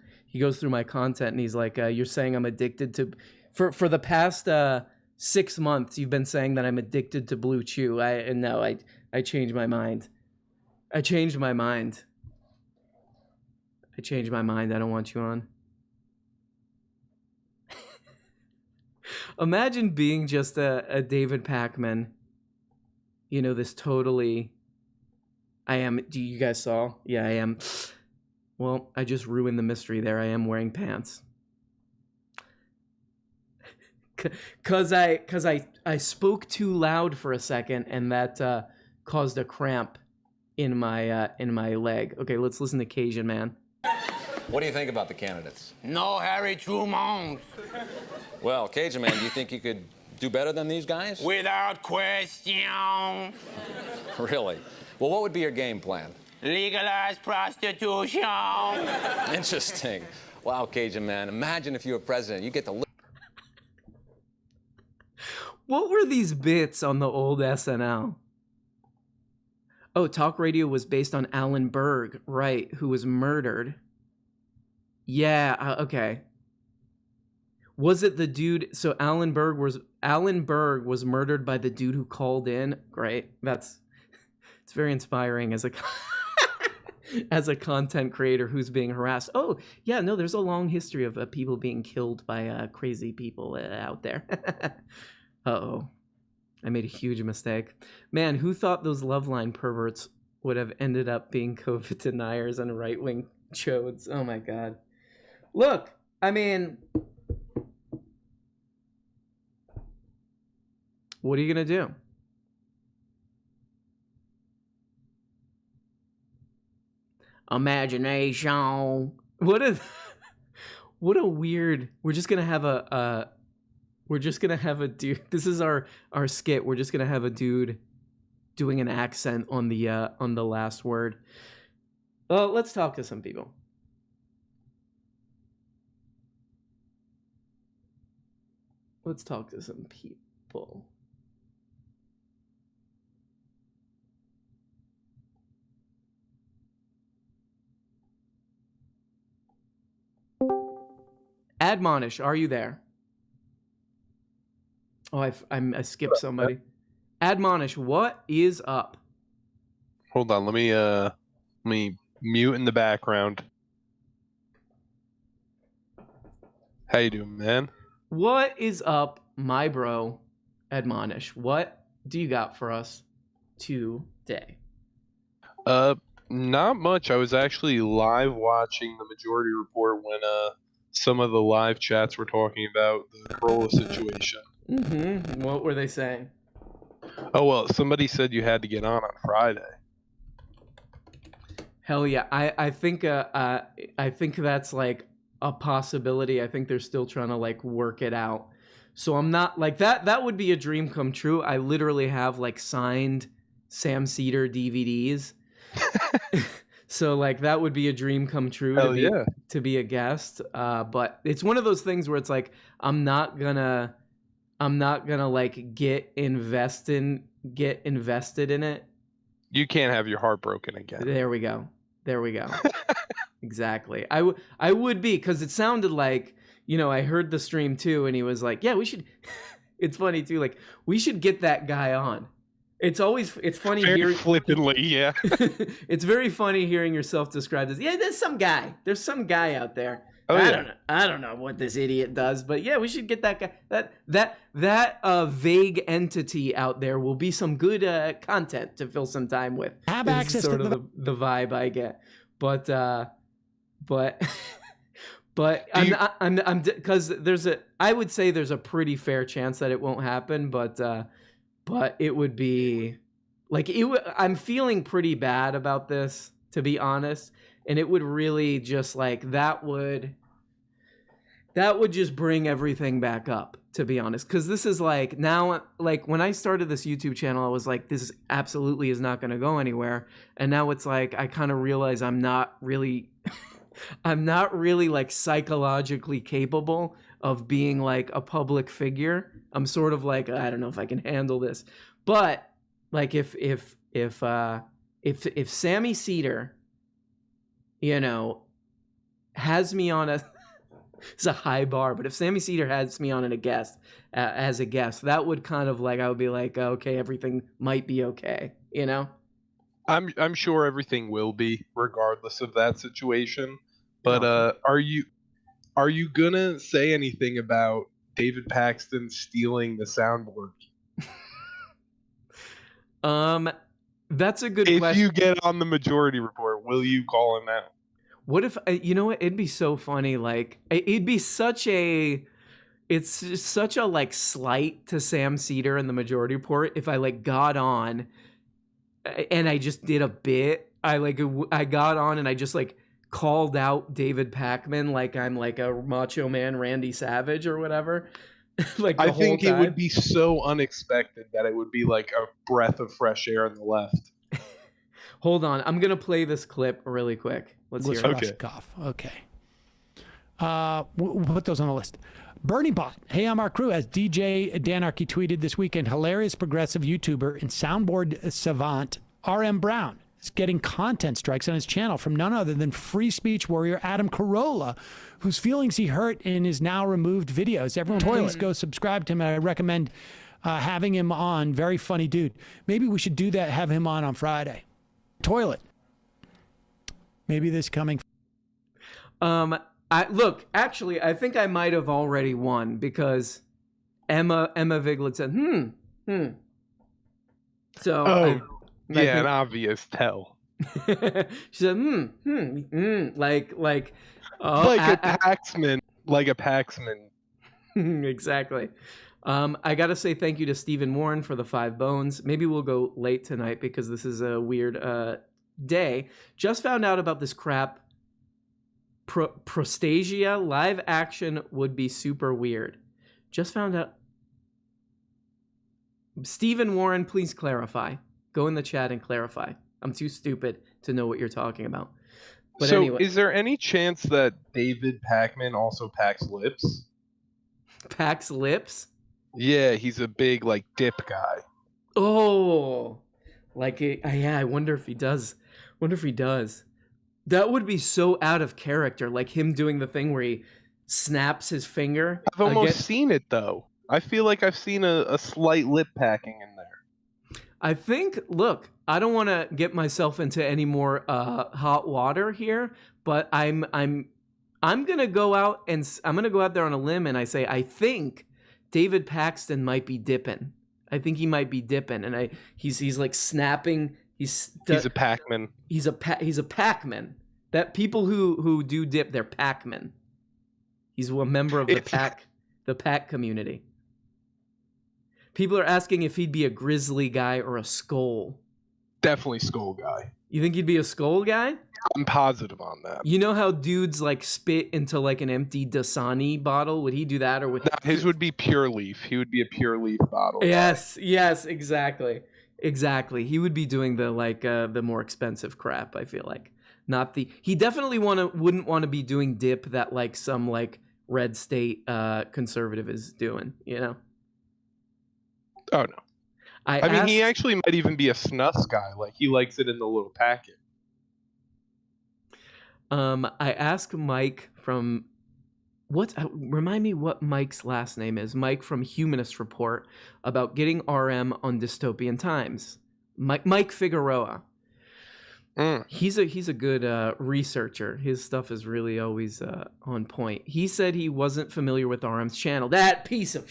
Speaker 1: content and he's like, you're saying I'm addicted to, for the past 6 months you've been saying that I'm addicted to Blue Chew. I changed my mind. I changed my mind. I don't want you on. Imagine being just a David Pakman. You know, this totally... I am... Do you guys saw? Yeah, I am. Well, I just ruined the mystery there. I am wearing pants. Cause I spoke too loud for a second, and that caused a cramp in my leg. Okay, let's listen to Cajun Man.
Speaker 21: What do you think about the candidates?
Speaker 13: No Harry Truman.
Speaker 21: Well, Cajun Man, do you think you could do better than these guys?
Speaker 13: Without question.
Speaker 21: Really? Well, what would be your game plan?
Speaker 13: Legalize prostitution.
Speaker 21: Interesting. Wow, Cajun Man, imagine if you were president. You get to live.
Speaker 1: What were these bits on the old SNL? Oh, talk radio was based on Alan Berg, right, who was murdered. Yeah, okay. Was it the dude? So Alan Berg was murdered by the dude who called in. Great. It's very inspiring as a as a content creator who's being harassed. Oh, yeah, no, there's a long history of people being killed by crazy people out there. Uh-oh. I made a huge mistake. Man, who thought those Loveline perverts would have ended up being COVID deniers and right-wing chodes? Oh my god. Look, I mean, what are you gonna do? Imagination. What a weird. We're just gonna have a dude. This is our skit. We're just gonna have a dude doing an accent on the last word. Well, let's talk to some people. Let's talk to some people. Admonish, are you there? Oh, I skipped somebody. Admonish, what is up?
Speaker 2: Hold on, let me mute in the background. How you doing, man?
Speaker 1: What is up, my bro? Admonish, what do you got for us today?
Speaker 2: Not much. I was actually live watching the Majority Report when some of the live chats were talking about the Carolla situation.
Speaker 1: Mm-hmm. What were they saying?
Speaker 2: Oh, well, somebody said you had to get on Friday.
Speaker 1: Hell yeah. I think that's like a possibility. I think they're still trying to like work it out. So I'm not like that would be a dream come true. I literally have like signed Sam Cedar DVDs. So like that would be a dream come true to be a guest. But it's one of those things where it's like I'm not gonna like get invested in it.
Speaker 2: You can't have your heart broken again.
Speaker 1: There we go. Exactly. I would be, because it sounded like, you know, I heard the stream too, and he was like, yeah, we should. It's funny too, like we should get that guy on. It's funny hearing
Speaker 2: flippantly, yeah.
Speaker 1: It's very funny hearing yourself described as, yeah, there's some guy out there.
Speaker 2: Oh,
Speaker 1: I don't know what this idiot does, but yeah, we should get that guy. That vague entity out there will be some good content to fill some time with.
Speaker 3: Have
Speaker 1: This is
Speaker 3: access
Speaker 1: sort
Speaker 3: to
Speaker 1: of the vibe I get, but I'm because I would say there's a pretty fair chance that it won't happen, but it would be like I'm feeling pretty bad about this, to be honest. And it would really just like that would just bring everything back up, to be honest. Because this is like now, like when I started this YouTube channel, I was like, this absolutely is not going to go anywhere. And now it's like I kind of realize I'm not really like psychologically capable of being like a public figure. I'm sort of like, I don't know if I can handle this. But like if Sammy Cedar, you know, has me on it's a high bar, but if Sammy Cedar has me on as a guest, that would kind of like, I would be like, okay, everything might be okay, you know?
Speaker 2: I'm sure everything will be, regardless of that situation. But are you gonna say anything about David Paxton stealing the soundboard?
Speaker 1: That's a good
Speaker 2: If
Speaker 1: question.
Speaker 2: you get on the Majority Report, will you call him out?
Speaker 1: What if, you know what? It'd be so funny. Like, it'd be such a, it's just such a like slight to Sam Cedar in the Majority Report if I like got on and I just did a bit. I got on and I just like called out David Pakman like I'm like a Macho Man Randy Savage or whatever. Like the
Speaker 2: I think
Speaker 1: whole time.
Speaker 2: it would be so unexpected that it would be like a breath of fresh air on the left.
Speaker 1: Hold on, I'm gonna play this clip really quick. Let's hear it.
Speaker 3: Okay. We'll put those on the list. Bernie Bot. Hey, I'm our crew. As DJ Danarchy tweeted this weekend, hilarious progressive YouTuber and soundboard savant RM Brown is getting content strikes on his channel from none other than free speech warrior Adam Carolla, whose feelings he hurt in his now removed videos. Everyone, please go subscribe to him. I recommend having him on. Very funny dude. Maybe we should do that. Have him on Friday. Toilet. Maybe this coming.
Speaker 1: Look, actually, I think I might have already won because Emma Viglet said, So,
Speaker 2: an obvious tell.
Speaker 1: She said, like
Speaker 2: a Paxman.
Speaker 1: Exactly. I gotta say thank you to Stephen Warren for the 5 bones. Maybe we'll go late tonight because this is a weird day. Just found out about this crap. Prostasia live action would be super weird. Just found out. Stephen Warren, please clarify. Go in the chat and clarify. I'm too stupid to know what you're talking about. But
Speaker 2: so,
Speaker 1: anyway.
Speaker 2: Is there any chance that David Pakman also packs lips?
Speaker 1: Packs lips?
Speaker 2: Yeah, he's a big like dip guy.
Speaker 1: Oh, like yeah. I wonder if he does. That would be so out of character, like him doing the thing where he snaps his finger.
Speaker 2: I've almost seen it though. I feel like I've seen a slight lip packing in there.
Speaker 1: I think. Look, I don't want to get myself into any more hot water here, but I'm gonna go out there on a limb and I say I think David Paxton might be dipping. I think he might be dipping, and he's like snapping. He's a
Speaker 2: Pac-Man.
Speaker 1: He's a Pac-Man. That people who do dip, they're Pac-Man. He's a member of the Pac community. People are asking if he'd be a grizzly guy or a skull.
Speaker 2: Definitely skull guy.
Speaker 1: You think he'd be a skull guy?
Speaker 2: I'm positive on that.
Speaker 1: You know how dudes like spit into like an empty Dasani bottle? Would he do that, or would
Speaker 2: his would be Pure Leaf? He would be a Pure Leaf bottle.
Speaker 1: Yes, exactly. He would be doing the more expensive crap, I feel like. He definitely wouldn't want to be doing dip that like some like red state conservative is doing, you know?
Speaker 2: Oh no. I mean, he actually might even be a snus guy. Like he likes it in the little packet.
Speaker 1: I asked Mike from remind me what Mike's last name is. Mike from Humanist Report about getting RM on Dystopian Times. Mike Figueroa. He's a good researcher. His stuff is really always on point. He said he wasn't familiar with RM's channel. That piece of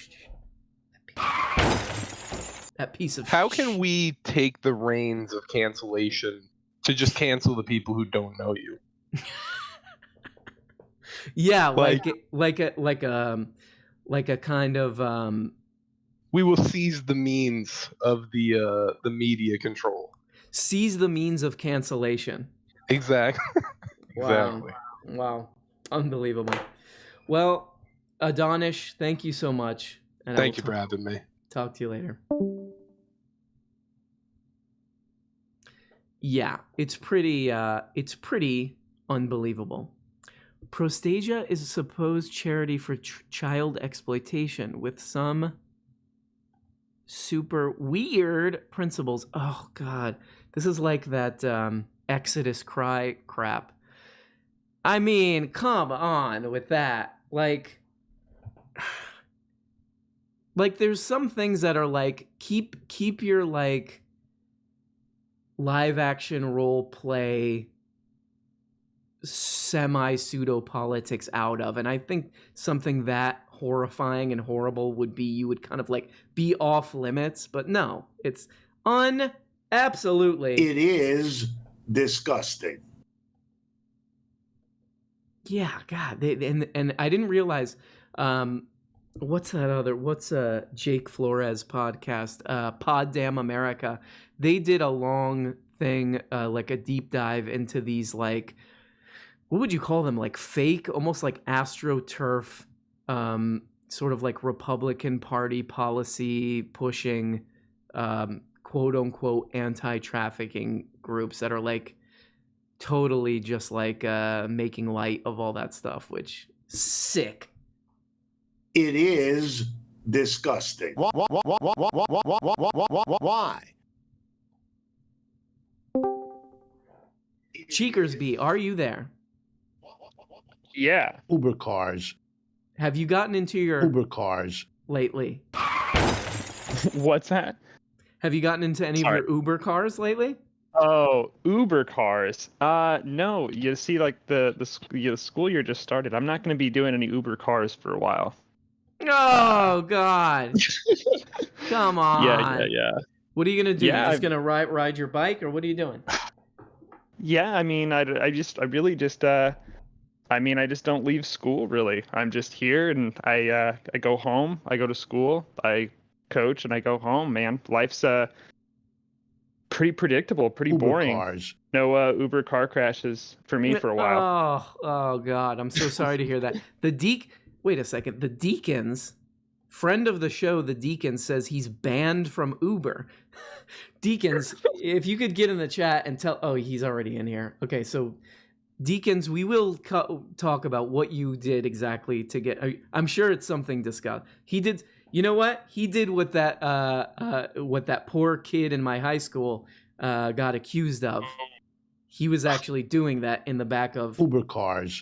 Speaker 2: How can we take the reins of cancellation to just cancel the people who don't know you?
Speaker 1: Yeah, like a kind of
Speaker 2: we will seize the means of the media control.
Speaker 1: Seize the means of cancellation.
Speaker 2: Exactly. Exactly.
Speaker 1: Wow. Unbelievable. Well, Adonish, thank you so much. And
Speaker 2: thank you for having me.
Speaker 1: Talk to you later. Yeah, it's pretty unbelievable. Prostasia is a supposed charity for child exploitation with some super weird principles. Oh God, this is like that Exodus cry crap. I mean, come on with that. Like there's some things that are like keep your like live action role play semi pseudo politics out of. And I think something that horrifying and horrible would be you would kind of like be off limits, but no, it's absolutely.
Speaker 4: It is disgusting.
Speaker 1: Yeah, God, and I didn't realize. What's Jake Flores podcast? Pod Damn America. They did a long thing, like a deep dive into these, like, what would you call them? Like fake, almost like AstroTurf, sort of like Republican Party policy pushing, quote unquote anti-trafficking groups that are like totally just like making light of all that stuff, which sick.
Speaker 4: It is disgusting. Why?
Speaker 1: Cheekersby, are you there?
Speaker 22: Yeah.
Speaker 4: Uber cars.
Speaker 1: Have you gotten into your
Speaker 4: Uber cars
Speaker 1: lately?
Speaker 22: What's that?
Speaker 1: Have you gotten into any of your Uber cars lately?
Speaker 22: Oh, Uber cars. No. You see, like the school year just started. I'm not going to be doing any Uber cars for a while.
Speaker 1: Oh God! Come on.
Speaker 22: Yeah.
Speaker 1: What are you gonna do?
Speaker 22: Yeah,
Speaker 1: You're just gonna ride your bike, or what are you doing?
Speaker 22: Yeah, I mean, I just don't leave school really. I'm just here, and I go home. I go to school. I coach, and I go home. Man, life's pretty predictable, pretty
Speaker 4: Uber
Speaker 22: boring.
Speaker 4: Cars.
Speaker 22: No Uber car crashes for me for a while.
Speaker 1: Oh God! I'm so sorry to hear that. Wait a second. The Deacons, friend of the show, the Deacons says he's banned from Uber. Deacons, if you could get in the chat and tell. Oh, he's already in here. Okay, so Deacons, we will talk about what you did exactly to get. I'm sure it's something disgusting. He did. You know what? He did what that poor kid in my high school got accused of. He was actually doing that in the back of
Speaker 4: Uber cars.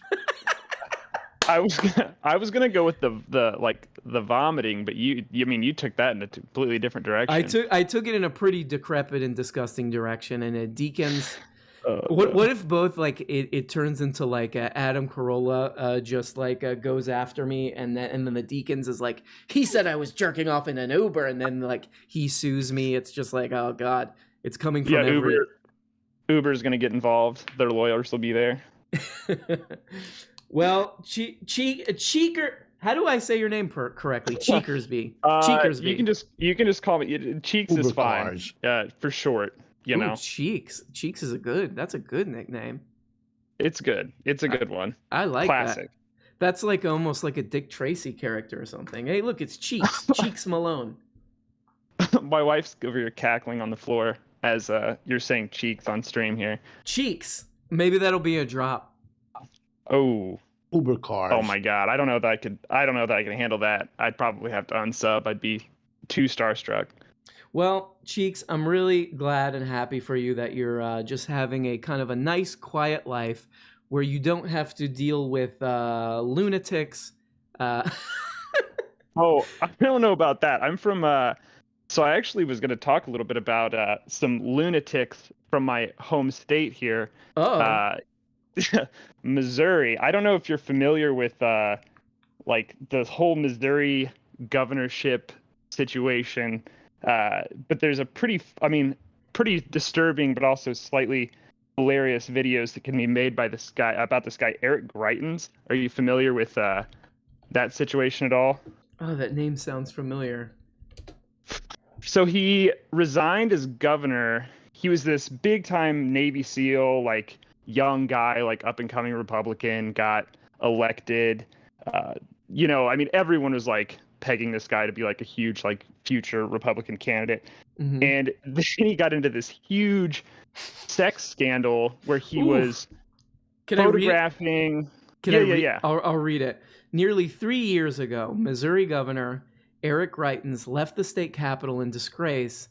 Speaker 22: I was gonna go with the vomiting, but you took that in a completely different direction.
Speaker 1: I took it in a pretty decrepit and disgusting direction. And Deacons, what if both like it turns into like Adam Carolla just like goes after me, and then the Deacons is like, he said I was jerking off in an Uber, and then like he sues me. It's just like, oh God, it's coming from every.
Speaker 22: Uber's gonna get involved. Their lawyers will be there.
Speaker 1: Well, Cheeker, how do I say your name correctly? Cheekersby. Cheekersby.
Speaker 22: You can just call me Cheeks.
Speaker 4: Uber
Speaker 22: is fine.
Speaker 4: Cars.
Speaker 22: For short. You know.
Speaker 1: Cheeks. Cheeks is that's a good nickname.
Speaker 22: It's good. It's a good one.
Speaker 1: I like
Speaker 22: Classic.
Speaker 1: that. That's like almost like a Dick Tracy character or something. Hey, look, it's Cheeks. Cheeks Malone.
Speaker 22: My wife's over here cackling on the floor as you're saying Cheeks on stream here.
Speaker 1: Cheeks. Maybe that'll be a drop.
Speaker 22: Oh,
Speaker 4: Uber cars.
Speaker 22: Oh my God, I don't know that I can handle that. I'd probably have to unsub. I'd be too starstruck.
Speaker 1: Well, Cheeks, I'm really glad and happy for you that you're just having a kind of a nice, quiet life where you don't have to deal with lunatics.
Speaker 22: Oh, I don't know about that. I'm from. So I actually was going to talk a little bit about some lunatics from my home state here.
Speaker 1: Oh.
Speaker 22: Missouri. I don't know if you're familiar with like the whole Missouri governorship situation, but there's a pretty disturbing but also slightly hilarious videos that can be made by this guy Eric Greitens. Are you familiar with that situation at all?
Speaker 1: Oh, that name sounds familiar.
Speaker 22: So he resigned as governor. He was this big time Navy SEAL, like young guy, like up and coming Republican, got elected. Everyone was like pegging this guy to be like a huge like future Republican candidate.
Speaker 1: Mm-hmm.
Speaker 22: And then he got into this huge sex scandal where he was photographing.
Speaker 1: I'll read it. Nearly 3 years ago, Missouri Governor Eric Greitens left the state capitol in disgrace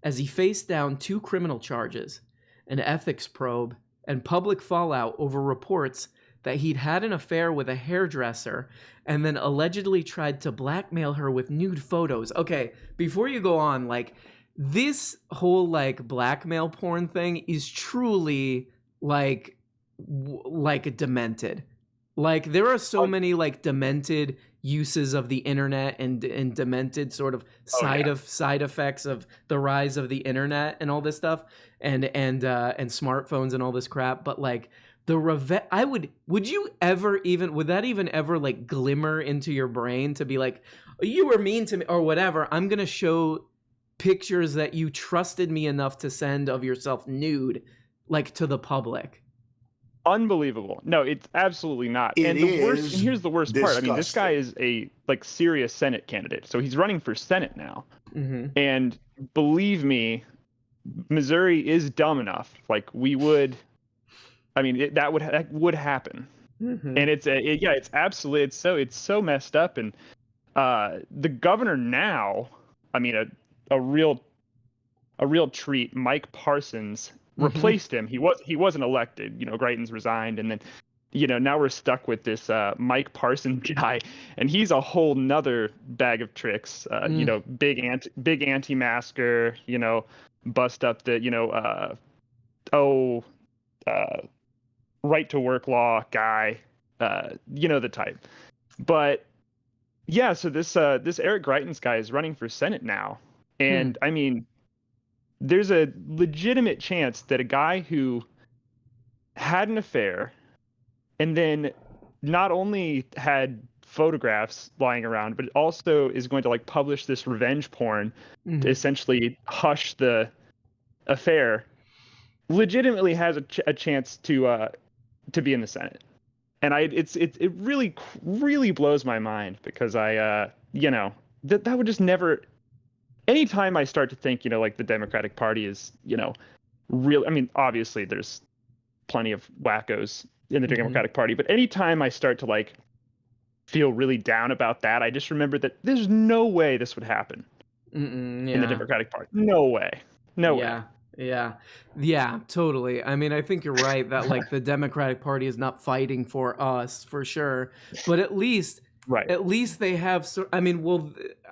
Speaker 1: as he faced down 2 criminal charges, an ethics probe, and public fallout over reports that he'd had an affair with a hairdresser and then allegedly tried to blackmail her with nude photos. Okay, before you go on, like, this whole, like, blackmail porn thing is truly, like, like demented. Like there are so many like demented uses of the internet and demented sort of side effects of the rise of the internet and all this stuff and smartphones and all this crap. But like the would you ever even, would that even ever like glimmer into your brain to be like, you were mean to me or whatever, I'm gonna show pictures that you trusted me enough to send of yourself nude, like to the public?
Speaker 22: Unbelievable. No, it's absolutely not. And here's the worst part. I mean, this guy is a like serious Senate candidate. So he's running for Senate now.
Speaker 1: Mm-hmm.
Speaker 22: And believe me, Missouri is dumb enough. Like we would, I mean, that would happen.
Speaker 1: Mm-hmm.
Speaker 22: And it's absolutely, it's so messed up. And the governor now, I mean, a real treat, Mike Parsons, replaced him. He wasn't elected. You know, Greitens resigned, and then, you know, now we're stuck with this Mike Parsons guy, and he's a whole nother bag of tricks. You know, big anti-masker. You know, bust up the right to work law guy. You know the type. But yeah, so this Eric Greitens guy is running for Senate now, and I mean, there's a legitimate chance that a guy who had an affair and then not only had photographs lying around, but also is going to like publish this revenge porn to essentially hush the affair, legitimately has a chance to be in the Senate. And it really blows my mind, because I you know, that would just never. Anytime I start to think, you know, like the Democratic Party is, you know, real. I mean, obviously there's plenty of wackos in the Democratic Party, but anytime I start to like feel really down about that, I just remember that there's no way this would happen in the Democratic Party. No way. No way.
Speaker 1: Yeah, totally. I mean, I think you're right that like the Democratic Party is not fighting for us for sure, but at least they have. I mean, well,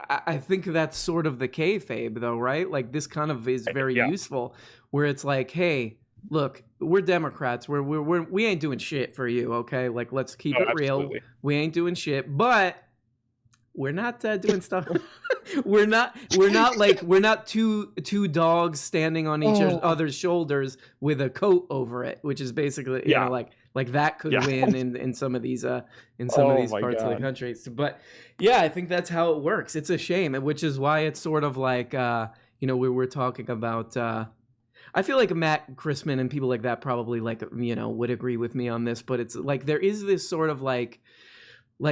Speaker 1: I think that's sort of the kayfabe, though, right? Like this kind of is very useful, where it's like, hey, look, we're Democrats. We ain't doing shit for you, okay? Like, let's keep it real. We ain't doing shit, but we're not doing stuff. we're not two dogs standing on each other's shoulders with a coat over it, which is basically you know like that could win in some of these parts of the country. But yeah, I think that's how it works. It's a shame, which is why it's sort of like you know, we were talking about. I feel like Matt Christman and people like that probably like, you know, would agree with me on this, but it's like there is this sort of like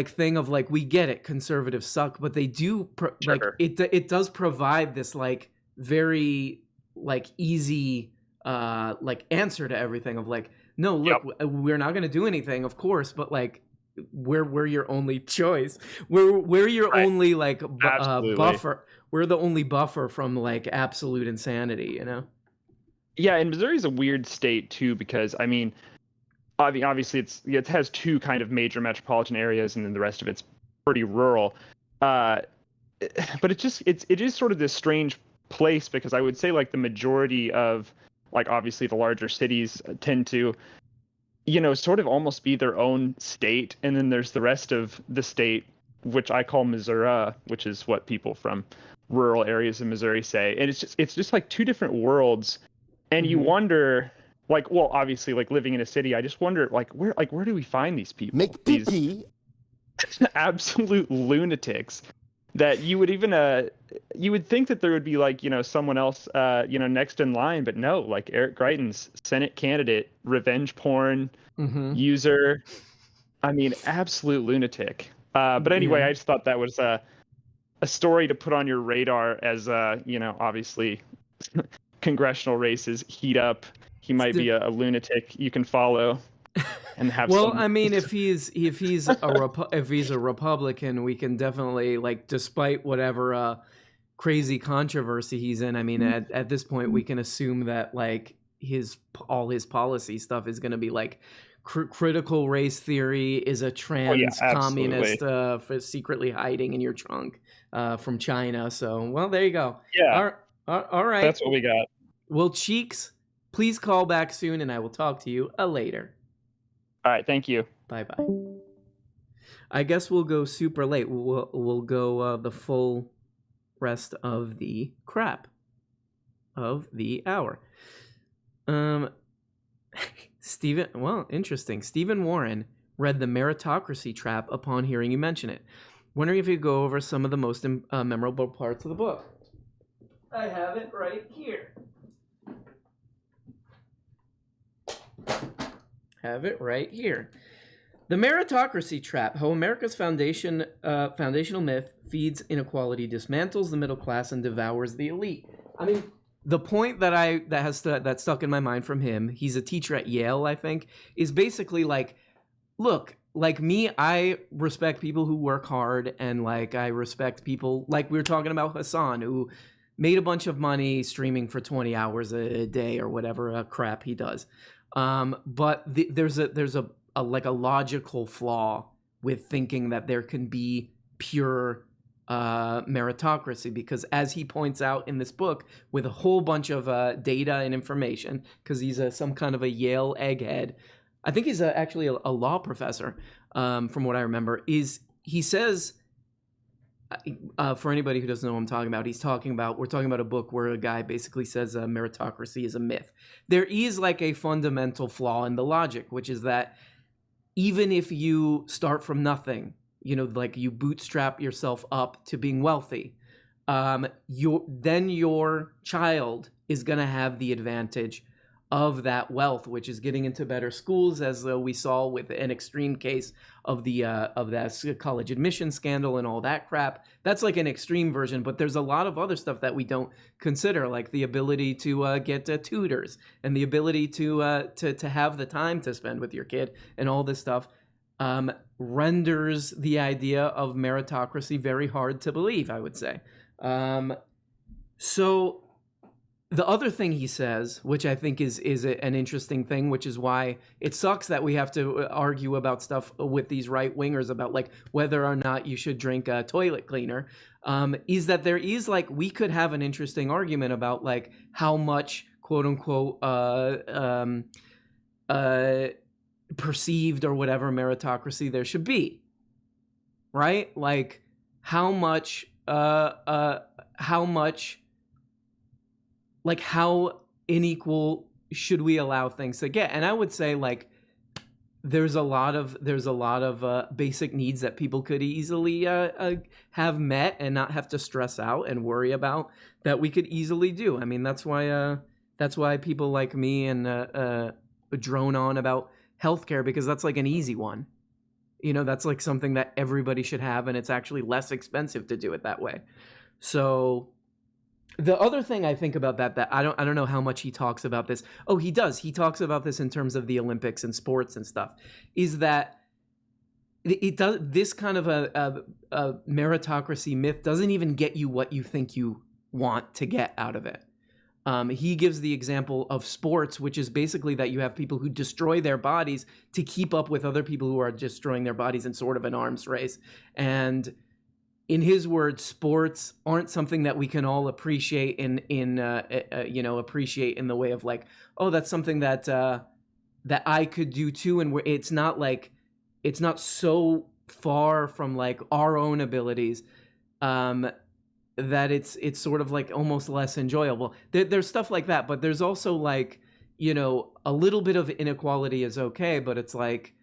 Speaker 1: thing of like, we get it, conservatives suck, but they do like it does provide this like very like easy like answer to everything of like, no, look, we're not going to do anything, of course, but like we're your only choice. We're your only like buffer. We're the only buffer from like absolute insanity, you know?
Speaker 22: Yeah, and Missouri's a weird state too, because I mean, obviously it has two kind of major metropolitan areas, and then the rest of it's pretty rural. But it is sort of this strange place, because I would say like the majority of like obviously the larger cities tend to, you know, sort of almost be their own state, and then there's the rest of the state, which I call Missouri, which is what people from rural areas of Missouri say, and it's just like two different worlds, and you wonder. Like, well, obviously, like living in a city, I just wonder, like, where do we find these people? These absolute lunatics that you would even, you would think that there would be like, you know, someone else, you know, next in line, but no, like Eric Greitens, Senate candidate, revenge porn user. I mean, absolute lunatic. But anyway, I just thought that was a story to put on your radar as, you know, obviously congressional races heat up. He might be a lunatic you can follow and have.
Speaker 1: Well, I mean, if he's a Republican, we can definitely like, despite whatever crazy controversy he's in. I mean, at this point, we can assume that like all his policy stuff is going to be like critical race theory is a trans communist for secretly hiding in your trunk from China. So, well, there you go.
Speaker 22: Yeah.
Speaker 1: All right.
Speaker 22: That's what we got.
Speaker 1: Well, Cheeks, please call back soon, and I will talk to you later.
Speaker 22: All right, thank you.
Speaker 1: Bye-bye. I guess we'll go super late. We'll go the full rest of the crap of the hour. Stephen, well, interesting. Stephen Warren read The Meritocracy Trap upon hearing you mention it. Wondering if you could go over some of the most memorable parts of the book. I have it right here. Have it right here. The Meritocracy Trap, how America's foundational myth feeds inequality, dismantles the middle class, and devours the elite. I mean, the point that stuck in my mind from him, he's a teacher at Yale, I think, is basically like, look, like me, I respect people who work hard, and like I respect people, like we were talking about Hassan, who made a bunch of money streaming for 20 hours a day or whatever crap he does. But there's a logical flaw with thinking that there can be pure meritocracy, because as he points out in this book with a whole bunch of data and information, because he's some kind of a Yale egghead, I think he's actually a law professor, from what I remember, he says, for anybody who doesn't know what I'm talking about, we're talking about a book where a guy basically says meritocracy is a myth. There is like a fundamental flaw in the logic, which is that even if you start from nothing, like you bootstrap yourself up to being wealthy, then your child is going to have the advantage of that wealth, which is getting into better schools, as we saw with an extreme case of that college admission scandal and all that crap. That's like an extreme version, but there's a lot of other stuff that we don't consider, like the ability to get tutors and the ability to have the time to spend with your kid, and all this stuff renders the idea of meritocracy very hard to believe, I would say. So the other thing he says, which I think is an interesting thing, which is why it sucks that we have to argue about stuff with these right-wingers about like whether or not you should drink a toilet cleaner, is that there is like, we could have an interesting argument about like how much quote unquote perceived or whatever meritocracy there should be, right? Like how unequal should we allow things to get? And I would say like there's a lot of basic needs that people could easily have met and not have to stress out and worry about, that we could easily do. I mean, that's why people like me and drone on about healthcare, because that's like an easy one. That's like something that everybody should have, and it's actually less expensive to do it that way. So the other thing I think about that I don't know how much he talks about this. Oh, he does. He talks about this in terms of the Olympics and sports and stuff, is that it does, this kind of a meritocracy myth doesn't even get you what you think you want to get out of it. He gives the example of sports, which is basically that you have people who destroy their bodies to keep up with other people who are destroying their bodies in sort of an arms race. And in his words, sports aren't something that we can all appreciate appreciate in the way of like, oh, that's something that I could do too. And it's not so far from like our own abilities, that it's sort of like almost less enjoyable. There's stuff like that, but there's also like, a little bit of inequality is okay, but it's like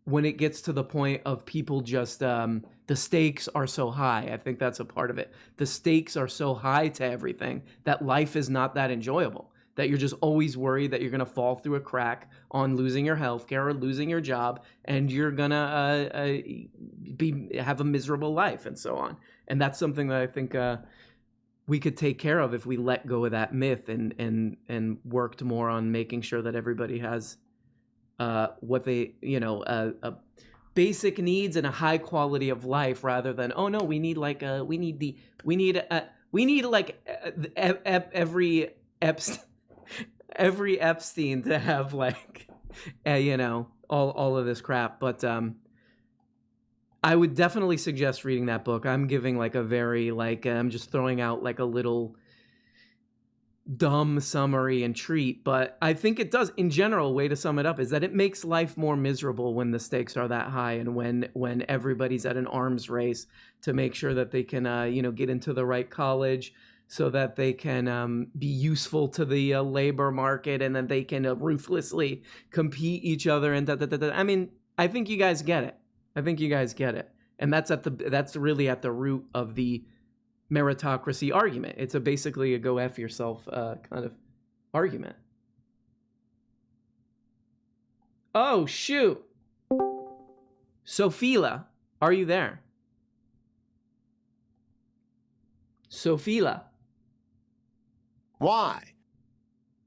Speaker 1: when it gets to the point of people just, the stakes are so high. I think that's a part of it. The stakes are so high to everything that life is not that enjoyable, that you're just always worried that you're going to fall through a crack on losing your healthcare or losing your job, and you're going to have a miserable life and so on. And that's something that I think we could take care of if we let go of that myth and worked more on making sure that everybody has what they, basic needs and a high quality of life, rather than, oh no, we need every Epstein to have like all of this crap. But I would definitely suggest reading that book. I'm giving like a very I'm just throwing out like a little dumb summary and treat, but I think it does, in general, way to sum it up is that it makes life more miserable when the stakes are that high and when everybody's at an arms race to make sure that they can get into the right college so that they can be useful to the labor market, and then they can ruthlessly compete each other and I mean, I think you guys get it. And that's really at the root of the meritocracy argument. It's basically a go F yourself kind of argument. Oh, shoot. Sophila, are you there? Sophila.
Speaker 4: Why?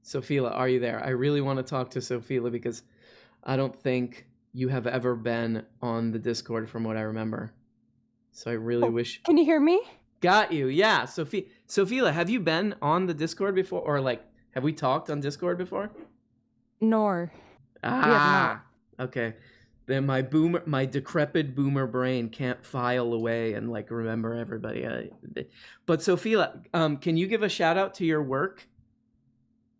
Speaker 1: Sophila, are you there? I really want to talk to Sophila because I don't think you have ever been on the Discord from what I remember. So I really wish...
Speaker 5: Can you hear me?
Speaker 1: Got you. Yeah. Sophila, have you been on the Discord before? Or like, have we talked on Discord before?
Speaker 5: Nor.
Speaker 1: Okay. Then my decrepit boomer brain can't file away and like remember everybody. But Sophila, can you give a shout out to your work?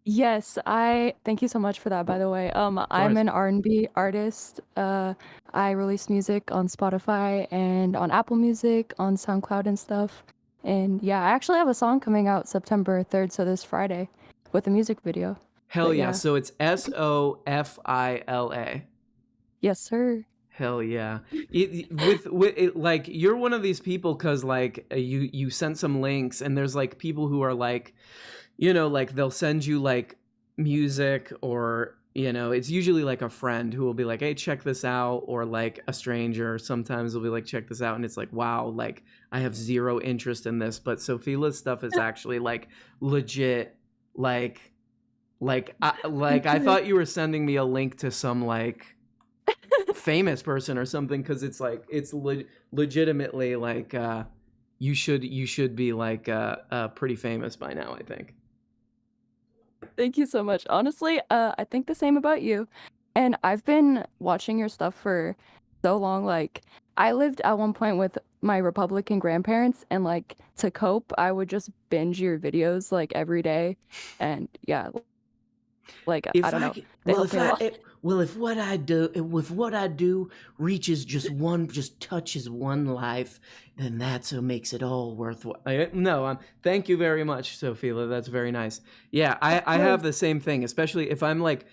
Speaker 5: Yes, thank you so much for that, by the way. I'm an R&B artist. I release music on Spotify and on Apple Music, on SoundCloud and stuff. And yeah, I actually have a song coming out September 3rd, so this Friday, with a music video.
Speaker 1: Hell yeah. So it's SOFILA.
Speaker 5: Yes, sir.
Speaker 1: Hell yeah. Like, you're one of these people because like you sent some links and there's like people who are like, like they'll send you like music or, it's usually like a friend who will be like, hey, check this out. Or like a stranger sometimes will be like, check this out. And it's like, wow, like I have zero interest in this. But Sophila's stuff is actually like legit. I thought you were sending me a link to some like famous person or something. Cause it's like, it's legitimately like, you should be like pretty famous by now, I think.
Speaker 5: Thank you so much. Honestly, I think the same about you. And I've been watching your stuff for so long. Like, I lived at one point with my Republican grandparents, and like to cope, I would just binge your videos like every day. And yeah, like I don't know.
Speaker 14: If what I do reaches touches one life, then that's what makes it all worthwhile.
Speaker 1: Thank you very much, Sophila. That's very nice. Yeah, I have the same thing, especially if I'm like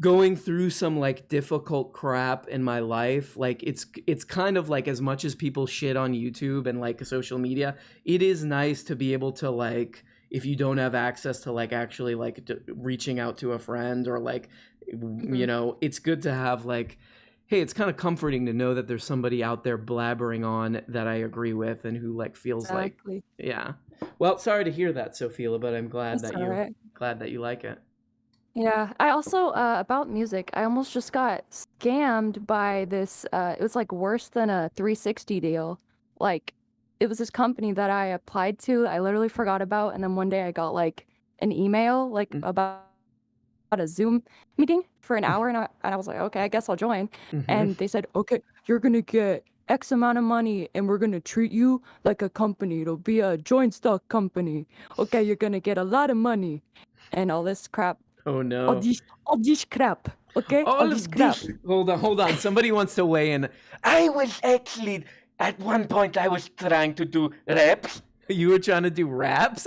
Speaker 1: going through some like difficult crap in my life. Like it's kind of like, as much as people shit on YouTube and like social media, it is nice to be able to like, if you don't have access to like actually like reaching out to a friend or like, it's good to have like, hey, it's kind of comforting to know that there's somebody out there blabbering on that I agree with and who like feels like, yeah. Well, sorry to hear that, Sophila, but I'm glad that you like it.
Speaker 5: Yeah, I also about music, I almost just got scammed by this. It was like worse than a 360 deal. Like, it was this company that I applied to, I literally forgot about, and then one day I got like an email like about a Zoom meeting for an hour, and I was like, okay, I guess I'll join. And they said, okay, you're gonna get X amount of money, and we're gonna treat you like a company. It'll be a joint stock company. Okay, you're gonna get a lot of money, and all this crap.
Speaker 1: Oh no!
Speaker 5: All this crap. Okay, all this crap.
Speaker 1: Hold on. Somebody wants to weigh in.
Speaker 12: I was actually. At one point, I was trying to do raps.
Speaker 1: You were trying to do raps?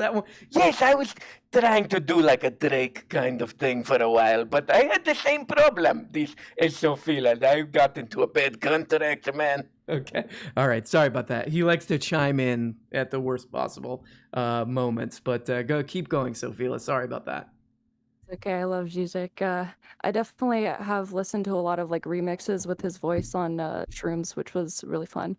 Speaker 12: Yes, I was trying to do like a Drake kind of thing for a while, but I had the same problem. Sophila, I got into a bad contract, man.
Speaker 1: Okay. All right. Sorry about that. He likes to chime in at the worst possible moments, but keep going, Sophila. Sorry about that.
Speaker 5: Okay, I love ZIZEK. I definitely have listened to a lot of like remixes with his voice on Shrooms, which was really fun.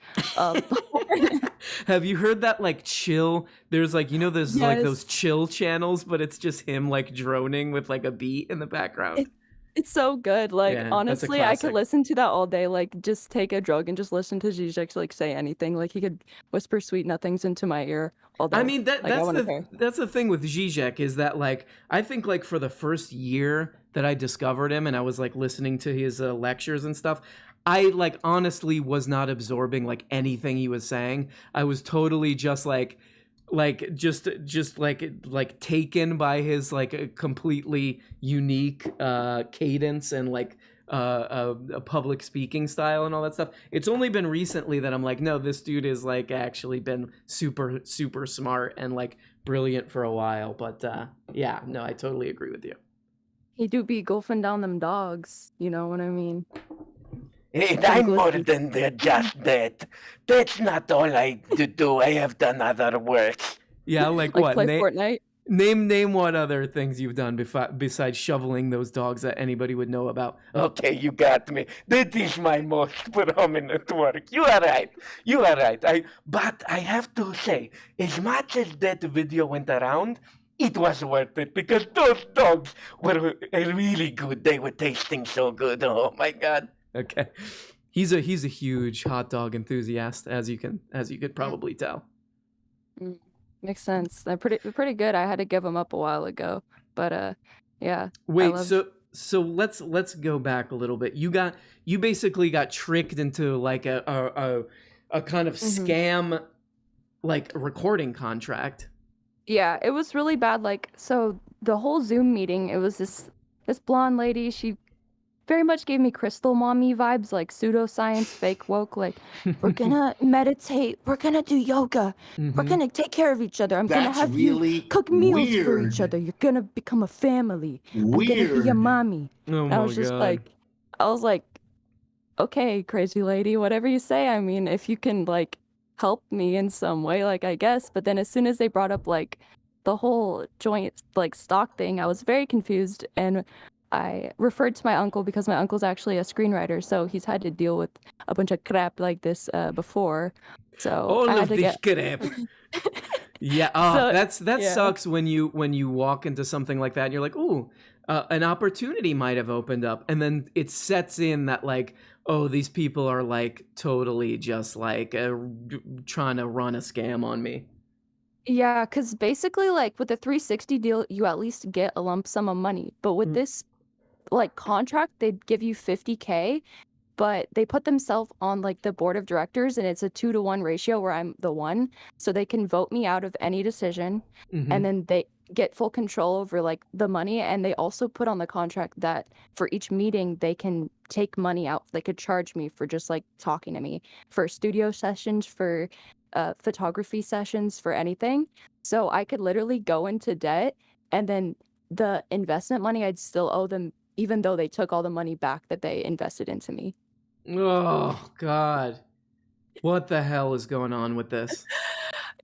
Speaker 1: Have you heard that like chill? There's like, there's like those chill channels, but it's just him like droning with like a beat in the background.
Speaker 5: It's so good. Like,
Speaker 1: Yeah,
Speaker 5: honestly, I could listen to that all day. Like, just take a drug and just listen to ZIZEK like say anything. Like, he could whisper sweet nothings into my ear all day.
Speaker 1: I mean,
Speaker 5: Like, I wouldn't care.
Speaker 1: that's the thing with ZIZEK is that like, I think like for the first year that I discovered him and I was like listening to his lectures and stuff, I like honestly was not absorbing like anything he was saying. I was totally just like like just like taken by his like a completely unique cadence and like a public speaking style and all that stuff. It's only been recently that I'm like, no, this dude is like actually been super smart and like brilliant for a while. But yeah, no, I totally agree with you.
Speaker 5: He do be golfing down them dogs, you know what I mean?
Speaker 12: And I'm more than just that. That's not all I do. I have done other work.
Speaker 1: Yeah, like
Speaker 5: Like
Speaker 1: what?
Speaker 5: play Fortnite?
Speaker 1: Name what other things you've done besides shoveling those dogs that anybody would know about.
Speaker 12: Okay, you got me. That is my most prominent work. You are right. But I have to say, as much as that video went around, it was worth it because those dogs were really good. They were tasting so good. Oh my god.
Speaker 1: Okay. He's a huge hot dog enthusiast, as you could probably tell.
Speaker 5: Makes sense. They're pretty good. I had to give them up a while ago, but yeah.
Speaker 1: Wait, so let's go back a little bit. You basically got tricked into like a kind of scam like recording contract.
Speaker 5: Yeah, it was really bad. Like, so the whole Zoom meeting, it was this blonde lady. She very much gave me Crystal Mommy vibes, like pseudoscience, fake woke. Like, we're gonna meditate, we're gonna do yoga, we're gonna take care of each other. I'm gonna
Speaker 4: That's
Speaker 5: have
Speaker 4: really
Speaker 5: you cook meals for each
Speaker 4: weird.
Speaker 5: other. You're gonna become a family. I'm gonna be your
Speaker 4: Weird.
Speaker 5: mommy.
Speaker 1: Oh
Speaker 5: I was just like, okay, crazy lady, whatever you say. I mean, if you can like help me in some way, like I guess. But then as soon as they brought up like the whole joint like stock thing, I was very confused, and I referred to my uncle because my uncle's actually a screenwriter, so he's had to deal with a bunch of crap like this before. So
Speaker 1: All
Speaker 5: I had
Speaker 1: of
Speaker 5: to
Speaker 1: this
Speaker 5: get
Speaker 1: crap. Yeah, that sucks when you walk into something like that and you're like, ooh, an opportunity might have opened up, and then it sets in that like, oh, these people are like totally just like trying to run a scam on me.
Speaker 5: Yeah, because basically, like with the 360 deal, you at least get a lump sum of money. But with this like contract, they'd give you 50K, but they put themselves on like the board of directors, and it's a 2-to-1 ratio where I'm the one, so they can vote me out of any decision, and then they get full control over like the money. And they also put on the contract that for each meeting they can take money out. They could charge me for just like talking to me, for studio sessions, for photography sessions, for anything. So I could literally go into debt, and then the investment money I'd still owe them, even though they took all the money back that they invested into me.
Speaker 1: Oh God, what the hell is going on with this?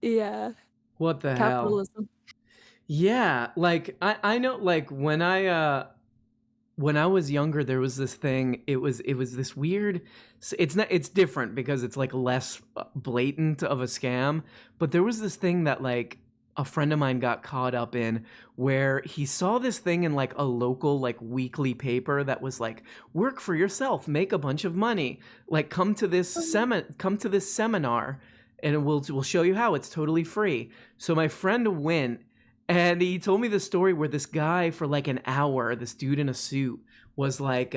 Speaker 5: Yeah.
Speaker 1: What the
Speaker 5: Capitalism.
Speaker 1: hell? Yeah, like I know, like when I was younger, there was this thing. It was this weird. It's different because it's like less blatant of a scam. But there was this thing that like a friend of mine got caught up in, where he saw this thing in like a local like weekly paper that was like, work for yourself, make a bunch of money, like come to this seminar, and we'll show you how, it's totally free. So my friend went. And he told me the story where this guy for like an hour, this dude in a suit, was like,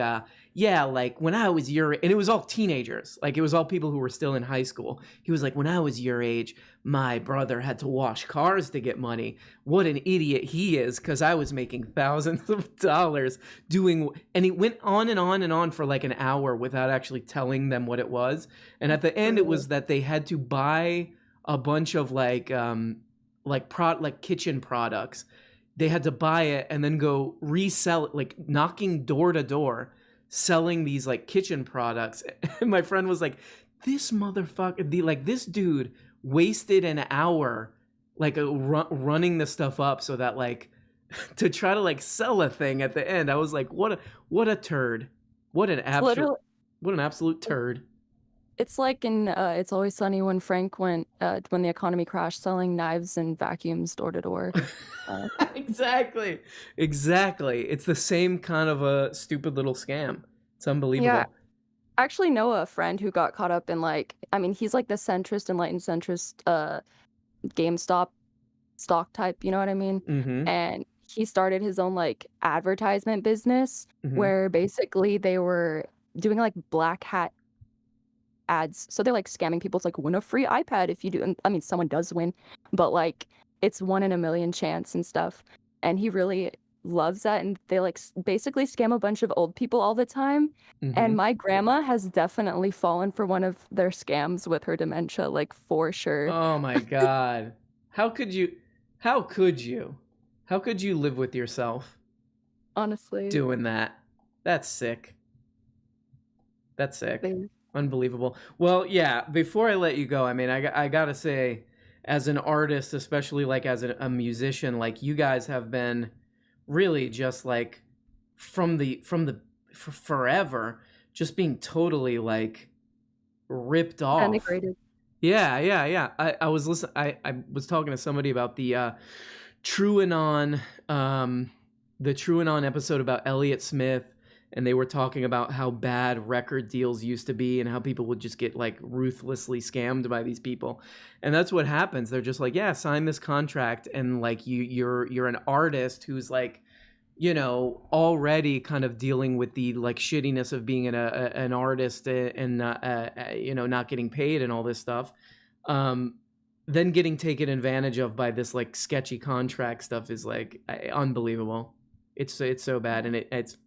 Speaker 1: yeah, like when I was your, and it was all teenagers, like it was all people who were still in high school. He was like, when I was your age, my brother had to wash cars to get money. What an idiot he is, because I was making thousands of dollars doing, and he went on and on and on for like an hour without actually telling them what it was. And at the end, it was that they had to buy a bunch of like kitchen products. They had to buy it and then go resell it, like knocking door to door, selling these like kitchen products. And my friend was like, this motherfucker, this dude wasted an hour like running the stuff up so that like to try to like sell a thing at the end. I was like, what a turd. What an absolute turd.
Speaker 5: It's like in It's Always Sunny when Frank went when the economy crashed, selling knives and vacuums door to door.
Speaker 1: Exactly. It's the same kind of a stupid little scam. It's unbelievable.
Speaker 5: Yeah. I actually know a friend who got caught up in like, I mean, he's like the centrist, enlightened centrist GameStop stock type, you know what I mean? And he started his own like advertisement business where basically they were doing like black hat ads. So they're like scamming people. It's like, win a free iPad if you do. And I mean, someone does win, but like it's 1 in a million chance and stuff. And he really loves that. And they like basically scam a bunch of old people all the time. And my grandma has definitely fallen for one of their scams with her dementia, like for sure.
Speaker 1: Oh my God. How could you live with yourself
Speaker 5: Honestly.
Speaker 1: doing that? That's sick. That's sick. Unbelievable. Well, yeah, before I let you go, I mean, I gotta say, as an artist, especially like as a musician, like you guys have been really just like forever just being totally like ripped off.
Speaker 5: Integrated.
Speaker 1: Yeah. I was talking to somebody about the TrueAnon episode about Elliott Smith, and they were talking about how bad record deals used to be and how people would just get like ruthlessly scammed by these people. And that's what happens. They're just like, yeah, sign this contract, and like you're an artist who's like, you know, already kind of dealing with the like shittiness of being an artist and you know, not getting paid and all this stuff, then getting taken advantage of by this like sketchy contract stuff is like unbelievable. It's so bad, and it's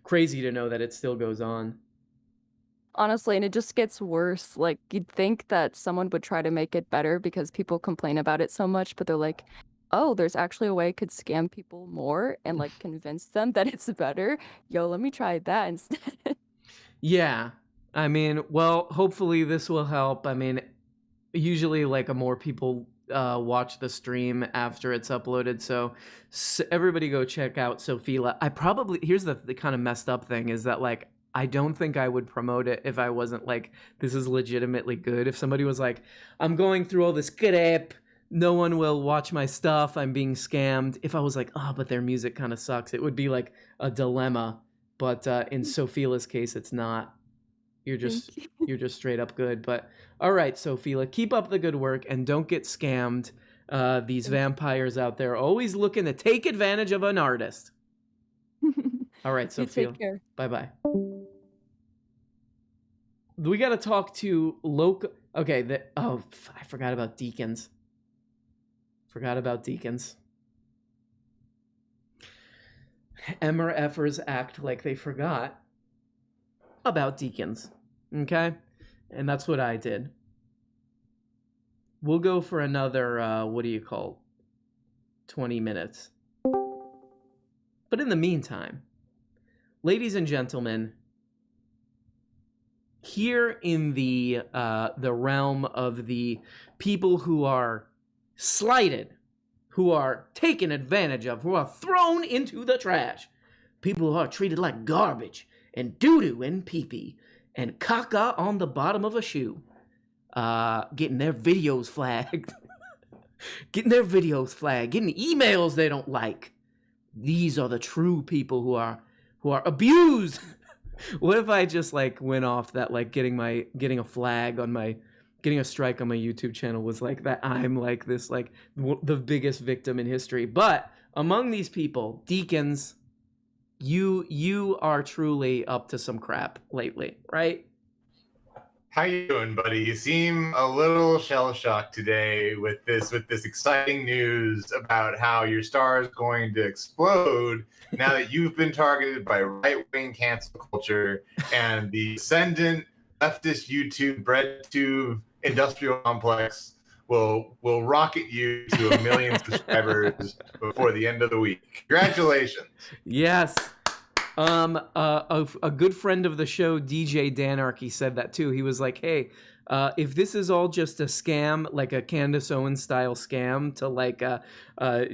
Speaker 1: crazy to know that it still goes on.
Speaker 5: Honestly, and it just gets worse. Like, you'd think that someone would try to make it better because people complain about it so much, but they're like, oh, there's actually a way I could scam people more and like convince them that it's better. Yo, let me try that instead.
Speaker 1: Yeah. I mean, well, hopefully this will help. I mean, usually like more people watch the stream after it's uploaded, so everybody go check out Sophila. Here's the kind of messed up thing is that like I don't think I would promote it if I wasn't like, this is legitimately good. If somebody was like, I'm going through all this crap, no one will watch my stuff, I'm being scammed. If I was like, oh, but their music kind of sucks, it would be like a dilemma. But in Sophila's case, it's not. You're just straight up good. But all right, Sophila, keep up the good work and don't get scammed. These vampires out there always looking to take advantage of an artist. All right, Sophila.
Speaker 5: Take care.
Speaker 1: Bye-bye. We got to talk to local. Okay, I forgot about Deacons. MRFers act like they forgot about Deacons. Okay? And that's what I did. We'll go for another, 20 minutes. But in the meantime, ladies and gentlemen, here in the realm of the people who are slighted, who are taken advantage of, who are thrown into the trash, people who are treated like garbage and doo-doo and pee-pee and caca on the bottom of a shoe, getting their videos flagged, getting emails they don't like. These are the true people who are abused. What if I just like went off that like getting a strike on my YouTube channel was like that I'm like this like the biggest victim in history. But among these people, Deacons, you are truly up to some crap lately, right?
Speaker 6: How you doing, buddy? You seem a little shell-shocked today with this exciting news about how your star is going to explode now that you've been targeted by right-wing cancel culture and the ascendant leftist YouTube breadtube industrial complex will rocket you to 1 million subscribers before the end of the week. Congratulations.
Speaker 1: Yes. A good friend of the show, DJ Danarchy, said that too. He was like, hey, if this is all just a scam, like a Candace Owens style scam to like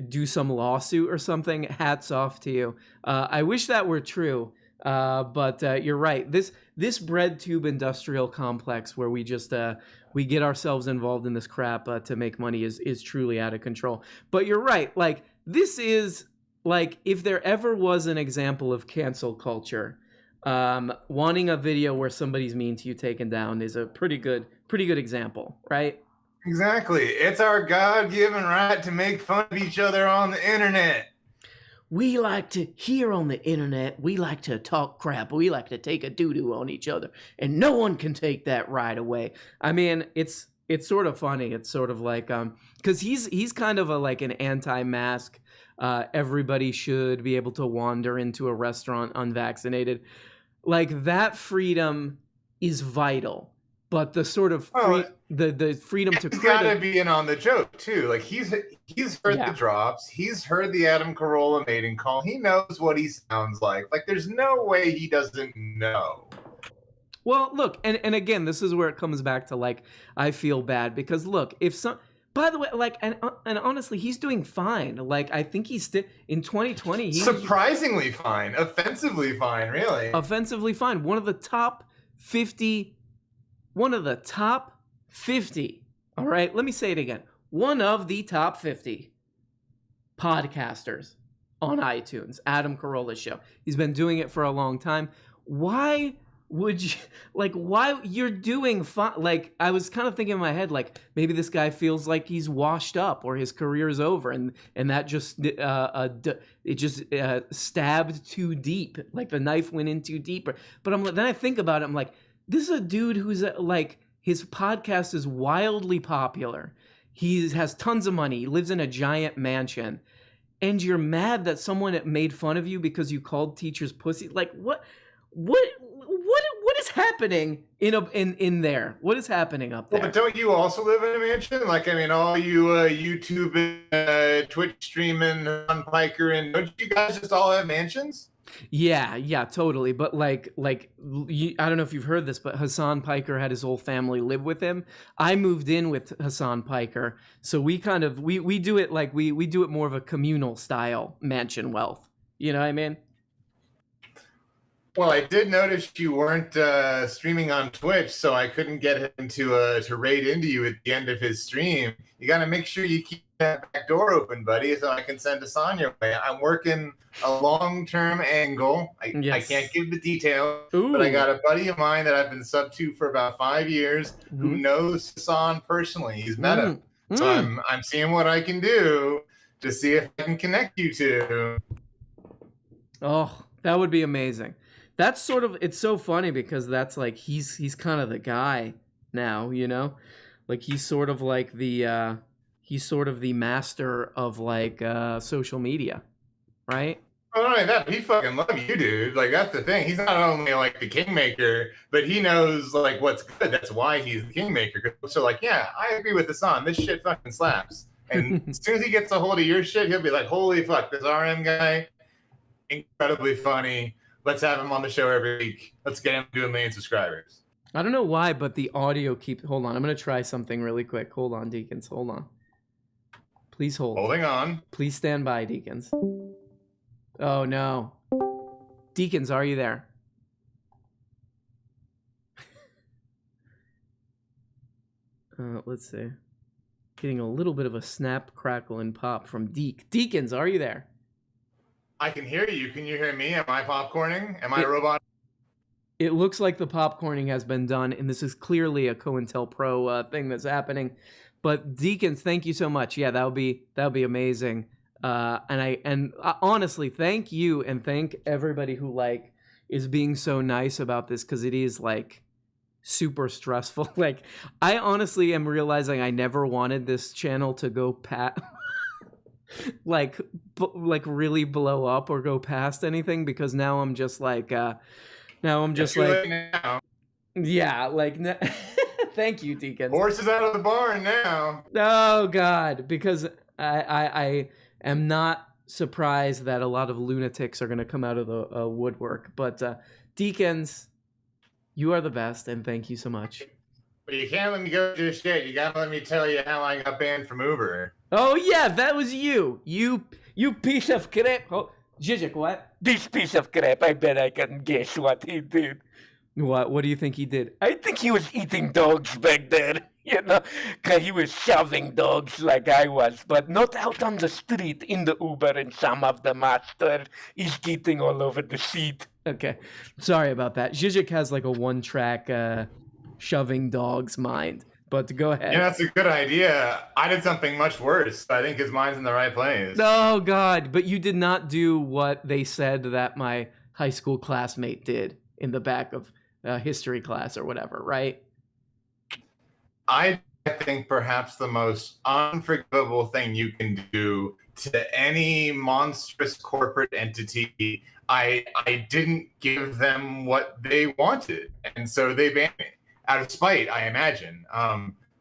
Speaker 1: do some lawsuit or something, hats off to you. I wish that were true, but you're right. This breadtube industrial complex where we just we get ourselves involved in this crap to make money is truly out of control. But you're right. Like, this is like, if there ever was an example of cancel culture, wanting a video where somebody's mean to you taken down is a pretty good example, right?
Speaker 6: Exactly. It's our God-given right to make fun of each other on the internet.
Speaker 1: we like to, here on the internet, we like to talk crap. We like to take a doo-doo on each other. And no one can take that right away. I mean, it's sort of funny. It's sort of like, because he's kind of like an anti-mask. Everybody should be able to wander into a restaurant unvaccinated. Like, that freedom is vital. But the sort of the freedom to
Speaker 6: he's gotta be in on the joke too. Like he's heard the drops, he's heard the Adam Carolla mating call. He knows what he sounds like. Like there's no way he doesn't know.
Speaker 1: Well, look, and again, this is where it comes back to like I feel bad because look, if some. By the way, like, and honestly, he's doing fine. Like, I think he's still in 2020. He's
Speaker 6: surprisingly fine, offensively fine, really.
Speaker 1: Offensively fine. One of the top 50. All right, let me say it again. One of the top 50 podcasters on iTunes. Adam Carolla's show. He's been doing it for a long time. Why would you why you're doing fine? Like I was kind of thinking in my head, like maybe this guy feels like he's washed up or his career is over, and that just it just stabbed too deep, like the knife went in too deep. But then I think about it, I'm like, this is a dude who's like his podcast is wildly popular. He has tons of money. He lives in a giant mansion, and you're mad that someone made fun of you because you called teachers pussy. Like what is happening in there? What is happening up there?
Speaker 6: Well, but don't you also live in a mansion? Like, I mean, all you YouTube and Twitch streaming on Piker, and don't you guys just all have mansions?
Speaker 1: Yeah, totally. But like I don't know if you've heard this, but Hassan Piker had his whole family live with him. I moved in with Hassan Piker, so we kind of we do it like we do it more of a communal style mansion wealth. You know what I mean?
Speaker 6: Well, I did notice you weren't streaming on Twitch, so I couldn't get him to raid into you at the end of his stream. You got to make sure you keep that back door open, buddy, so I can send Hassan your way. I'm working a long-term angle. I can't give the details, but I got a buddy of mine that I've been sub to for about 5 years who knows Hassan personally. He's met him. So I'm seeing what I can do to see if I can connect you two.
Speaker 1: Oh, that would be amazing. That's sort of, it's so funny because that's like he's kind of the guy now, you know? Like he's sort of like the master of like social media, right?
Speaker 6: Oh, not only that, he fucking love you, dude. Like that's the thing. He's not only like the kingmaker, but he knows like what's good. That's why he's the kingmaker. So like, yeah, I agree with Hassan. This shit fucking slaps. And as soon as he gets a hold of your shit, he'll be like, holy fuck, this RM guy, incredibly funny. Let's have him on the show every week. Let's get him to 1 million subscribers.
Speaker 1: I don't know why, but the audio keeps... Hold on, I'm going to try something really quick. Hold on, Deacons. Hold on. Please hold.
Speaker 6: Holding on.
Speaker 1: Please stand by, Deacons. Oh, no. Deacons, are you there? Let's see. Getting a little bit of a snap, crackle, and pop from Deek. Deacons, are you there?
Speaker 6: I can hear you. Can you hear me? Am I popcorning? Am I a robot?
Speaker 1: It looks like the popcorning has been done, and this is clearly a COINTELPRO thing that's happening. But Deacons, thank you so much. Yeah, that would be amazing. And honestly, thank you and thank everybody who like is being so nice about this because it is like super stressful. Like I honestly am realizing I never wanted this channel to go like really blow up or go past anything because now I'm just like yeah, like thank you, Deacons.
Speaker 6: Horses out of the barn now.
Speaker 1: Oh God, because I am not surprised that a lot of lunatics are going to come out of the woodwork, but Deacons, you are the best, and thank you so much.
Speaker 6: But you can't let me go just yet. You gotta let me tell you how I got banned from Uber.
Speaker 1: Oh yeah, that was you. You piece of crap. Oh, ZIZEK, what?
Speaker 12: This piece of crap, I bet I can guess what he did.
Speaker 1: What do you think he did?
Speaker 12: I think he was eating dogs back there. You know, because he was shoving dogs like I was, but not out on the street in the Uber, and some of the master is getting all over the seat.
Speaker 1: Okay, sorry about that. ZIZEK has like a one-track shoving dogs mind. but go ahead.
Speaker 6: Yeah, that's a good idea. I did something much worse. I think his mind's in the right place.
Speaker 1: Oh, God. But you did not do what they said that my high school classmate did in the back of history class or whatever, right?
Speaker 6: I think perhaps the most unforgivable thing you can do to any monstrous corporate entity, I didn't give them what they wanted, and so they banned me out of spite, I imagine.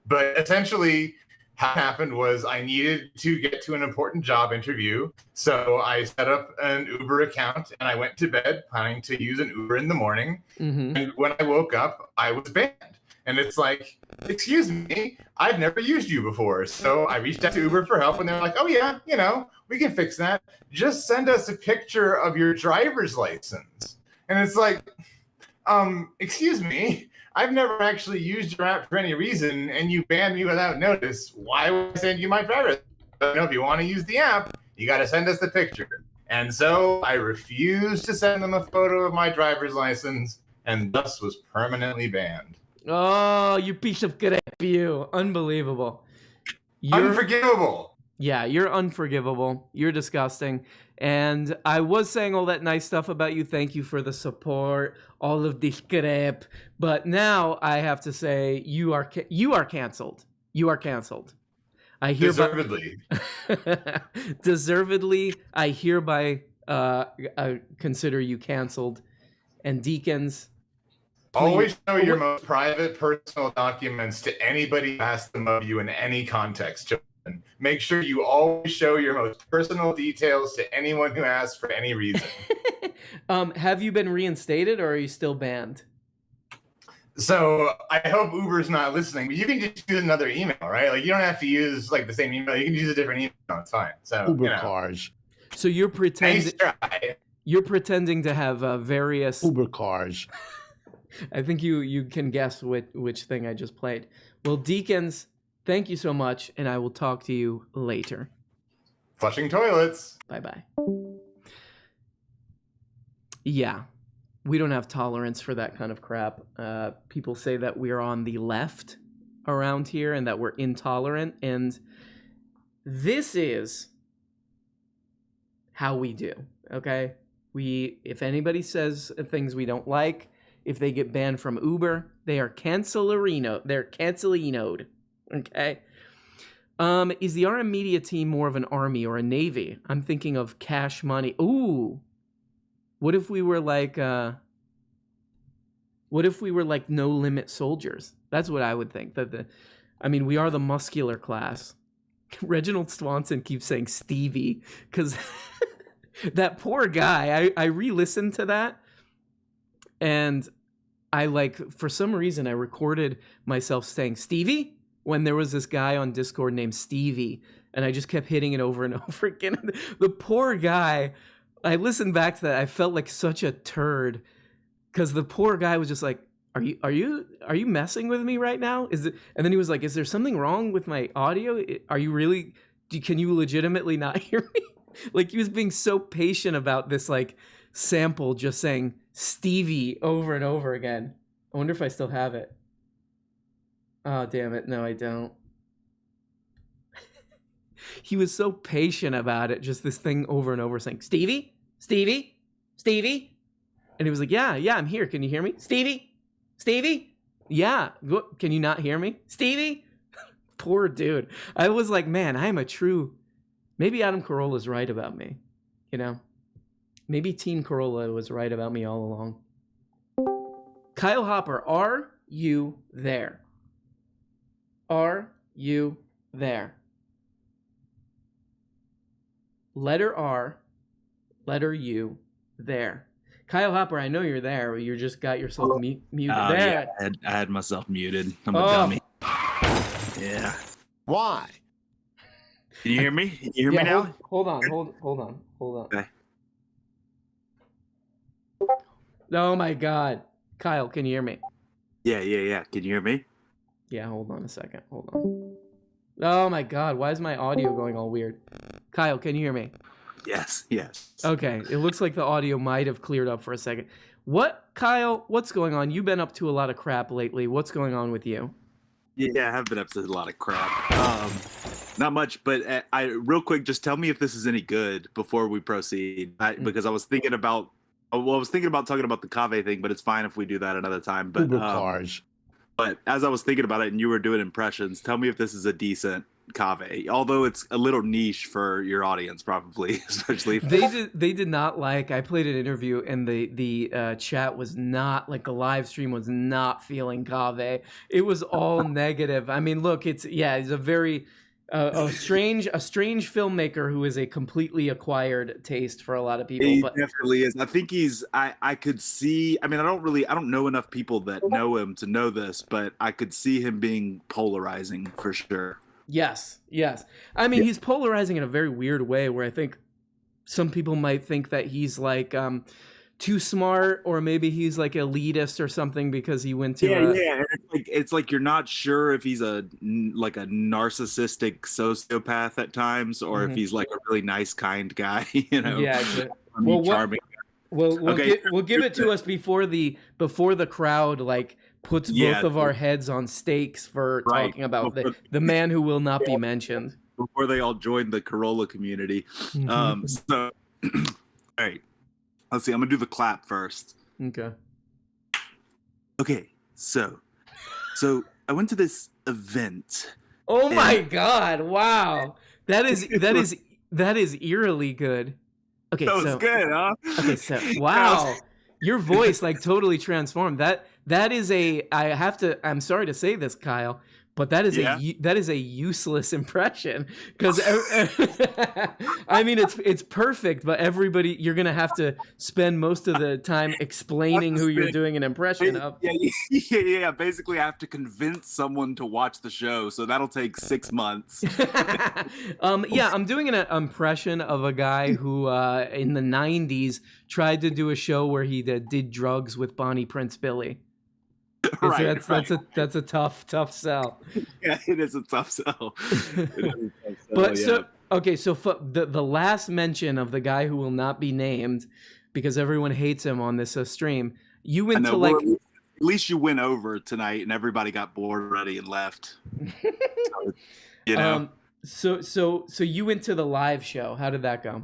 Speaker 6: But essentially, what happened was I needed to get to an important job interview, so I set up an Uber account and I went to bed planning to use an Uber in the morning.
Speaker 1: Mm-hmm.
Speaker 6: And when I woke up, I was banned. And it's like, excuse me, I've never used you before. So I reached out to Uber for help, and they're like, oh yeah, we can fix that. Just send us a picture of your driver's license. And it's like, excuse me, I've never actually used your app for any reason, and you banned me without notice. Why would I send you my driver's license? If you want to use the app, you got to send us the picture. And so I refused to send them a photo of my driver's license, and thus was permanently banned.
Speaker 1: Oh, you piece of crap, you. Unbelievable. You're
Speaker 6: unforgivable.
Speaker 1: Yeah, you're unforgivable. You're disgusting. And I was saying all that nice stuff about you. Thank you for the support, all of this crap. But now I have to say you are canceled. You are canceled. I hereby deservedly, I hereby consider you canceled. And Deacons,
Speaker 6: always show your most private personal documents to anybody who asks them of you in any context, children. Make sure you always show your most personal details to anyone who asks for any reason.
Speaker 1: Have you been reinstated or are you still banned?
Speaker 6: So I hope Uber's not listening, but you can just use another email, right? Like you don't have to use like the same email. You can use a different email. It's fine. So
Speaker 4: Uber cars.
Speaker 1: So you're pretending.
Speaker 6: Nice try.
Speaker 1: You're pretending to have various
Speaker 4: Uber cars.
Speaker 1: I think you can guess which thing I just played. Well, Deacons, thank you so much, and I will talk to you later.
Speaker 6: Flushing toilets.
Speaker 1: Bye-bye. Yeah, we don't have tolerance for that kind of crap. People say that we're on the left around here and that we're intolerant, and this is how we do, okay? If anybody says things we don't like, if they get banned from Uber, they are They're cancelinoed. Okay. Is the RM Media team more of an army or a navy? I'm thinking of Cash Money. Ooh. What if we were like No Limit Soldiers? That's what I would think. We are the muscular class. Reginald Swanson keeps saying Stevie because that poor guy. I re-listened to that. And I for some reason, I recorded myself saying Stevie when there was this guy on Discord named Stevie, and I just kept hitting it over and over again. The poor guy, I listened back to that. I felt like such a turd because the poor guy was just like, are you messing with me right now? And then he was like, is there something wrong with my audio? Are you really, can you legitimately not hear me? Like he was being so patient about this sample just saying Stevie over and over again. I wonder if I still have it. Oh, damn it. No, I don't. He was so patient about it, just this thing over and over saying, Stevie, Stevie, Stevie. And he was like, yeah, I'm here. Can you hear me? Stevie, Stevie. Yeah. Can you not hear me? Stevie. Poor dude. I was like, man, I am a true, maybe Adam Carolla's right about me, Maybe Team Carolla was right about me all along. Kyle Hopper, are you there? Are you there? Letter R, letter U, there. Kyle Hopper, I know you're there. You just got yourself muted. There.
Speaker 7: Yeah, I had myself muted. I'm a dummy. Yeah.
Speaker 18: Why?
Speaker 7: Can you hear me? Can you hear me now?
Speaker 1: Hold on. Okay. Oh my God. Kyle, can you hear me?
Speaker 7: Yeah. Can you hear me?
Speaker 1: Yeah, hold on a second. Hold on. Oh my God, why is my audio going all weird? Kyle, can you hear me?
Speaker 7: Yes.
Speaker 1: Okay, it looks like the audio might have cleared up for a second. Kyle, what's going on? You've been up to a lot of crap lately. What's going on with you?
Speaker 8: Yeah, I have been up to a lot of crap. Not much, but I real quick, just tell me if this is any good before we proceed. Because I was thinking about, I was thinking about talking about the Cave thing, but it's fine if we do that another time. But
Speaker 4: Uber cars.
Speaker 8: But as I was thinking about it, and you were doing impressions, tell me if this is a decent Cave. Although it's a little niche for your audience, probably, especially.
Speaker 1: They did not like. I played an interview, and the chat was not like the live stream was not feeling Cave. It was all negative. I mean, look, he's a very a strange filmmaker who is a completely acquired taste for a lot of people.
Speaker 8: He
Speaker 1: But
Speaker 8: definitely is. I think he's. I could see. I mean, I don't know enough people that know him to know this, but I could see him being polarizing for sure.
Speaker 1: yes. I mean, he's polarizing in a very weird way, where I think some people might think that he's like too smart, or maybe he's like elitist or something because he went to
Speaker 8: Yeah. It's like you're not sure if he's a narcissistic sociopath at times, or if he's like a really nice, kind guy. You know.
Speaker 1: Yeah.
Speaker 8: Charming.
Speaker 1: We'll give it to us before the crowd like puts both of our heads on stakes for talking about the man who will not be mentioned.
Speaker 8: Before they all join the Carolla community. So, all right. Let's see. I'm gonna do the clap first. Okay. So I went to this event.
Speaker 1: Oh my God! Wow, that is eerily good. Okay,
Speaker 8: that was good, huh?
Speaker 1: Okay, so wow, your voice like totally transformed. That is a. I'm sorry to say this, Kyle, but that is a useless impression because I mean it's perfect, but everybody you're gonna have to spend most of the time explaining who you're doing an impression of.
Speaker 8: Yeah. Basically, I have to convince someone to watch the show, so that'll take 6 months.
Speaker 1: I'm doing an impression of a guy who in the '90s tried to do a show where he did drugs with Bonnie Prince Billy. That's a tough sell.
Speaker 8: Yeah, it is a tough sell.
Speaker 1: But so the last mention of the guy who will not be named because everyone hates him on this stream. You went to like.
Speaker 8: At least you went over tonight, and everybody got bored already and left. You know.
Speaker 1: So you went to the live show. How did that go?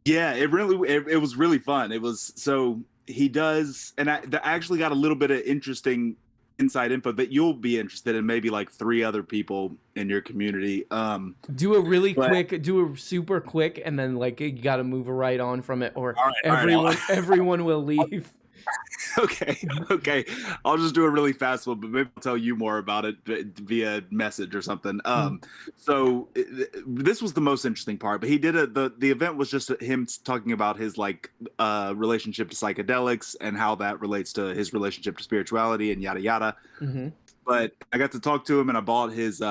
Speaker 8: Yeah, it was really fun. It was so. He does, and I actually got a little bit of interesting inside info that you'll be interested in, maybe like 3 other people in your community.
Speaker 1: Do a super quick, and then like you got to move right on from it, or everyone will leave.
Speaker 8: Okay. I'll just do a really fast one, but maybe I'll tell you more about it via message or something. So this was the most interesting part, but he did the event was just him talking about his like relationship to psychedelics and how that relates to his relationship to spirituality and yada yada. But I got to talk to him, and I bought his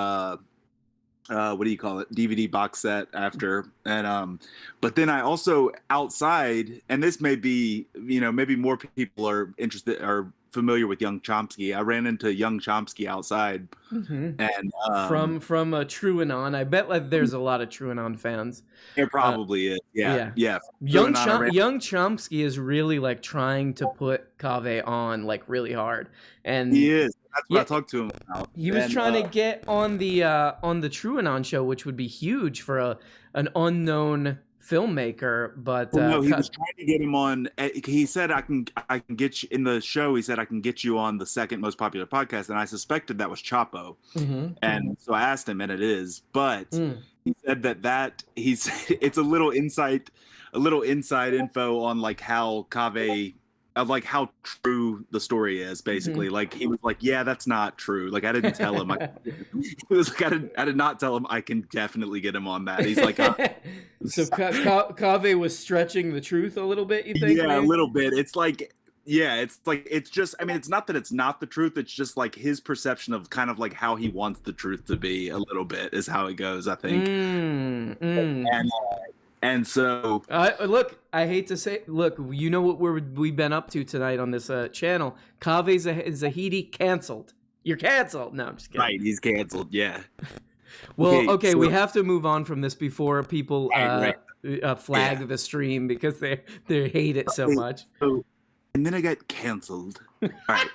Speaker 8: what do you call it, DVD box set after, and but then I also outside, and this may be, maybe more people are interested or familiar with Young Chomsky. I ran into Young Chomsky outside, and
Speaker 1: from a TrueAnon. I bet like there's a lot of TrueAnon fans.
Speaker 8: There probably is. Yeah.
Speaker 1: Young Chomsky is really like trying to put Cave on like really hard, and
Speaker 8: he is. That's what I talked to him about.
Speaker 1: He was trying to get on the TrueAnon show, which would be huge for an unknown filmmaker. But
Speaker 8: no, he was trying to get him on. He said, "I can get you in the show." He said, "I can get you on the second most popular podcast," and I suspected that was Chapo. And so I asked him, and it is. But he said that it's a little inside info on like how Cave. Of like how true the story is, basically. Like he was like, yeah, that's not true. Like I didn't tell him. He was like, I did not tell him. I can definitely get him on that. He's like,
Speaker 1: so Cave was stretching the truth a little bit. You think?
Speaker 8: Yeah,
Speaker 1: maybe?
Speaker 8: A little bit. It's like, it's just. I mean, it's not that it's not the truth. It's just like his perception of kind of like how he wants the truth to be. A little bit is how it goes, I think. And so,
Speaker 1: look, I hate to say, you know what we've been up to tonight on this channel. Cave Zahidi canceled. You're canceled. No, I'm just kidding.
Speaker 8: Right, he's canceled. Yeah.
Speaker 1: Well, okay, so we have to move on from this before people flag the stream because they hate it so much.
Speaker 8: So, and then I got canceled. All right.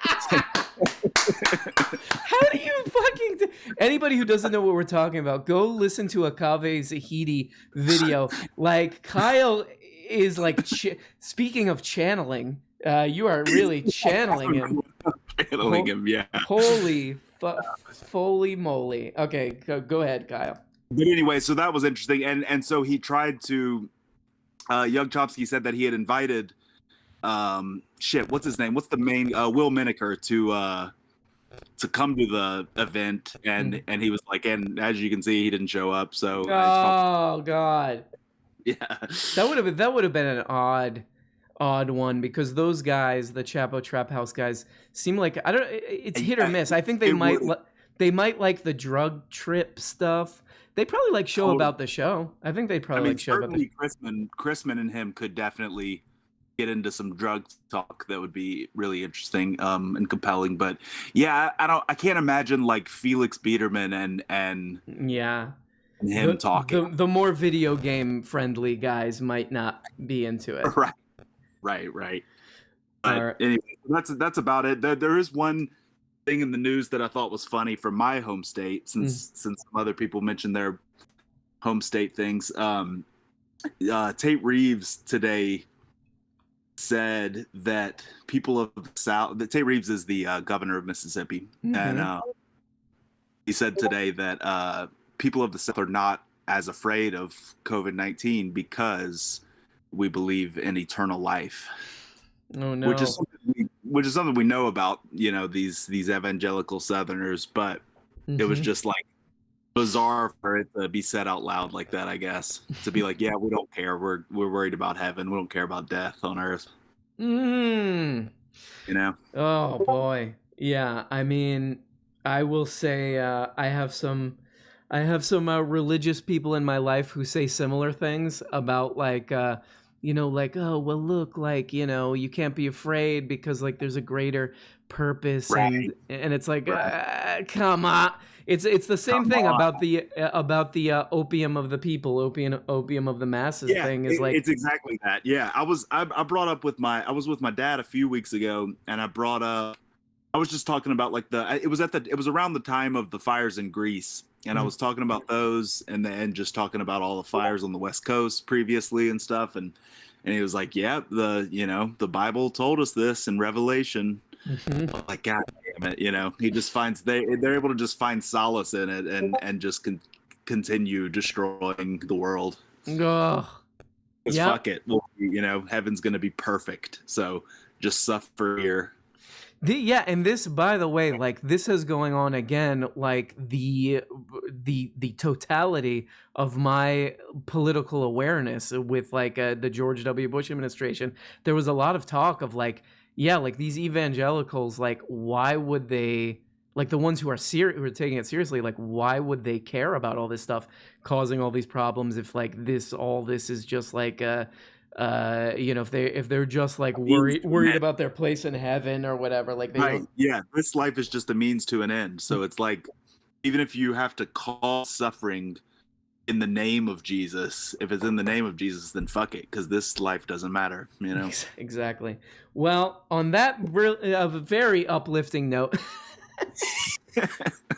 Speaker 1: How do you fucking anybody who doesn't know what we're talking about, go listen to a Kaveh Zahidi video. Like Kyle is like, speaking of channeling, you are really channeling him.
Speaker 8: Channeling him, yeah.
Speaker 1: Holy moly. Okay, go ahead, Kyle.
Speaker 8: But anyway, so that was interesting, and so he tried to. Young Chomsky said that he had invited, what's his name? What's the main Will Miniker to come to the event, and he was like, and as you can see, he didn't show up. So
Speaker 1: oh god,
Speaker 8: yeah,
Speaker 1: that would have been an odd one, because those guys, the Chapo Trap House guys, seem like it's hit or miss. I think they might like the drug trip stuff. They probably like show about the show. I think they'd probably like show about the
Speaker 8: Chrisman and him could definitely get into some drug talk that would be really interesting and compelling. But yeah, I can't imagine like Felix Biederman and him talking.
Speaker 1: The more video game friendly guys might not be into it.
Speaker 8: Right. But anyway, that's about it. There is one thing in the news that I thought was funny from my home state, since some other people mentioned their home state things. Tate Reeves today said that people of the South, Tate Reeves is the governor of Mississippi, and he said today that people of the South are not as afraid of COVID-19 because we believe in eternal life.
Speaker 1: Oh no.
Speaker 8: Which is something we know about, these evangelical Southerners, but it was just like bizarre for it to be said out loud like that, I guess. To be like, yeah, we don't care. We're worried about heaven. We don't care about death on earth.
Speaker 1: Oh boy. Yeah. I mean, I will say I have some religious people in my life who say similar things about like oh, well, look, like, you can't be afraid because like there's a greater purpose, and it's like, come on. It's the same thing about the opium of the people, opium of the masses thing is like,
Speaker 8: it's exactly that. Yeah. I was with my dad a few weeks ago, and I was just talking about like it was around the time of the fires in Greece. And I was talking about those, and then just talking about all the fires on the West Coast previously and stuff. And he was like, yeah, the Bible told us this in Revelation. Like, God damn it, he just finds they're able to just find solace in it and just continue destroying the world. Fuck it. Well, heaven's going to be perfect. So just suffer here.
Speaker 1: And this, by the way, like this is going on again, like the totality of my political awareness with like the George W. Bush administration. There was a lot of talk of like, like these evangelicals, like why would they, like the ones who are who are taking it seriously, like why would they care about all this stuff causing all these problems if like all this is just like if they're just like worried about their place in heaven or whatever, like
Speaker 8: this life is just a means to an end. So it's like, even if you have to call suffering in the name of Jesus, if it's in the name of Jesus, then fuck it, because this life doesn't matter.
Speaker 1: Exactly. Well, on that very uplifting note,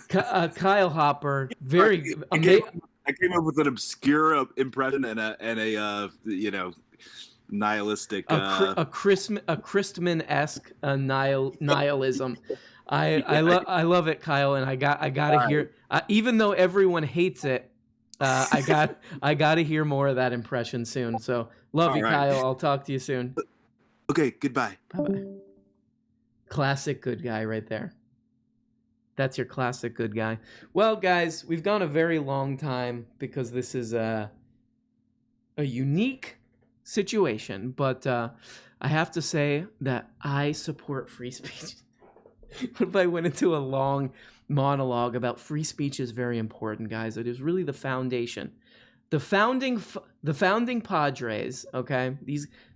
Speaker 1: Kyle Hopper,
Speaker 8: I came up with an obscure impression and a nihilistic
Speaker 1: a Christman-esque nihilism. I love it, Kyle, and I gotta hear, even though everyone hates it, I gotta hear more of that impression soon. So love you, Kyle. I'll talk to you soon.
Speaker 8: Okay, goodbye.
Speaker 1: Bye. Classic good guy right there. That's your classic good guy. Well, guys, we've gone a very long time because this is a unique situation, but I have to say that I support free speech. What if I went into a long monologue about free speech is very important, guys? It is really the foundation. The founding Padres, okay?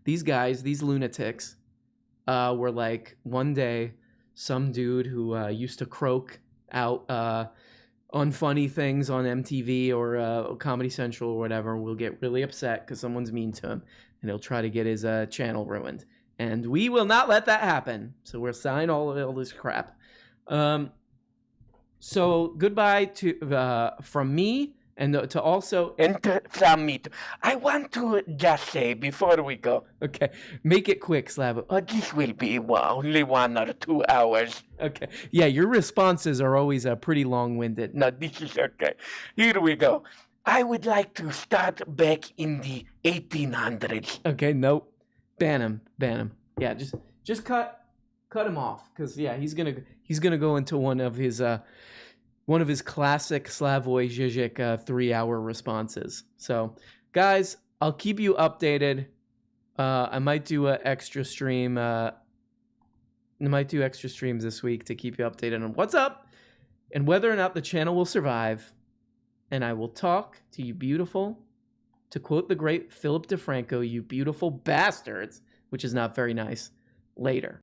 Speaker 1: These guys, these lunatics, were like, one day, some dude who used to croak out unfunny things on MTV or Comedy Central or whatever will get really upset because someone's mean to him, and he'll try to get his channel ruined. And we will not let that happen. So we'll sign all this crap. So goodbye to from me, and to also
Speaker 12: from me. I want to just say before we go.
Speaker 1: Okay, make it quick, Slavo.
Speaker 12: This will be only 1 or 2 hours.
Speaker 1: Okay. Yeah, your responses are always pretty long-winded.
Speaker 12: No, this is okay. Here we go. I would like to start back in the 1800s.
Speaker 1: Okay, nope. Ban him. Yeah, just cut him off, because yeah, he's gonna go into one of his classic Slavoj Žižek 3-hour responses. So, guys, I'll keep you updated. I might do an extra stream. I might do extra streams this week to keep you updated on what's up and whether or not the channel will survive. And I will talk to you beautiful, to quote the great Philip DeFranco, you beautiful bastards, which is not very nice, later.